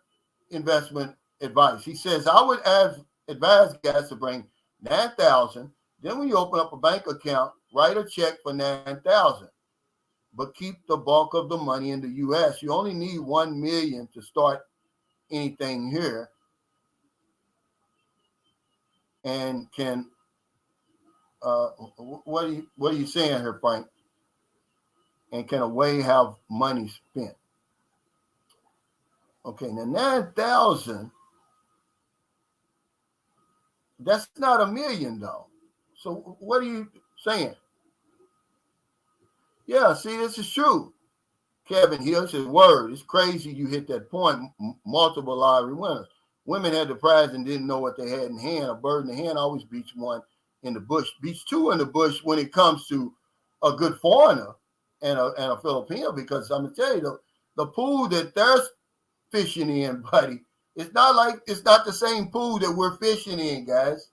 [SPEAKER 2] investment advice. He says, I would advise guys to bring $9,000. Then when you open up a bank account, write a check for $9,000. But keep the bulk of the money in the U.S. You only need $1 million to start anything here. And can what are you saying here, Frank? And can a way have money spent? Okay, now 9,000. That's not $1 million though. So what are you saying? Yeah, see, this is true. Kevin Hill says, word, it's crazy you hit that point. Multiple lottery winners. Women had the prize and didn't know what they had in hand. A bird in the hand always beats one in the bush. Beats two in the bush when it comes to a good foreigner and a Filipino, because I'm going to tell you, the pool that they're fishing in, buddy, it's not the same pool that we're fishing in, guys.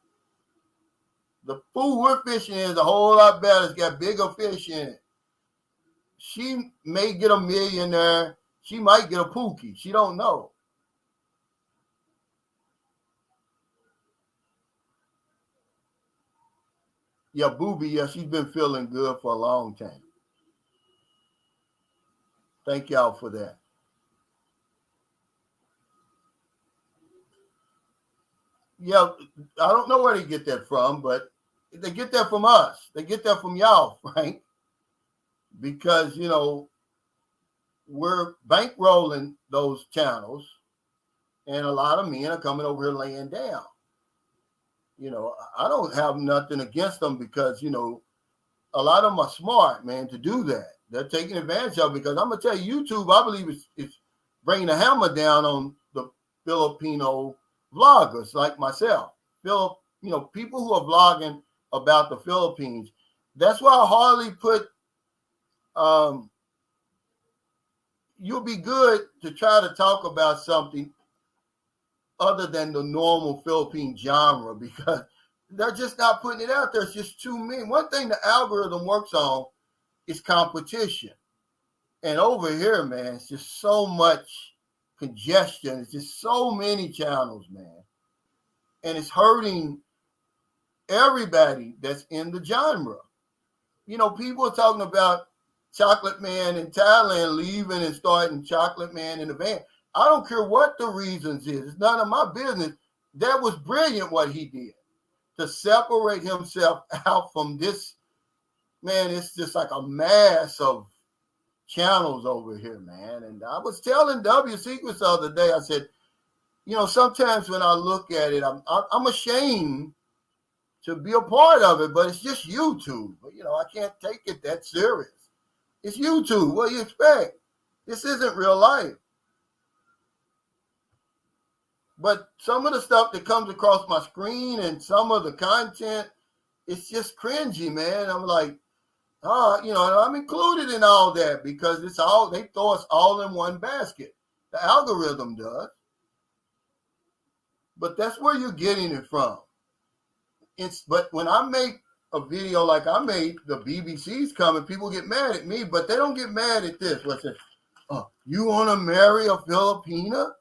[SPEAKER 2] The pool we're fishing in is a whole lot better. It's got bigger fish in it. She may get $1 million there. She might get a pookie. She don't know. Yeah, Booby, yeah, she's been feeling good for a long time. Thank y'all for that. Yeah, I don't know where they get that from, but they get that from us. They get that from y'all, Frank. Because, we're bankrolling those channels, and a lot of men are coming over here laying down. I don't have nothing against them because, a lot of them are smart, man, to do that. They're taking advantage of it because I'm going to tell you, YouTube, I believe it's bringing the hammer down on the Filipino vloggers like myself. people who are vlogging about the Philippines. That's why I hardly put. You'll be good to try to talk about something other than the normal Philippine genre because they're just not putting it out there. It's just too many. One thing the algorithm works on is competition. And over here, man, it's just so much congestion. It's just so many channels, man. And it's hurting everybody that's in the genre. People are talking about Chocolate Man in Thailand leaving and starting Chocolate Man in the van. I don't care what the reasons is. It's none of my business. That was brilliant what he did to separate himself out from this. Man, it's just like a mass of channels over here, man. And I was telling W Secrets the other day, I said, sometimes when I look at it, I'm ashamed to be a part of it, but it's just YouTube. I can't take it that serious. It's YouTube. What do you expect? This isn't real life. But some of the stuff that comes across my screen and some of the content, it's just cringy, man. I'm like, and I'm included in all that because they throw us all in one basket. The algorithm does. But that's where you're getting it from. But when I make a video like I made, the BBC's coming, people get mad at me, but they don't get mad at this. What's it? You want to marry a Filipina?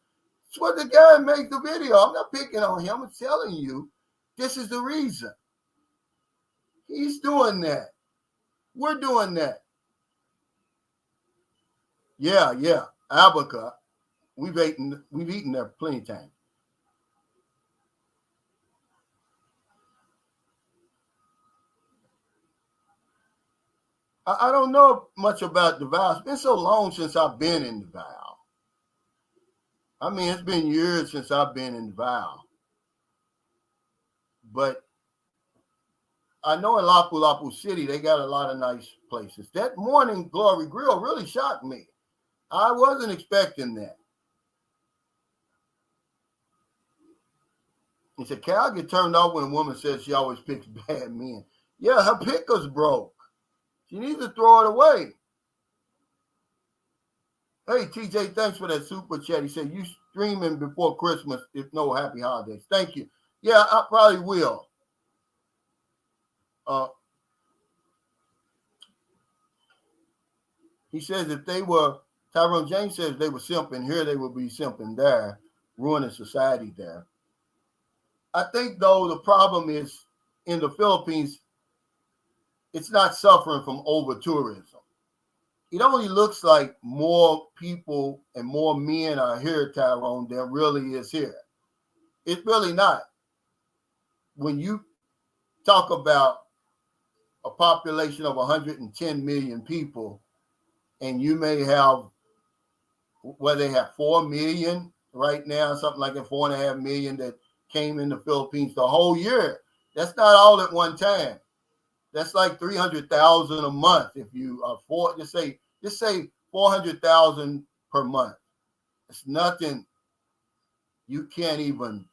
[SPEAKER 2] That's what the guy made the video. I'm not picking on him. I'm telling you, this is the reason. He's doing that. We're doing that. Yeah. Abaca. We've eaten there plenty of times. I don't know much about Davao. It's been so long since I've been in Davao. I mean, it's been years since I've been in Davao. But I know in Lapu-Lapu City, they got a lot of nice places. That morning Glory Grill really shocked me. I wasn't expecting that. He said, Cal get turned off when a woman says she always picks bad men. Yeah, her picker's broke. She needs to throw it away. Hey, TJ, thanks for that super chat. He said, you streaming before Christmas, if no, happy holidays. Thank you. Yeah, I probably will. He says Tyrone James says they were simping here, they would be simping there, ruining society there. I think, though, the problem is in the Philippines, it's not suffering from over-tourism. It only looks like more people and more men are here, Tyrone, than really is here. It's really not. When you talk about a population of 110 million people, and you may have, they have 4 million right now, something like that, 4.5 million that came in the Philippines the whole year. That's not all at one time. That's like 300,000 a month. If you are just say 400,000 per month. It's nothing. You can't even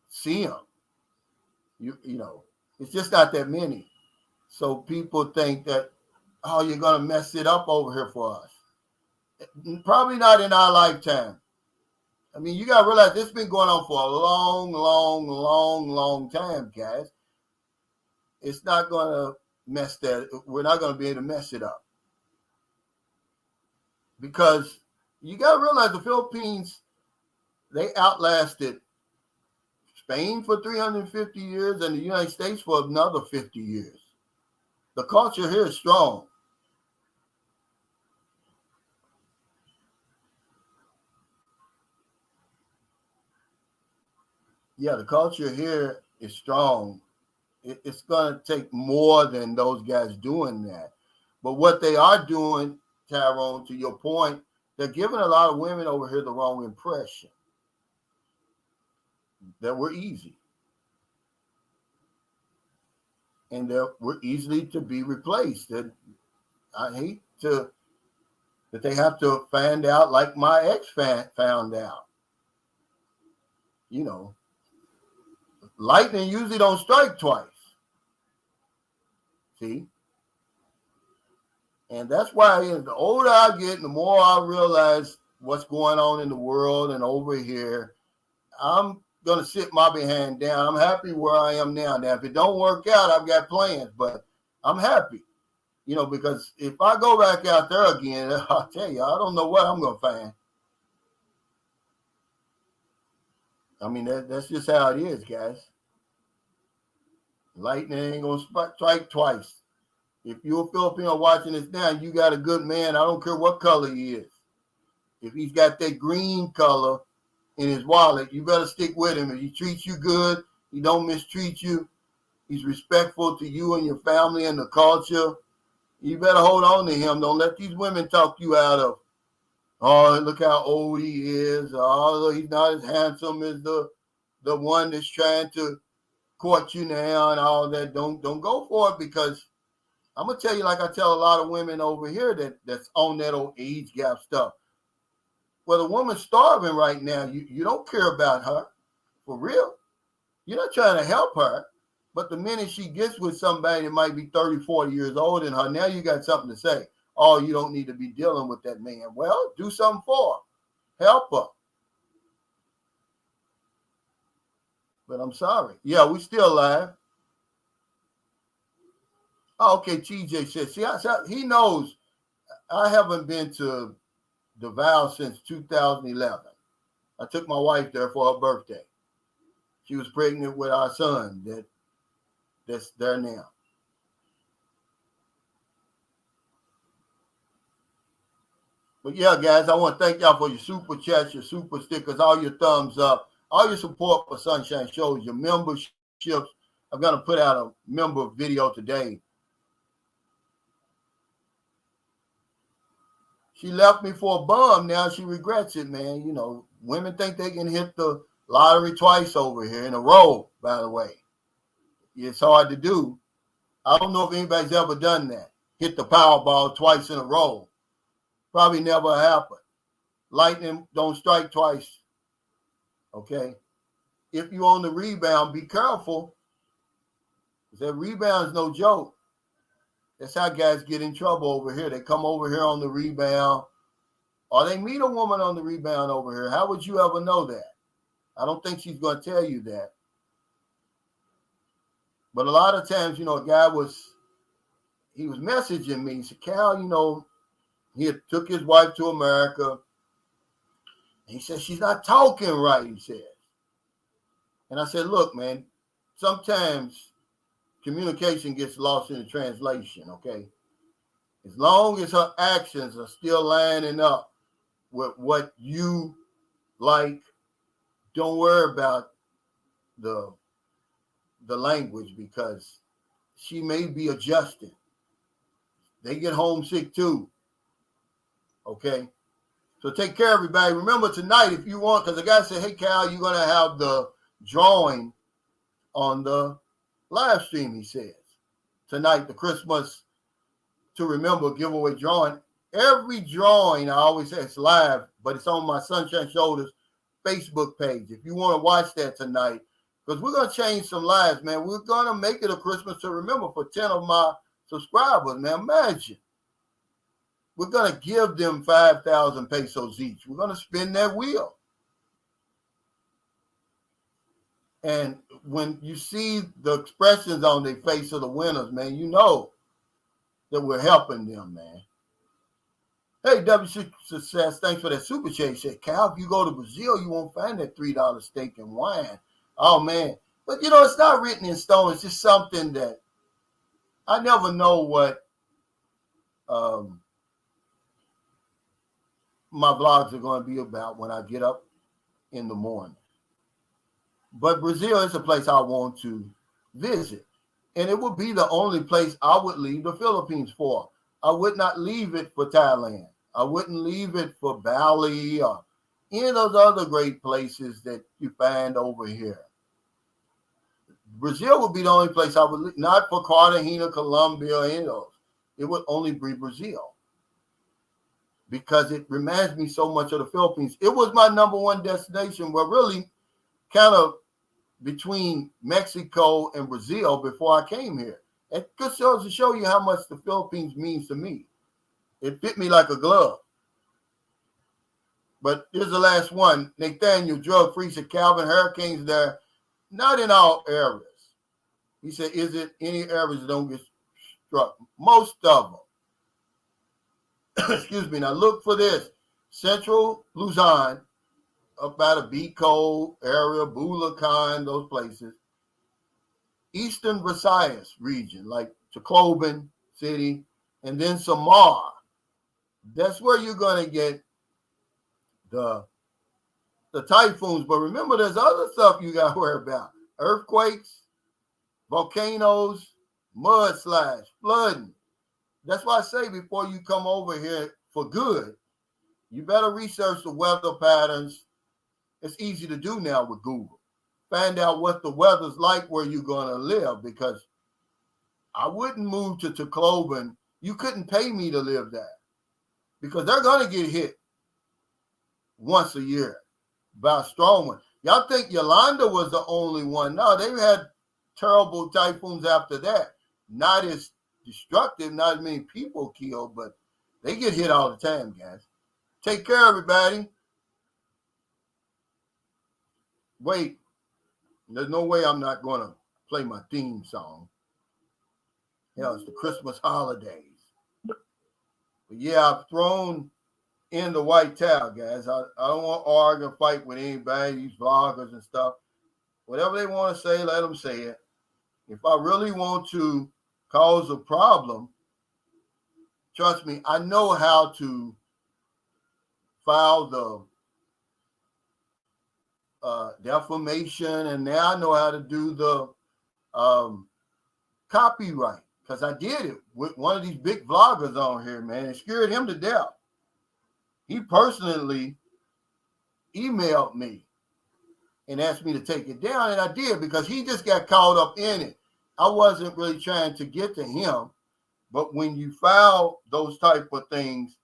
[SPEAKER 2] see them. It's just not that many. So people think that, you're going to mess it up over here for us. Probably not in our lifetime. I mean, you got to realize this has been going on for a long time, guys. It's not going to mess that. We're not going to be able to mess it up. Because you got to realize the Philippines, they outlasted Spain for 350 years and the United States for another 50 years. The culture here is strong. Yeah, the culture here is strong. It's going to take more than those guys doing that. But what they are doing, Tyrone, to your point, they're giving a lot of women over here the wrong impression that we're easy. And that we're easily to be replaced. That I hate that they have to find out like my ex found out. lightning usually don't strike twice. See? And that's why the older I get, the more I realize what's going on in the world and over here. I'm going to sit my behind down. I'm happy where I am now. Now, if it don't work out, I've got plans, but I'm happy, because if I go back out there again, I'll tell you, I don't know what I'm going to find. I mean, that's just how it is, guys. Lightning ain't going to strike twice. If you're a Filipino watching this now, you got a good man. I don't care what color he is. If he's got that green color in his wallet, you better stick with him. If he treats you good, he don't mistreat you, he's respectful to you and your family and the culture, you better hold on to him. Don't let these women talk you out of, oh, look how old he is. Oh, he's not as handsome as the one that's trying to court you now and all that. Don't go for it, because I'm going to tell you, like I tell a lot of women over here that's on that old age gap stuff. Well, the woman's starving right now. You don't care about her. For real. You're not trying to help her. But the minute she gets with somebody that might be 30, 40 years older than her, now you got something to say. Oh, you don't need to be dealing with that man. Well, do something for her. Help her. But I'm sorry. Yeah, we still live. Oh, okay, TJ says, see, he knows I haven't been to DeVal since 2011. I took my wife there for her birthday. She was pregnant with our son that's there now. But yeah, guys, I want to thank y'all for your super chats, your super stickers, all your thumbs up, all your support for Sunshine Shows, your memberships. I'm going to put out a member video today. She left me for a bum. Now she regrets it, man. Women think they can hit the lottery twice over here in a row, by the way. It's hard to do. I don't know if anybody's ever done that. Hit the Powerball twice in a row. Probably never happened. Lightning don't strike twice. Okay? If you on the rebound, be careful. That rebound is no joke. That's how guys get in trouble over here. They come over here on the rebound, or they meet a woman on the rebound over here. How would you ever know that? I don't think she's going to tell you that. But a lot of times, a guy was messaging me. He said, Cal, he had took his wife to America. And he said, she's not talking right, he said. And I said, look, man, sometimes communication gets lost in the translation, okay? As long as her actions are still lining up with what you like, don't worry about the language, because she may be adjusting. They get homesick too, okay? So take care, everybody. Remember tonight, if you want, because the guy said, hey, Cal, you're going to have the drawing on the live stream, he says. Tonight, the Christmas to Remember giveaway drawing. Every drawing, I always say it's live, but it's on my Sunshine Shoulders Facebook page. If you want to watch that tonight, because we're going to change some lives, man. We're going to make it a Christmas to Remember for 10 of my subscribers, man. Imagine. We're going to give them 5,000 pesos each. We're going to spin that wheel. And when you see the expressions on their face of the winners, man, you know that we're helping them, man. Hey, WC Success, thanks for that super chat. He said, Cal, if you go to Brazil, you won't find that $3 steak and wine. Oh, man. But, it's not written in stone. It's just something that I never know what my vlogs are going to be about when I get up in the morning. But Brazil is a place I want to visit. And it would be the only place I would leave the Philippines for. I would not leave it for Thailand. I wouldn't leave it for Bali or any of those other great places that you find over here. Brazil would be the only place I would leave, not for Cartagena, Colombia, or any of those. It would only be Brazil, because it reminds me so much of the Philippines. It was my number one destination, where really kind of between Mexico and Brazil before I came here. It just goes to show you how much the Philippines means to me. It fit me like a glove. But here's the last one. Nathaniel, drug-free, said Calvin, hurricanes there, not in all areas. He said, is it any areas that don't get struck? Most of them. Excuse me. Now look for this. Central Luzon, up by the Bicol area, Bulacan, those places. Eastern Visayas region, like Tacloban City, and then Samar. That's where you're going to get the typhoons. But remember, there's other stuff you got to worry about. Earthquakes, volcanoes, mudslides, flooding. That's why I say before you come over here for good, you better research the weather patterns. It's easy to do now with Google. Find out what the weather's like where you're going to live, because I wouldn't move to Tacloban. You couldn't pay me to live there because they're going to get hit once a year by a strong one. Y'all think Yolanda was the only one? No, they had terrible typhoons after that. Not as destructive, not as many people killed, but they get hit all the time, guys. Take care, everybody. Wait, there's no way I'm not going to play my theme song. Hell, it's the Christmas holidays. But yeah, I've thrown in the white towel, guys. I don't want to argue and fight with anybody, these vloggers and stuff. Whatever they want to say, let them say it. If I really want to cause a problem, trust me, I know how to file the defamation, and now I know how to do the copyright, because I did it with one of these big vloggers on here, man. It scared him to death. He personally emailed me and asked me to take it down, and I did, because he just got caught up in it. I wasn't really trying to get to him, but when you file those type of things,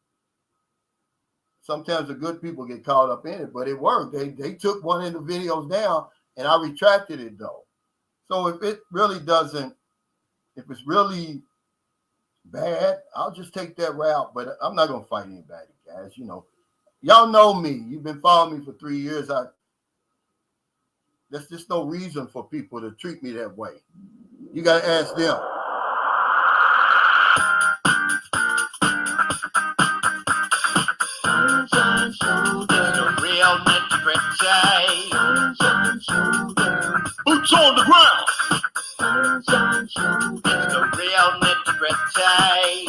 [SPEAKER 2] sometimes the good people get caught up in it, but it worked. They took one of the videos down, and I retracted it, though. So if it really doesn't, if it's really bad, I'll just take that route, but I'm not going to fight anybody, guys. You know, y'all know me. You've been following me for 3 years. There's just no reason for people to treat me that way. You got to ask them.
[SPEAKER 1] The real nitty-gritty. Boots on the ground. The real nitty-gritty.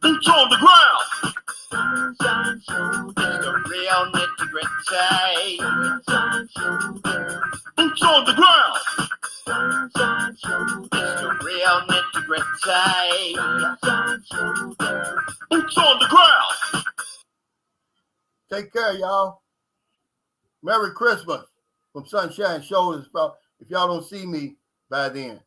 [SPEAKER 1] Boots on the ground. The real nitty-gritty. Boots on the ground. The real nitty-gritty. Boots on the ground.
[SPEAKER 2] Take care, y'all. Merry Christmas from Sunshine Shoulders. If y'all don't see me by then.